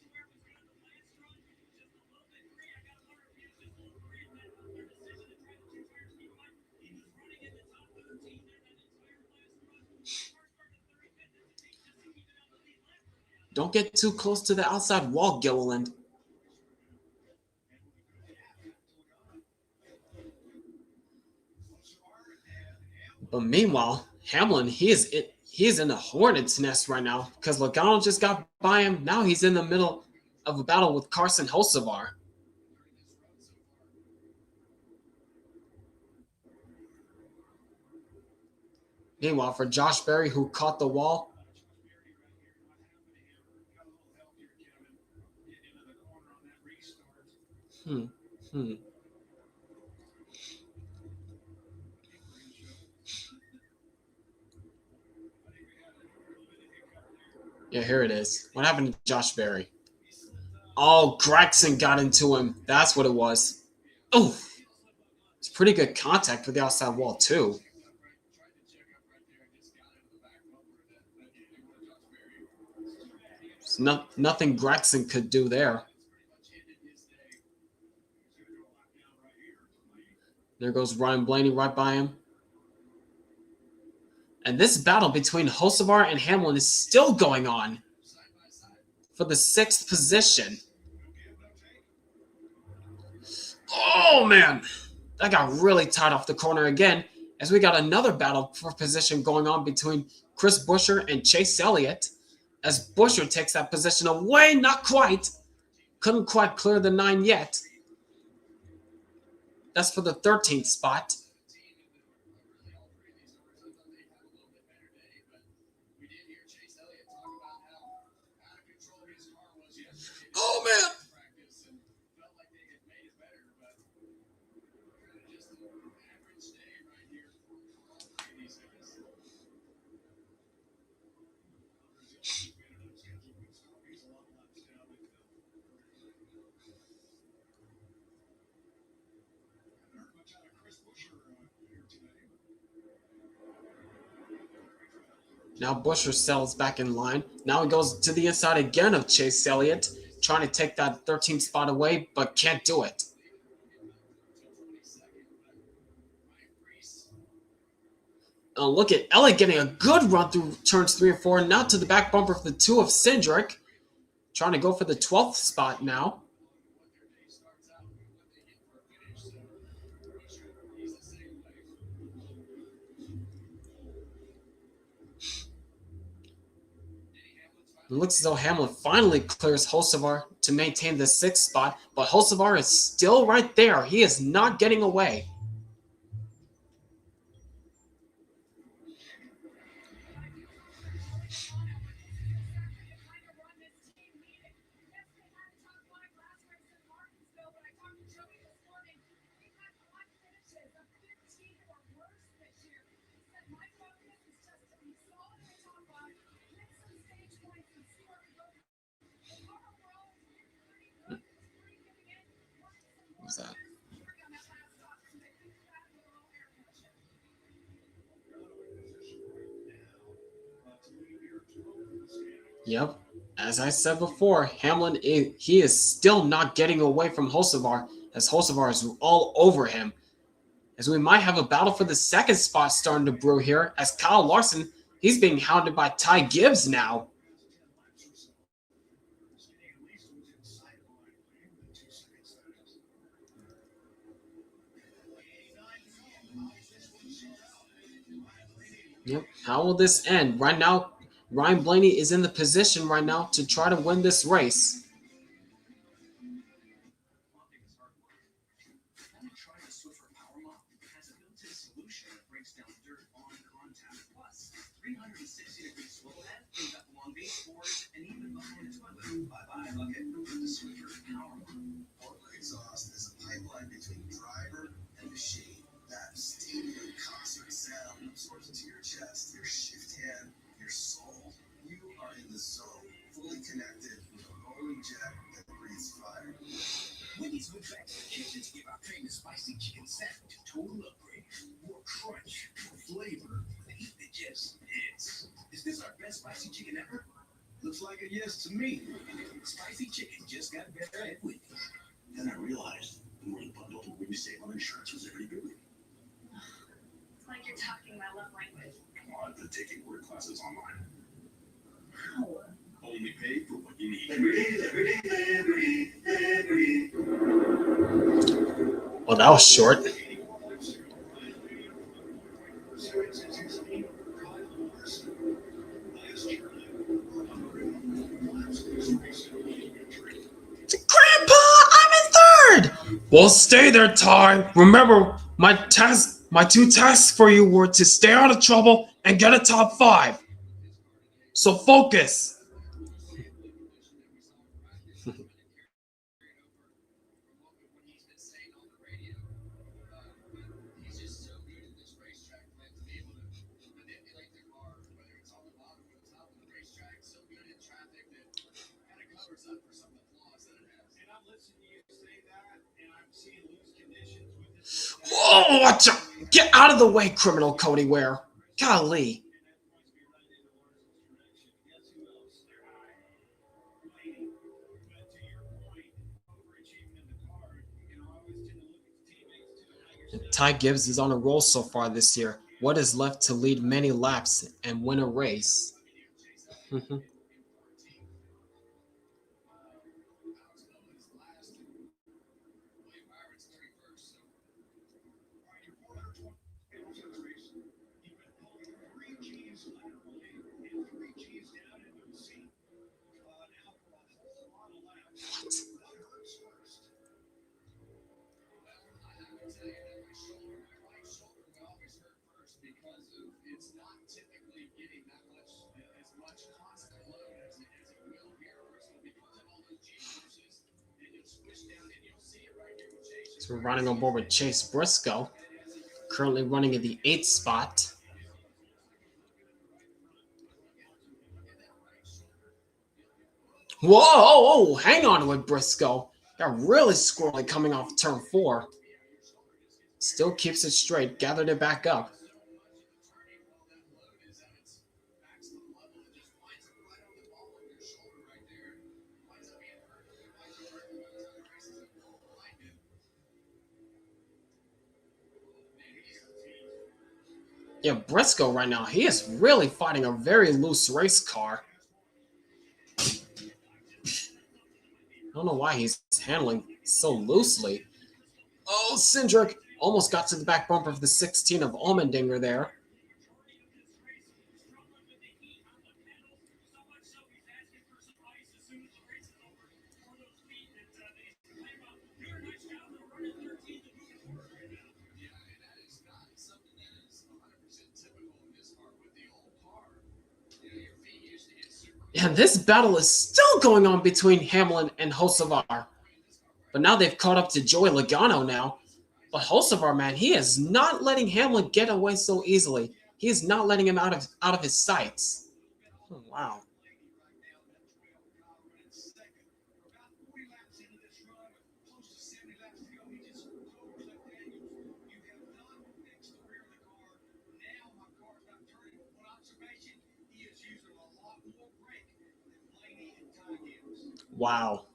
Don't get too close to the outside wall, Gilliland. But meanwhile, Hamlin, he is in a hornet's nest right now because Logano just got by him. Now he's in the middle of a battle with Carson Hocevar. Meanwhile, for Josh Berry, who caught the wall, Yeah, here it is. What happened to Josh Berry? Oh, Gregson got into him. That's what it was. Oh, it's pretty good contact with the outside wall, too. It's nothing Gregson could do there. There goes Ryan Blaney right by him. And this battle between Hocevar and Hamlin is still going on for the 6th position. Oh, man. That got really tight off the corner again as we got another battle for position going on between Chris Buescher and Chase Elliott as Buescher takes that position away. Not quite. Couldn't quite clear the 9 yet. That's for the 13th spot. Oh, man. Now Buescher settles back in line. Now he goes to the inside again of Chase Elliott, trying to take that 13th spot away, but can't do it. Oh, look at Elliott getting a good run through turns 3 and 4, now to the back bumper of the 2 of Cindric. trying to go for the 12th spot now. It looks as though Hamlin finally clears Hocevar to maintain the 6th spot, but Hocevar is still right there. He is not getting away. What's that? Yep. As I said before, Hamlin, he is still not getting away from Hocevar, as Hocevar is all over him. As we might have a battle for the 2nd spot starting to brew here, as Kyle Larson, he's being hounded by Ty Gibbs now. Yep. How will this end? Right now, Ryan Blaney is in the position right now to try to win this race. Exhaust is a pipeline between driver and machine. That stadium concert sound absorbs into your chest, your shift hand, your soul. You are in the zone, fully connected with a rolling jet that breathes fire. Wendy's went back to the kitchen to give our famous spicy chicken sandwich a total upgrade. More crunch, more flavor, with heat that just hits. Is this our best spicy chicken ever? Looks like a yes to me. Spicy chicken just got better at Wendy's. Then I realized the more you bundle, the more you save on insurance was every good. It's like you're talking my love language. Come on, the taking word classes online. How? Only pay for what you need. Well, that was short. Grandpa, I'm in 3rd. Well, stay there, Ty. Remember, my 2 tasks for you were to stay out of trouble and get a top 5. So focus. Whoa, watch out. Get out of the way, criminal Cody Ware. Golly. Ty Gibbs is on a roll so far this year. What is left to lead many laps and win a race? So we're running on board with Chase Briscoe, currently running in the 8th spot. Whoa, hang on with Briscoe. Got really squirrely coming off turn 4. Still keeps it straight, gathered it back up. Yeah, Briscoe right now, he is really fighting a very loose race car. don't know why he's handling so loosely. Oh, Cindric almost got to the back bumper of the 16 of Allmendinger there. And this battle is still going on between Hamlin and Hocevar. But now they've caught up to Joey Logano now. But Hocevar, man, he is not letting Hamlin get away so easily. He is not letting him out of his sights. Oh, wow. Wow.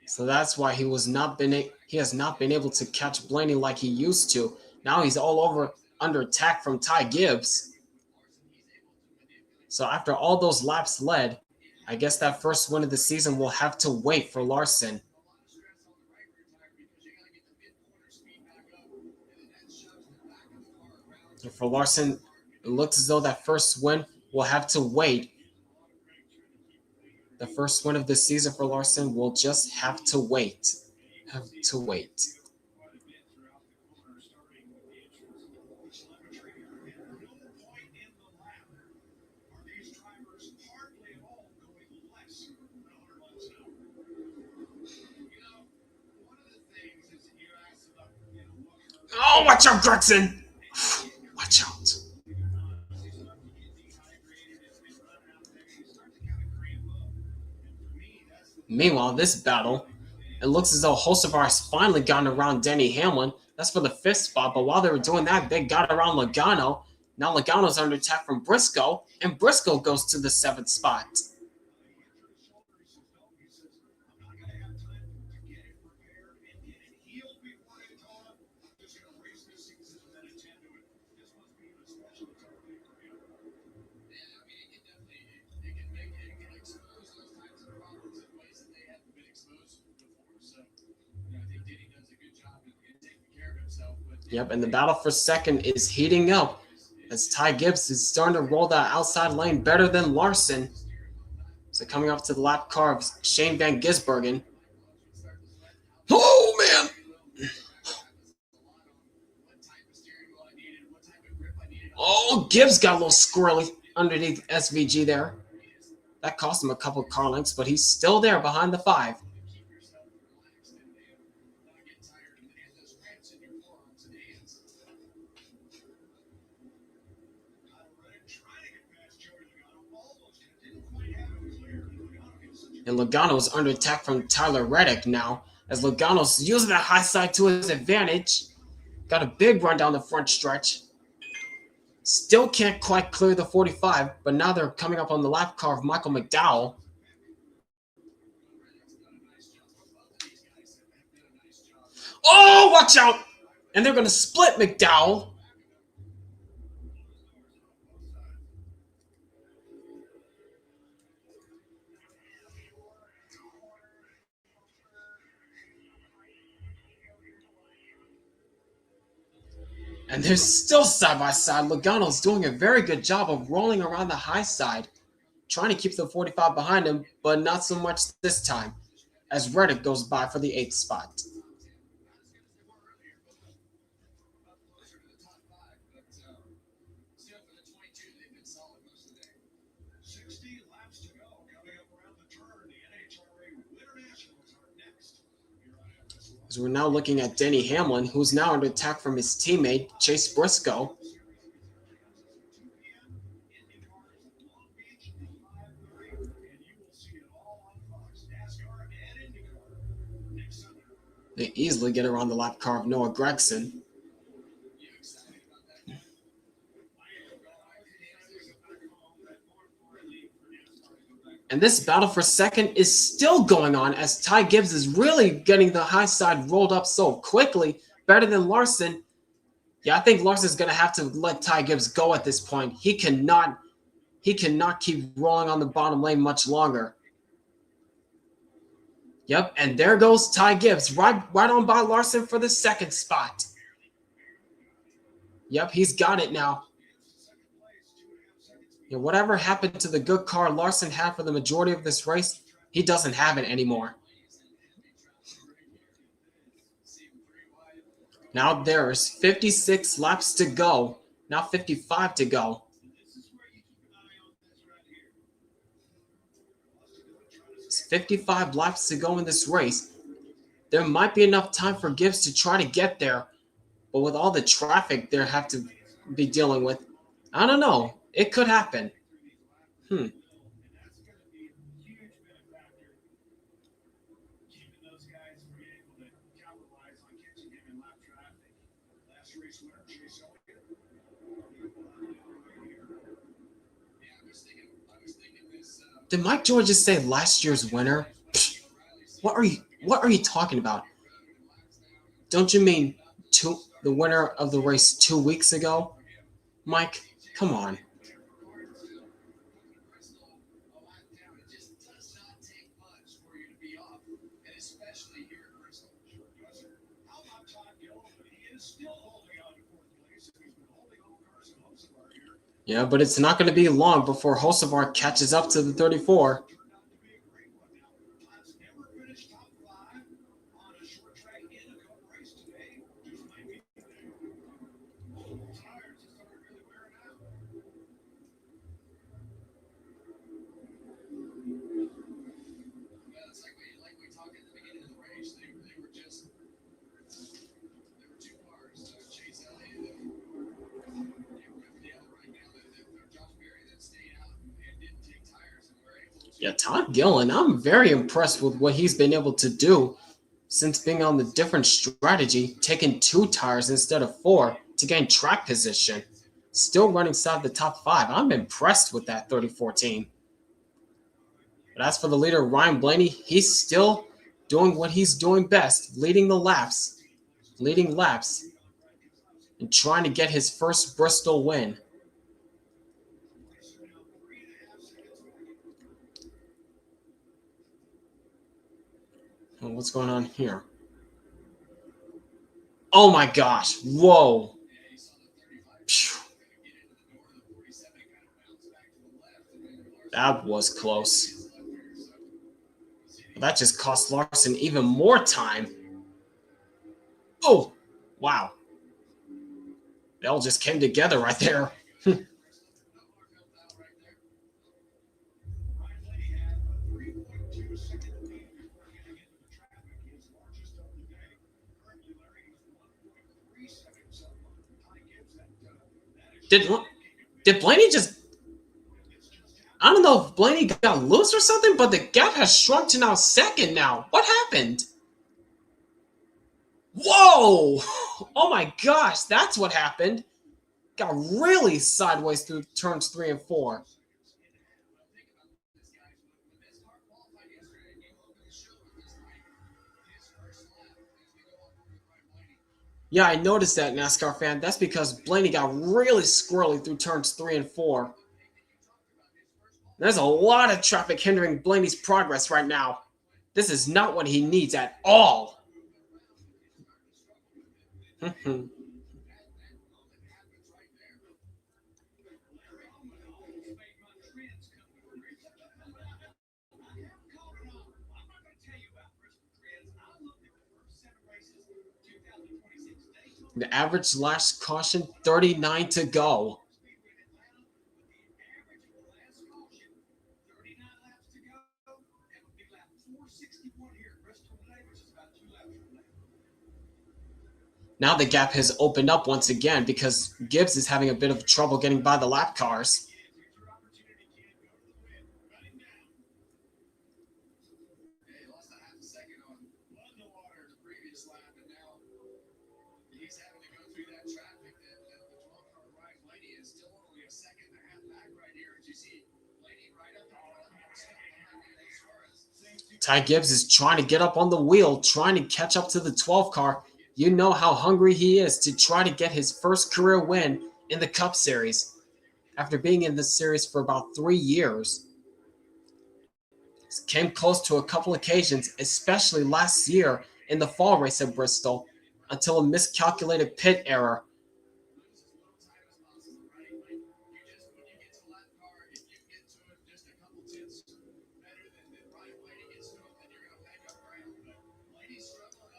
So that's why he has not been able to catch Blaney like he used to. Now he's all over under attack from Ty Gibbs. So after all those laps led, I guess that first win of the season will have to wait for Larson. And for Larson, it looks as though that first win will have to wait. The first win of the season for Larson will just have to wait. Oh, watch out, Gregson! Watch out. Meanwhile, this battle, it looks as though Hocevar has finally gotten around Denny Hamlin. That's for the 5th spot, but while they were doing that, they got around Logano. Now Logano's under attack from Briscoe, and Briscoe goes to the 7th spot. Yep, and the battle for second is heating up as Ty Gibbs is starting to roll that outside lane better than Larson. So coming up to the lap car of Shane Van Gisbergen. Oh, man! Oh, Gibbs got a little squirrely underneath SVG there. That cost him a couple of car lengths, but he's still there behind the 5. And Logano's under attack from Tyler Reddick now, as Logano's using that high side to his advantage. Got a big run down the front stretch. Still can't quite clear the 45, but now they're coming up on the lap car of Michael McDowell. Oh, watch out! And they're going to split McDowell. And they're still side by side. Logano's doing a very good job of rolling around the high side, trying to keep the 45 behind him, but not so much this time, as Reddick goes by for the 8th spot. So we're now looking at Denny Hamlin, who's now under attack from his teammate, Chase Briscoe. They easily get around the lap car of Noah Gragson. And this battle for second is still going on as Ty Gibbs is really getting the high side rolled up so quickly, better than Larson. Yeah, I think Larson's going to have to let Ty Gibbs go at this point. He cannot keep rolling on the bottom lane much longer. Yep, and there goes Ty Gibbs, right on by Larson for the second spot. Yep, he's got it now. Yeah, whatever happened to the good car Larson had for the majority of this race, he doesn't have it anymore. Now there's 56 laps to go. Now 55 to go. It's 55 laps to go in this race. There might be enough time for Gibbs to try to get there, but with all the traffic they have to be dealing with, I don't know. It could happen. Did Mike George just say last year's winner? What are you talking about? Don't you mean the winner of the race 2 weeks ago? Mike, come on. Yeah, but it's not going to be long before Hocevar catches up to the 34. Yeah, Todd Gillen, I'm very impressed with what he's been able to do since being on the different strategy, taking 2 tires instead of 4 to gain track position. Still running inside the top 5. I'm impressed with that 34 team. But as for the leader, Ryan Blaney, he's still doing what he's doing best, leading laps, and trying to get his first Bristol win. What's going on here? Oh my gosh. Whoa. Phew. That was close. That just cost Larson even more time. Oh, wow. They all just came together right there. Did Blaney just... I don't know if Blaney got loose or something, but the gap has shrunk to now second now. What happened? Whoa! Oh my gosh, that's what happened. Got really sideways through turns 3 and 4. Yeah, I noticed that, NASCAR fan. That's because Blaney got really squirrely through turns 3 and 4. There's a lot of traffic hindering Blaney's progress right now. This is not what he needs at all. The average last caution, 39 to go. Now the gap has opened up once again because Gibbs is having a bit of trouble getting by the lap cars. Ty Gibbs is trying to get up on the wheel, trying to catch up to the 12 car. You know how hungry he is to try to get his first career win in the Cup Series after being in this series for about 3 years. Came close to a couple occasions, especially last year in the fall race at Bristol, until a miscalculated pit error.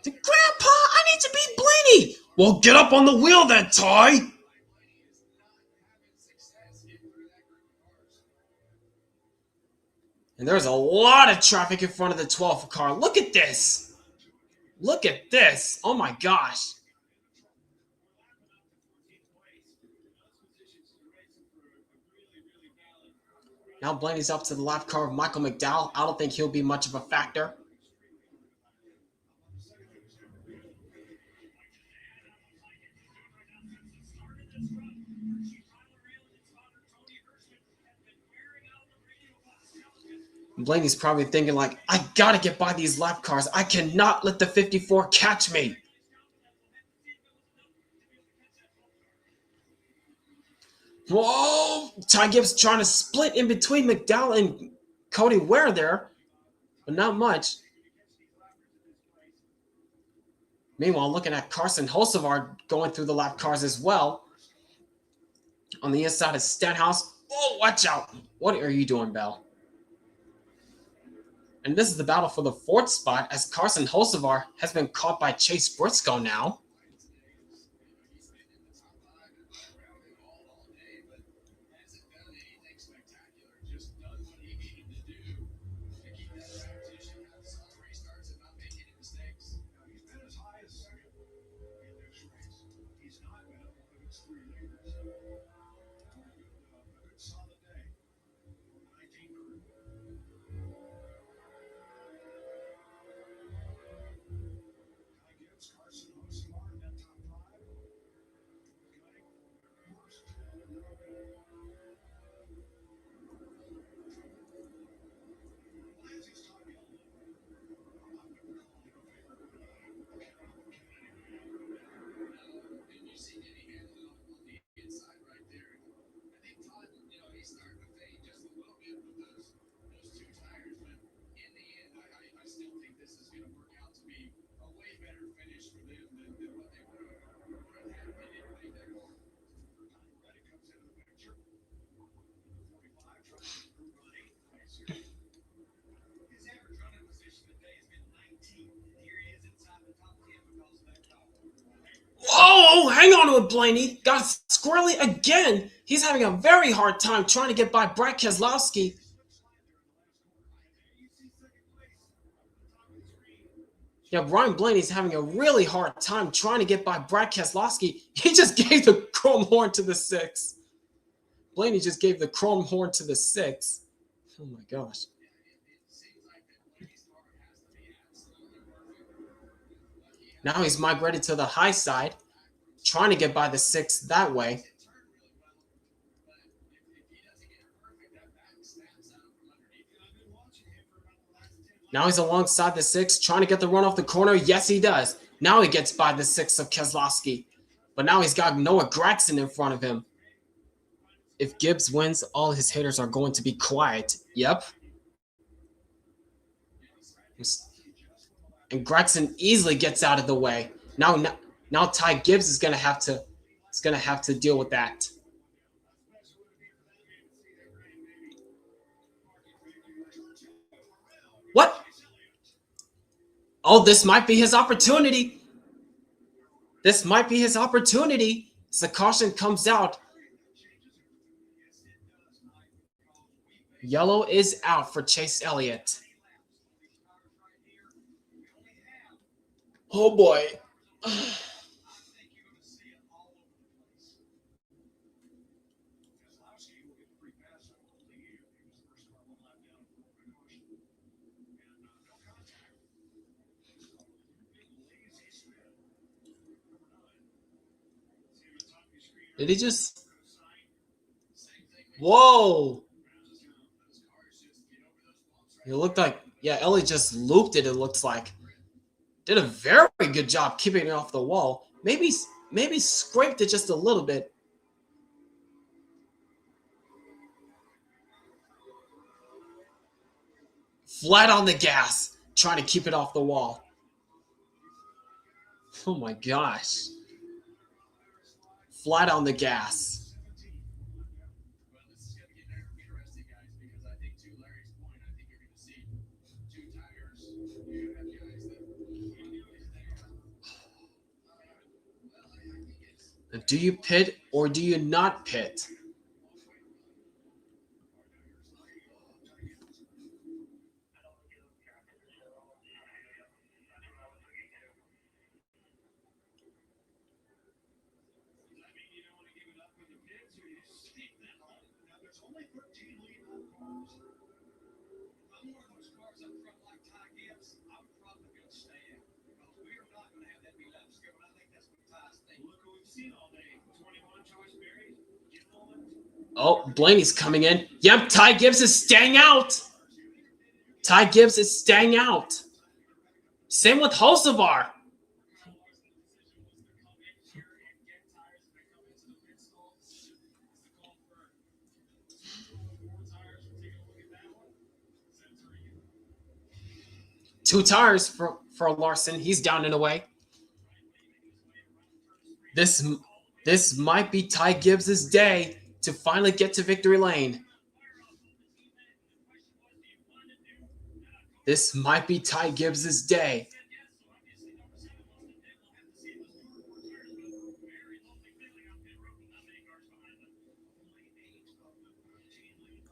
Grandpa, I need to beat Blaney! Well, get up on the wheel then, Ty! And there's a lot of traffic in front of the 12th car. Look at this! Look at this! Oh my gosh! Now Blaney's up to the lap car of Michael McDowell. I don't think he'll be much of a factor. Blaney's probably thinking like, I gotta get by these lap cars. I cannot let the 54 catch me. Whoa! Ty Gibbs trying to split in between McDowell and Cody Ware there, but not much. Meanwhile, looking at Carson Hocevar going through the lap cars as well. On the inside of Stenhouse. Oh, watch out. What are you doing, Bell? And this is the battle for the 4th spot as Carson Hocevar has been caught by Chase Briscoe now. Oh, hang on to it, Blaney. Got squirrely again. He's having a very hard time trying to get by Brad Keselowski. Yeah, Ryan Blaney's having a really hard time trying to get by Brad Keselowski. He just gave the chrome horn to the 6. Blaney just gave the chrome horn to the 6. Oh my gosh. Now he's migrated to the high side, trying to get by the 6 that way. Now he's alongside the 6, trying to get the run off the corner. Yes, he does. Now he gets by the 6 of Keselowski. But now he's got Noah Gragson in front of him. If Gibbs wins, all his haters are going to be quiet. Yep. And Gragson easily gets out of the way. Now Ty Gibbs is gonna have to deal with that. What? Oh, this might be his opportunity. This might be his opportunity. As the caution comes out. Yellow is out for Chase Elliott. Oh boy. Did he just? Whoa. It looked like, yeah, Ellie just looped it, it looks like. Did a very good job keeping it off the wall. Maybe scraped it just a little bit. Flat on the gas, trying to keep it off the wall. Oh my gosh. Flat on the gas. Well, this is going to get interesting, guys, because I think, to Larry's point, I think you're going to see two tires. You're going to have guys that. Do you pit or do you not pit? There's only 13 legal cars. I'm one of those cars up front like Ty Gibbs. I'm probably going to stay out because we are not going to have that many laps to go. And I think that's what Ty's thinking. Look what we've seen all day. 21 choice berries. Oh, Blaney's coming in. Yep, Ty Gibbs is staying out. Ty Gibbs is staying out. Same with Hocevar. Two tires for Larson. He's down and away. This might be Ty Gibbs' day to finally get to victory lane. This might be Ty Gibbs' day.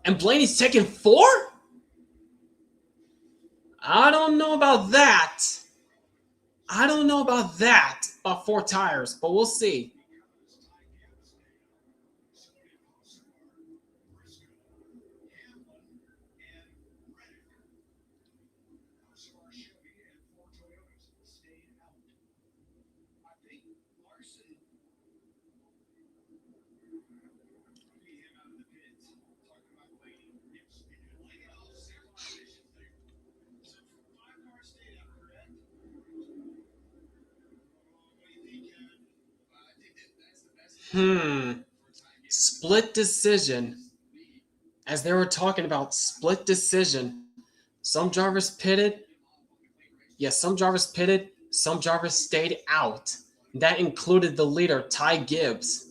And Blaney's taking 4? I don't know about that. I don't know about that, about 4 tires, but we'll see. Split decision. As they were talking about split decision, some drivers pitted. Yes, some drivers pitted. Some drivers stayed out. That included the leader, Ty Gibbs.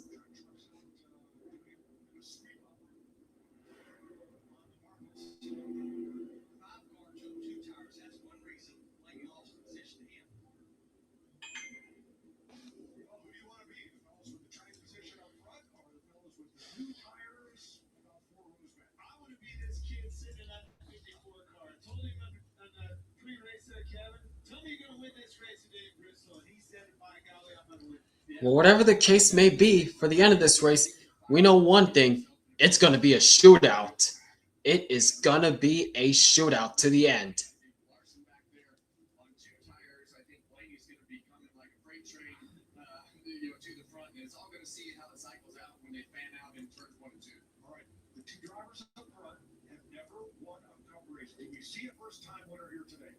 Well, whatever the case may be for the end of this race, we know one thing. It's going to be a shootout. It is going to be a shootout to the end. Did you see a first-time winner here today?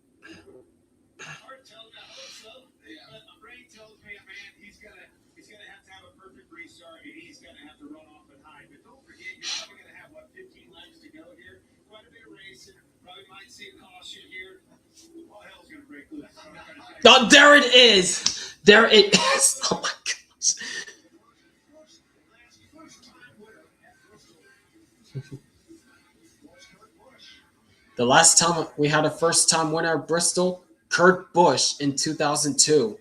Hard to tell. I hope so. But my brain tells me, man, he's gonna have a perfect restart, and he's gonna have to run off and hide. But don't forget, you're probably gonna have 15 laps to go here. Quite a bit of racing. Probably might see a caution here. All hell's gonna break loose. Oh, there it is. There it is. Oh my gosh. The last time we had a first-time winner at Bristol, Kurt Busch in 2002.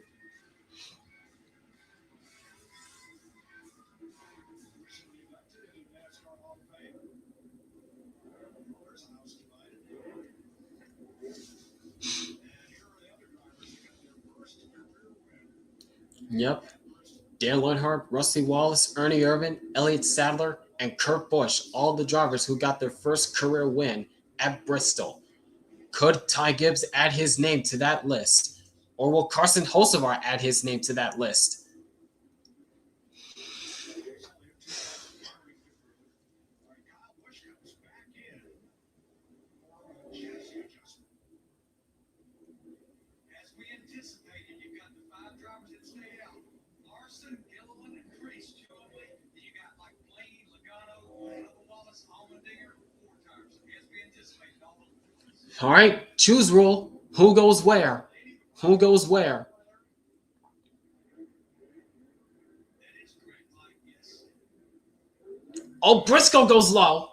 Yep. Dan Earnhardt, Rusty Wallace, Ernie Irvan, Elliott Sadler, and Kurt Busch, all the drivers who got their first career win at Bristol. Could Ty Gibbs add his name to that list? Or will Carson Hocevar add his name to that list? As we anticipated, you've got the 5 drivers that stayed out. Larson, Gilliland, and Grace, Joey. You got like Blaney, Logano, Wallace, Allmendinger, 4 tires. As we anticipated, all of them. All right, choose rule. Who goes where? Who goes where? Oh, Briscoe goes low.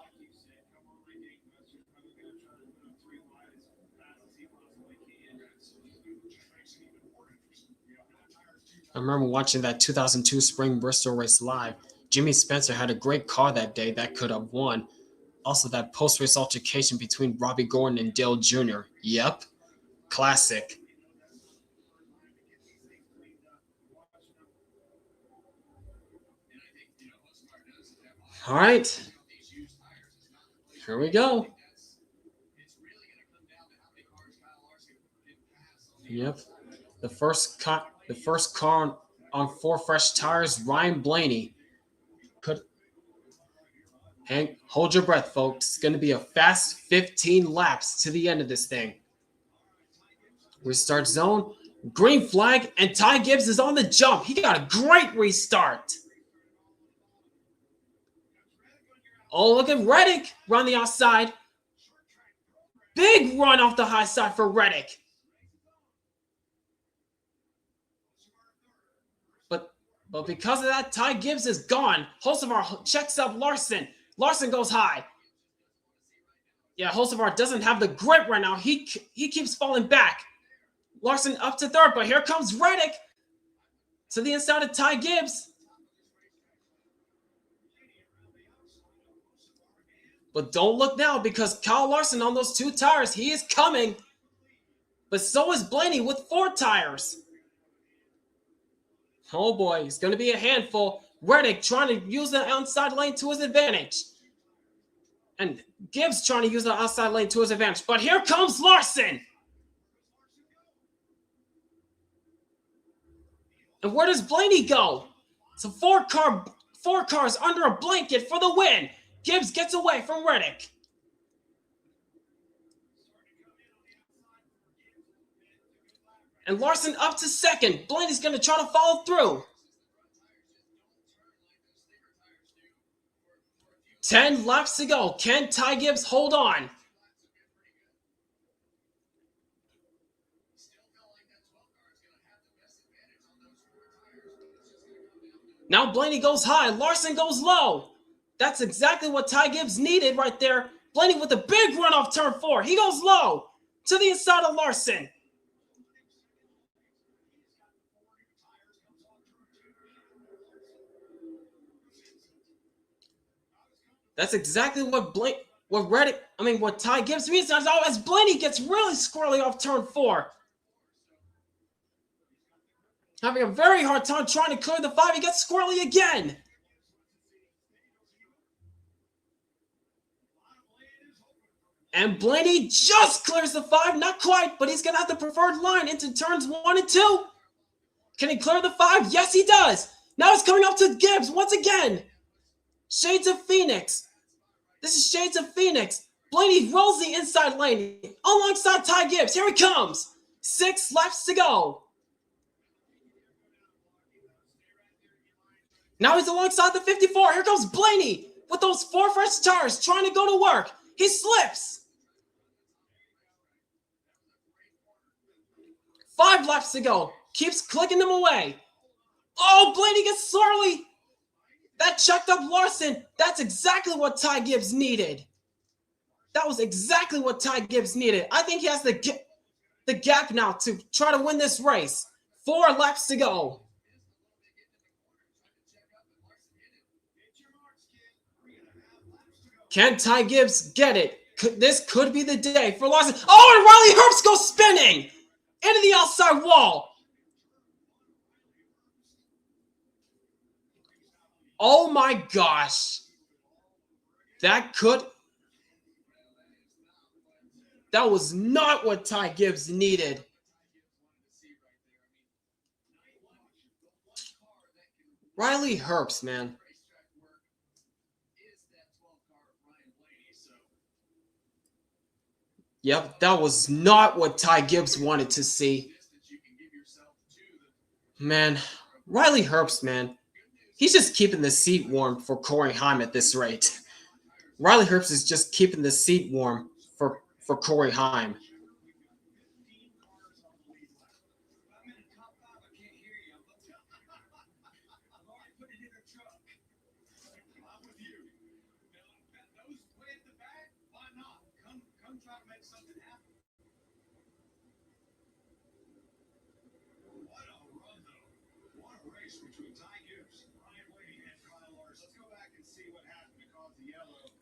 I remember watching that 2002 Spring Bristol race live. Jimmy Spencer had a great car that day that could have won. Also, that post-race altercation between Robbie Gordon and Dale Jr. Yep, classic. All right, here we go. Yep, the first car on 4 fresh tires, Ryan Blaney. And hold your breath, folks. It's going to be a fast 15 laps to the end of this thing. Restart zone, green flag, and Ty Gibbs is on the jump. He got a great restart. Oh, look at Reddick run the outside. Big run off the high side for Reddick. But because of that, Ty Gibbs is gone. Hocevar checks up Larson. Larson goes high. Yeah, Hocevar doesn't have the grip right now. He keeps falling back. Larson up to third, but here comes Reddick to the inside of Ty Gibbs. But don't look now because Kyle Larson on those 2 tires, he is coming. But so is Blaney with 4 tires. Oh boy, it's going to be a handful. Reddick trying to use the outside lane to his advantage. And Gibbs trying to use the outside lane to his advantage. But here comes Larson. And where does Blaney go? It's a 4 cars under a blanket for the win. Gibbs gets away from Reddick. And Larson up to second. Blaney's going to try to follow through. 10 laps to go. Can Ty Gibbs hold on? Now Blaney goes high. Larson goes low. That's exactly what Ty Gibbs needed right there. Blaney with a big run off turn 4. He goes low to the inside of Larson. That's exactly what Ty Gibbs means now as Blaney gets really squirrely off turn 4. Having a very hard time trying to clear the 5. He gets squirrely again. And Blaney just clears the 5. Not quite, but he's going to have the preferred line into turns 1 and 2. Can he clear the 5? Yes, he does. Now it's coming up to Gibbs once again. Shades of Phoenix. This is Shades of Phoenix. Blaney rolls the inside lane alongside Ty Gibbs. Here he comes. 6 laps to go. Now he's alongside the 54. Here comes Blaney with those 4 fresh tires trying to go to work. He slips. 5 laps to go. Keeps clicking them away. Oh, Blaney gets surly. That checked up Larson. That's exactly what Ty Gibbs needed. That was exactly what Ty Gibbs needed. I think he has the gap now to try to win this race. 4 laps to go. Can Ty Gibbs get it? This could be the day for Larson. Oh, and Riley Herbst goes spinning into the outside wall. Oh my gosh. That was not what Ty Gibbs needed. Riley Herbst, man. Yep, that was not what Ty Gibbs wanted to see. Man, Riley Herbst, man. He's just keeping the seat warm for Corey Haim at this rate. Riley Herbst is just keeping the seat warm for for Corey Heim.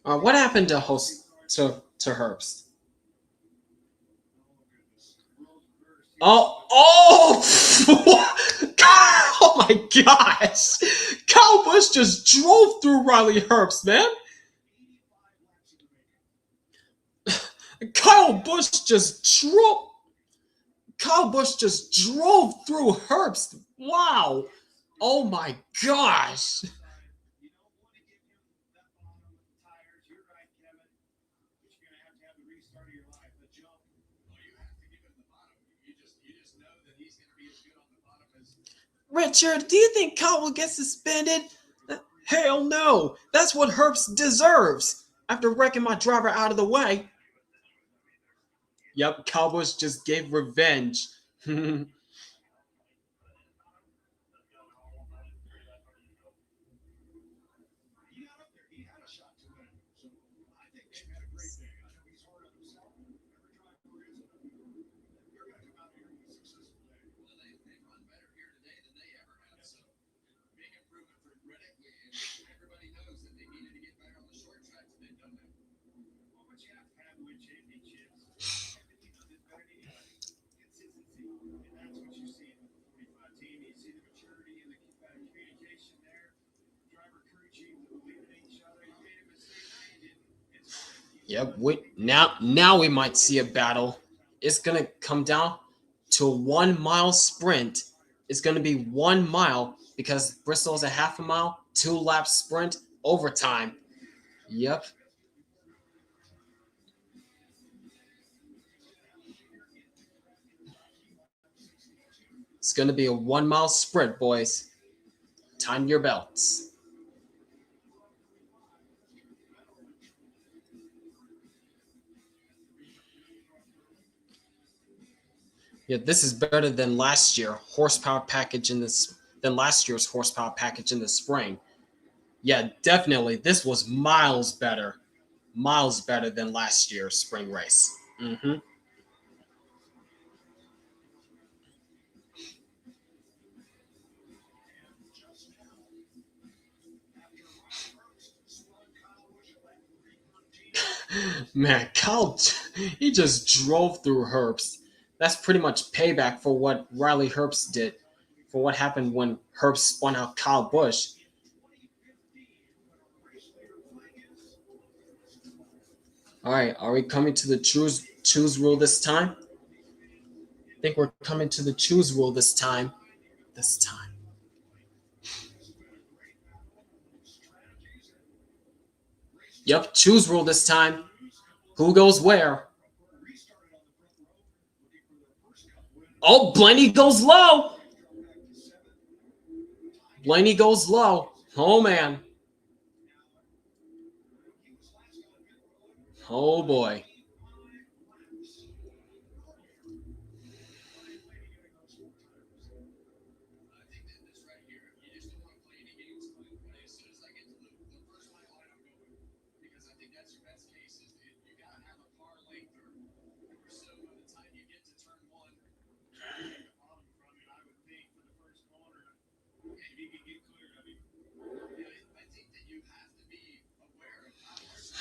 What happened to Herbst? Oh! Oh my gosh! Kyle Busch just drove through Riley Herbst, man. Kyle Busch just drove through Herbst. Wow! Oh my gosh! Richard, do you think Kyle will get suspended? Hell no! That's what Herbst deserves after wrecking my driver out of the way. Yep, Kyle Busch just gave revenge. Yep, now we might see a battle. It's gonna come down to a 1 mile sprint. It's gonna be 1 mile because Bristol is a half a mile, 2-lap sprint, overtime. Yep. It's gonna be a 1 mile sprint, boys. Time your belts. Yeah, this is better than last year's horsepower package in the spring. Yeah, definitely. This was miles better than last year's spring race. Man, Kyle, he just drove through Herbst. That's pretty much payback for what Riley Herbst did, for what happened when Herbst spun out Kyle Busch. All right, are we coming to the choose rule this time? I think we're coming to the choose rule this time. Yep, choose rule this time. Who goes where? Oh, Blaney goes low. Oh, man. Oh, boy.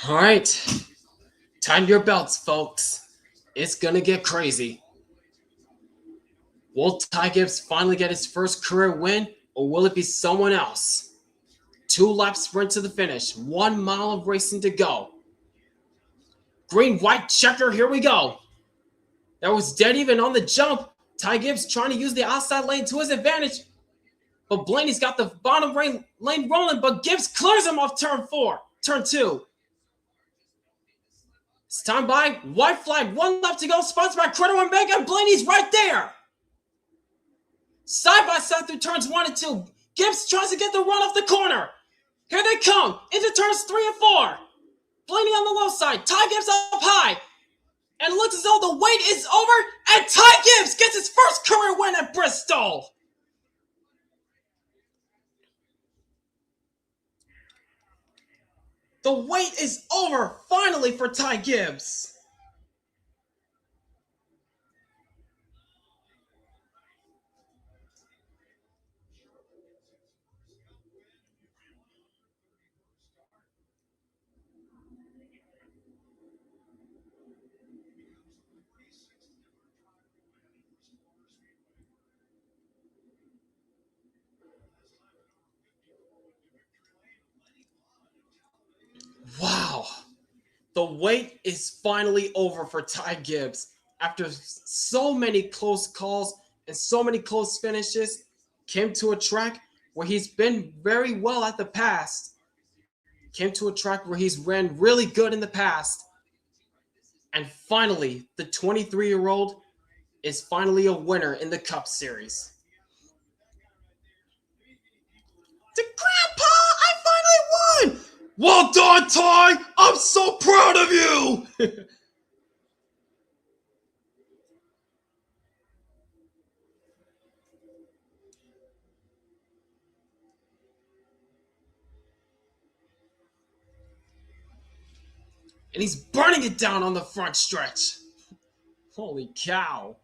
All right. Time your belts, folks. It's going to get crazy. Will Ty Gibbs finally get his first career win, or will it be someone else? 2-lap sprint to the finish. 1 mile of racing to go. Green, white checker. Here we go. That was dead even on the jump. Ty Gibbs trying to use the outside lane to his advantage. But Blaney's got the bottom lane rolling, but Gibbs clears him off turn 2. Stand by. White flag. 1 lap to go. Sponsored by Credit One Bank, and Blaney's right there. Side by side through turns 1 and 2. Gibbs tries to get the run off the corner. Here they come into turns 3 and 4. Blaney on the low side. Ty Gibbs up high. And it looks as though the wait is over, and Ty Gibbs gets his first career win at Bristol. The wait is over, finally, for Ty Gibbs. Wow. The wait is finally over for Ty Gibbs. After so many close calls and so many close finishes, came to a track where he's been very well at the past. Came to a track where he's ran really good in the past. And finally, the 23-year-old is finally a winner in the Cup Series. To Grandpa, I finally won! Well done, Ty! I'm so proud of you! And he's burning it down on the front stretch. Holy cow.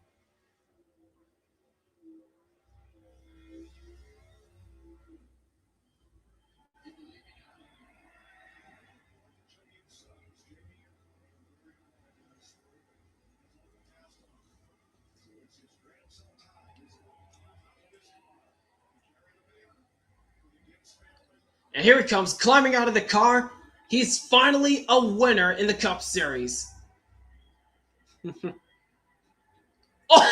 And here he comes, climbing out of the car. He's finally a winner in the Cup Series. Oh!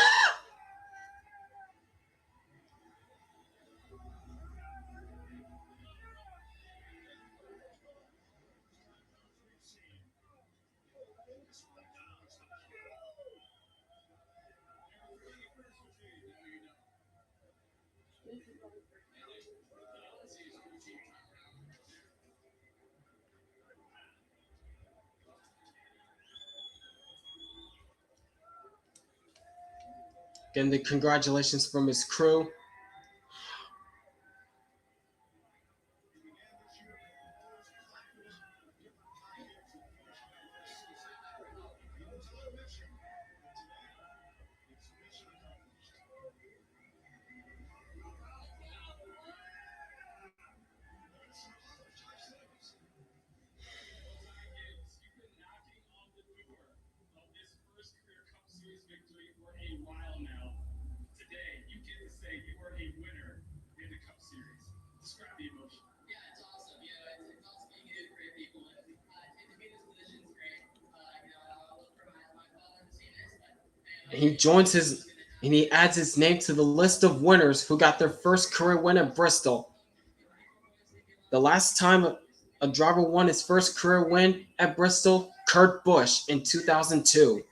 Again, the congratulations from his crew. And he adds his name to the list of winners who got their first career win at Bristol. The last time a driver won his first career win at Bristol, Kurt Busch in 2002.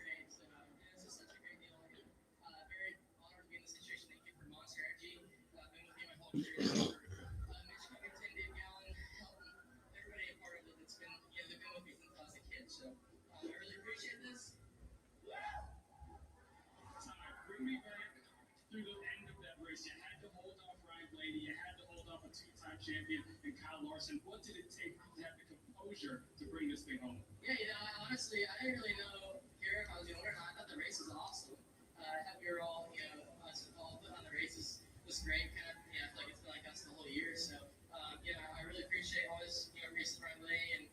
Champion and Kyle Larson. What did it take to have the composure to bring this thing home? Yeah, honestly, I didn't really know here if I was going to win or not. I thought the race was awesome. I thought we were all, us all put on the races was great. Kind of, I feel like it's been like us the whole year. So, I really appreciate always, racing friendly and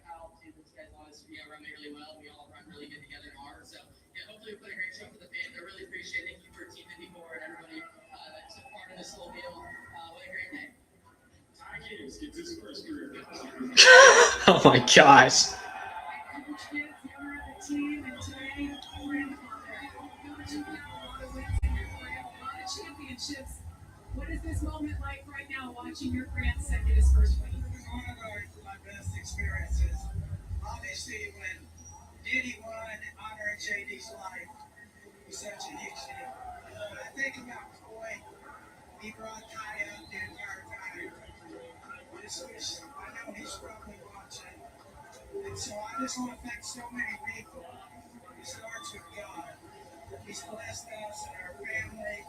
Kyle, too, those guys always, run me really well. We all run really good together and hard. So, hopefully we put a great show for the fans. I really appreciate it. Thank you for Team 54 and everybody that took part in this whole deal. What a great day. Gets his first career. Oh my gosh. What is this moment like right now, watching your grandson get his first win? One of my best experiences. Obviously, when Diddy won honoring JD's life, it was such a huge deal. When I think about Coy, he brought Ty up the entire time. I know he's probably watching. And so I just want to thank so many people. It starts with God. He's blessed us and our family.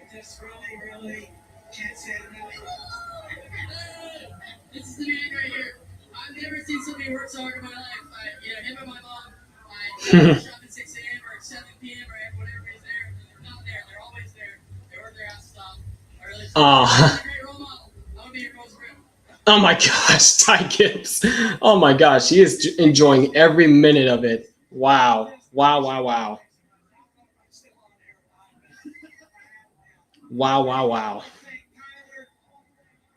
It just really can't say it enough. Hey, this is the man right here. I've never seen somebody work so hard in my life. Him and my mom. Shop at 6 a.m. or 7 p.m. or whatever is there. Not there. They're always there. They work their ass off. I really Oh. great role model. I want to be your close friend. Oh my gosh, Ty Gibbs. Oh my gosh, he is enjoying every minute of it. Wow. Wow, wow, wow. Wow, wow, wow. Tyler,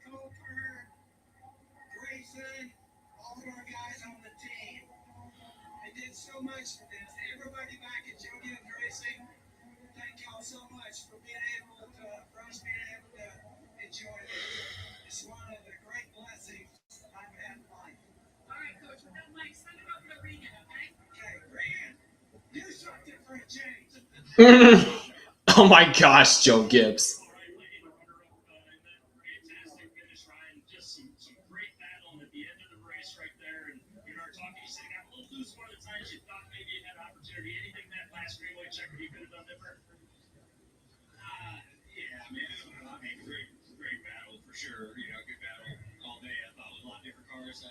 Coker, Grayson, all of our guys on the team. They did so much for this. Everybody back at Joe Gibbs Racing, thank y'all so much for being able to, enjoy this. It's one of the great blessings I've had in life. All right, Coach, with that mic, send it over to Regan, okay? Okay, Rand, do something for a change. Oh my gosh, Joe Gibbs. Fantastic finish, Ryan. Just some great battle at the end of the race right there. And you know, talking, you said got a little loose one of the times you thought maybe you had opportunity. Anything that last straightaway checker you could have done different? Yeah, man. I mean, great battle for sure. You know, good battle all day. I thought it was a lot of different cars.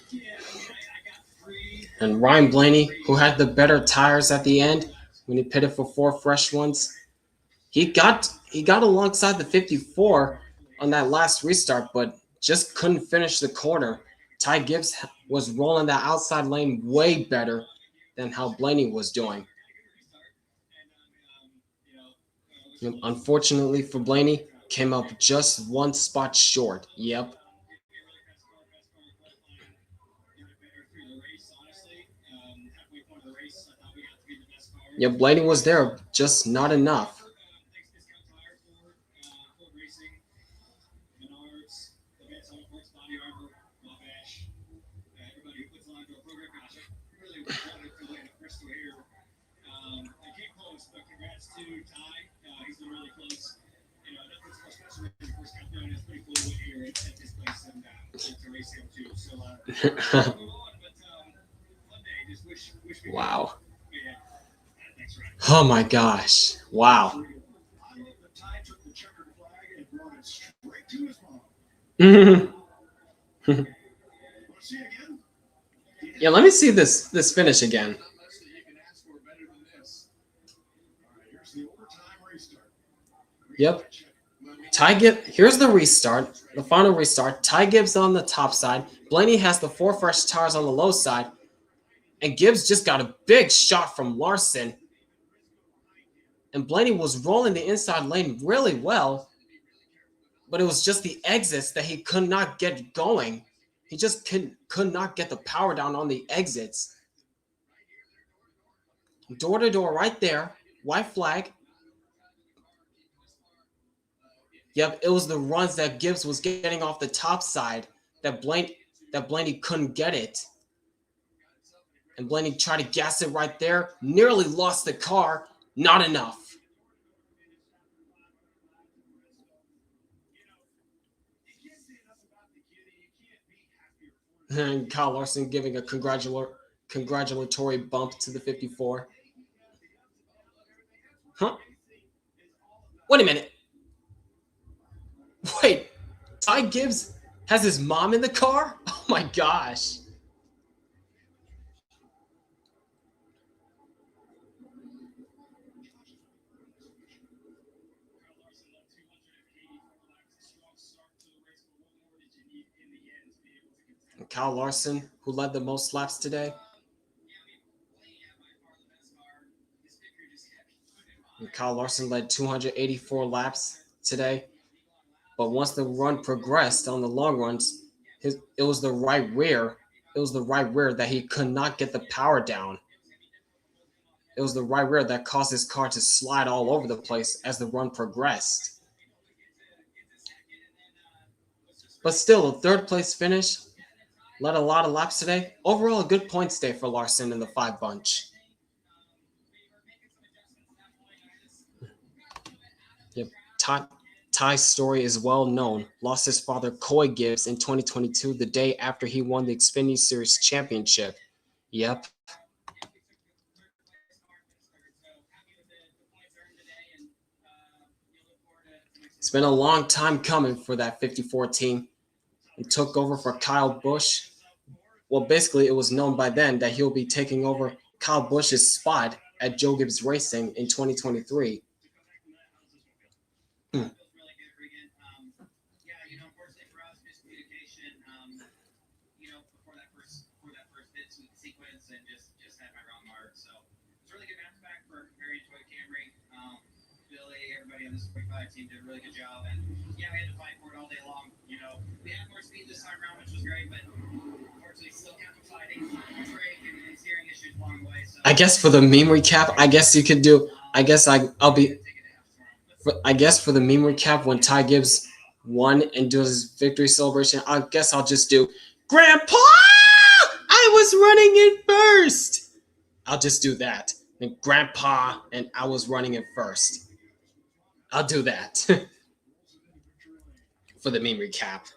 Yeah, I mean, I got three. And Ryan Blaney, who had the better tires at the end when he pitted for 4 fresh ones, he got alongside the 54 on that last restart, but just couldn't finish the corner. Ty Gibbs was rolling that outside lane way better than how Blaney was doing. Unfortunately for Blaney, came up just 1 spot short. Yep. Yeah, Blaney was there, just not enough. Wow. Oh my gosh. Wow. Yeah, let me see this finish again. Yep. Ty Gibbs, here's the restart, the final restart. Ty Gibbs on the top side. Blaney has the 4 fresh tires on the low side. And Gibbs just got a big shot from Larson. And Blaney was rolling the inside lane really well. But it was just the exits that he could not get going. He just could not get the power down on the exits. Door to door right there. White flag. Yep, it was the runs that Gibbs was getting off the top side that Blaney couldn't get it. And Blaney tried to gas it right there. Nearly lost the car. Not enough. And Kyle Larson giving a congratulatory bump to the 54. Huh? Wait a minute. Wait, Ty Gibbs has his mom in the car? Oh my gosh. Kyle Larson, who led the most laps today. And Kyle Larson led 284 laps today. But once the run progressed on the long runs, it was the right rear. It was the right rear that he could not get the power down. It was the right rear that caused his car to slide all over the place as the run progressed. But still, a 3rd place finish. Led a lot of laps today. Overall, a good points day for Larson in the 5 bunch. Yep. Ty's story is well known. Lost his father, Coy Gibbs, in 2022, the day after he won the Xfinity Series championship. Yep. It's been a long time coming for that 54 team. He took over for Kyle Busch. Well, basically, it was known by then that he'll be taking over Kyle Busch's spot at Joe Gibbs Racing in 2023. Everybody on this 45 team did a really good job, and yeah, we had to fight for it all day long. You know, we had more speed this time around, which was great, but unfortunately, still kept fighting brake and steering issues along the way. So I guess for the meme recap, I guess you could do. I guess I'll be. I guess for the meme recap, when Ty Gibbs won and does his victory celebration, I guess I'll just do, Grandpa, I was running it first. I'll just do that. And Grandpa and I was running it first. I'll do that for the meme recap.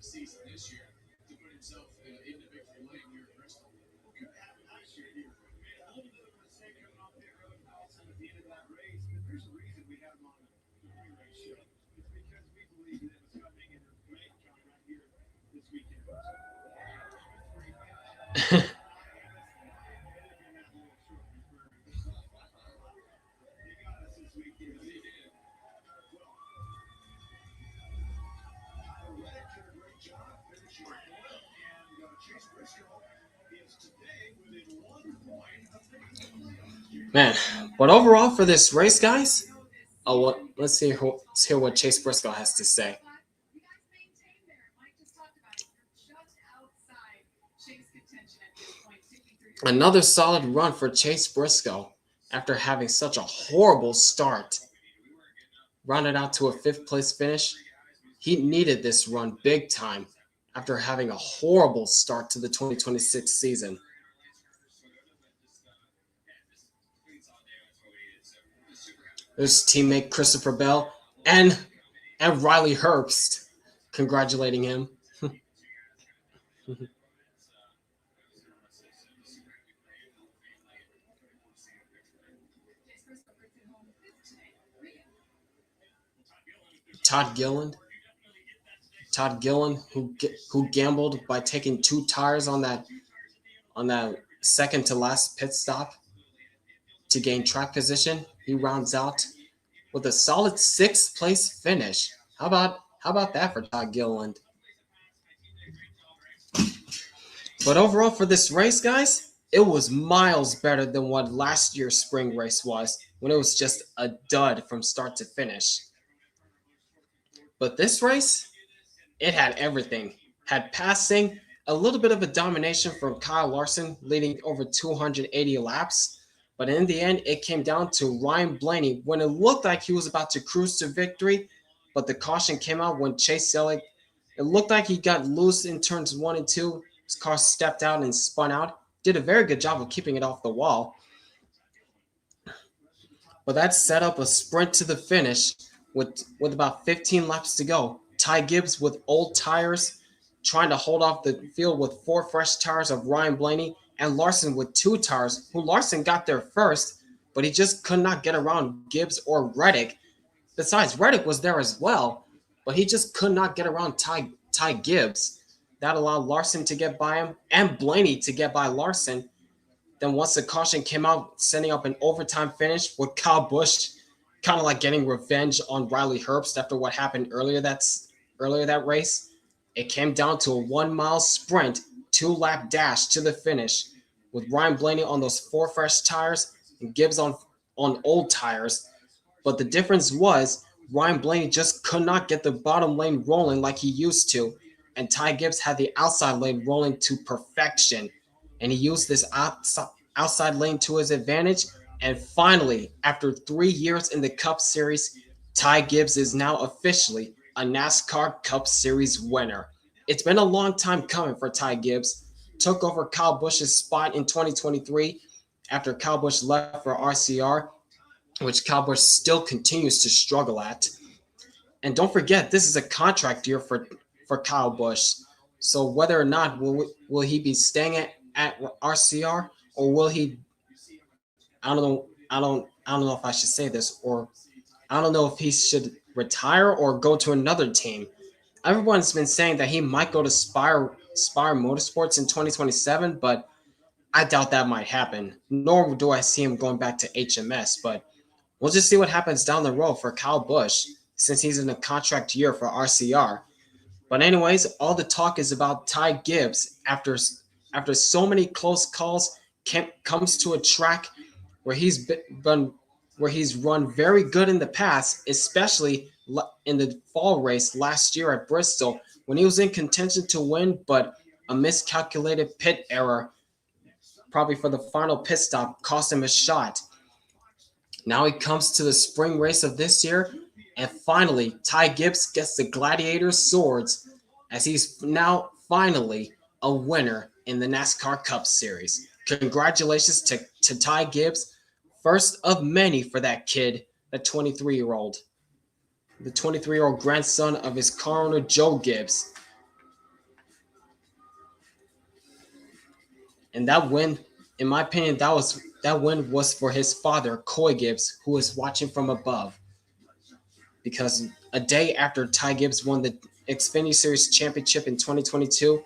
Season this year to put himself into victory lane here at Bristol. Good to have him last year here. A little bit of a mistake coming off pit road and also at the end of that race, but there's a reason we have him on the pre-race show. It's because we believe that it was coming and it may come right here this weekend. Man, but overall for this race, guys, let's hear what Chase Briscoe has to say. Another solid run for Chase Briscoe after having such a horrible start. Rounded out to a 5th place finish. He needed this run big time after having a horrible start to the 2026 season. There's teammate Christopher Bell and Riley Herbst congratulating him. Todd Gilliland, who gambled by taking 2 tires on that second to last pit stop to gain track position. He rounds out with a solid 6th place finish. How about that for Todd Gilliland? But overall for this race, guys, it was miles better than what last year's spring race was, when it was just a dud from start to finish. But this race, it had everything. Had passing, a little bit of a domination from Kyle Larson, leading over 280 laps. But in the end, it came down to Ryan Blaney when it looked like he was about to cruise to victory. But the caution came out when Chase Elliott, it looked like he got loose in turns 1 and 2. His car stepped out and spun out. Did a very good job of keeping it off the wall. But that set up a sprint to the finish with about 15 laps to go. Ty Gibbs with old tires trying to hold off the field with 4 fresh tires of Ryan Blaney, and Larson with 2 tires, who Larson got there first, but he just could not get around Gibbs or Reddick. Besides, Reddick was there as well, but he just could not get around Ty Gibbs. That allowed Larson to get by him and Blaney to get by Larson. Then once the caution came out, setting up an overtime finish with Kyle Busch, kind of like getting revenge on Riley Herbst after what happened earlier that race. It came down to a 1-mile sprint, 2-lap dash to the finish, with Ryan Blaney on those 4 fresh tires and Gibbs on old tires. But the difference was Ryan Blaney just could not get the bottom lane rolling like he used to, and Ty Gibbs had the outside lane rolling to perfection, and he used this outside lane to his advantage. And finally, after 3 years in the Cup Series, Ty Gibbs is now officially a NASCAR Cup Series winner. it's been a long time coming for Ty Gibbs. Took over Kyle Busch's spot in 2023 after Kyle Busch left for RCR, which Kyle Busch still continues to struggle at. And don't forget, this is a contract year for Kyle Busch. So whether or not will he be staying at RCR, or will he, I don't know if I should say this, or I don't know if he should retire or go to another team. Everyone's been saying that he might go to Spire Motorsports in 2027, but I doubt that might happen. Nor do I see him going back to HMS, but we'll just see what happens down the road for Kyle Busch since he's in a contract year for RCR. But anyways, all the talk is about Ty Gibbs after so many close calls comes to a track where he's run very good in the past, especially in the fall race last year at Bristol when he was in contention to win, but a miscalculated pit error, probably for the final pit stop, cost him a shot. Now he comes to the spring race of this year, and finally, Ty Gibbs gets the Gladiator swords as he's now finally a winner in the NASCAR Cup Series. Congratulations to Ty Gibbs, first of many for that kid, the 23-year-old. The 23-year-old grandson of his car owner, Joe Gibbs. And that win, in my opinion, that win was for his father, Coy Gibbs, who was watching from above. Because a day after Ty Gibbs won the Xfinity Series Championship in 2022,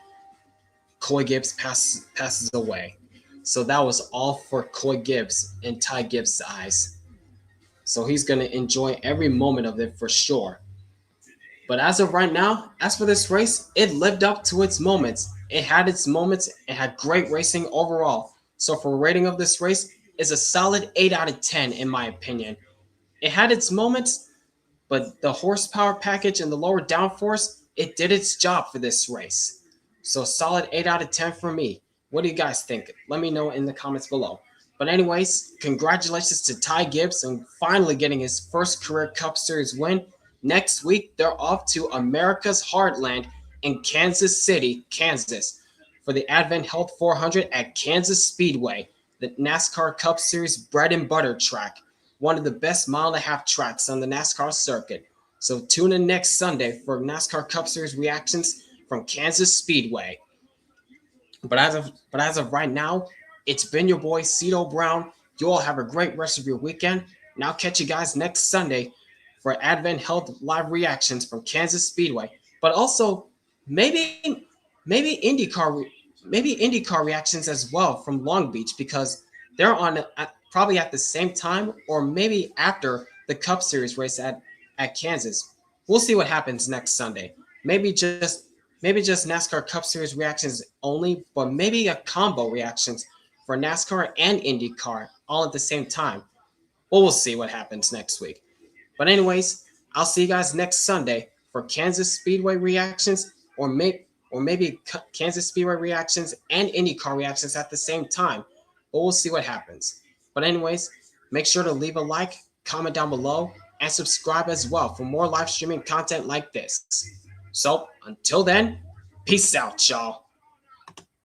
Coy Gibbs passes away. So that was all for Coy Gibbs in Ty Gibbs' eyes. So he's going to enjoy every moment of it for sure. But as of right now, as for this race, it lived up to its moments. It had its moments. It had great racing overall. So for a rating of this race, it's a solid 8 out of 10 in my opinion. It had its moments, but the horsepower package and the lower downforce, it did its job for this race. So solid 8 out of 10 for me. What do you guys think? Let me know in the comments below. But anyways, congratulations to Ty Gibbs on finally getting his first career Cup Series win. Next week, they're off to America's Heartland in Kansas City, Kansas, for the Advent Health 400 at Kansas Speedway, the NASCAR Cup Series bread and butter track, one of the best mile-and-a-half tracks on the NASCAR circuit. So tune in next Sunday for NASCAR Cup Series reactions from Kansas Speedway. But as of right now, it's been your boy, Cito Brown. You all have a great rest of your weekend. And I'll catch you guys next Sunday for Advent Health live reactions from Kansas Speedway. But also, maybe IndyCar reactions as well from Long Beach, because they're on probably at the same time or maybe after the Cup Series race at Kansas. We'll see what happens next Sunday. Maybe just NASCAR Cup Series reactions only, but maybe a combo reactions for NASCAR and IndyCar all at the same time. Well, we'll see what happens next week. But anyways, I'll see you guys next Sunday for Kansas Speedway reactions, or maybe Kansas Speedway reactions and IndyCar reactions at the same time. But we'll see what happens. But anyways, make sure to leave a like, comment down below, and subscribe as well for more live streaming content like this. So until then, peace out, y'all.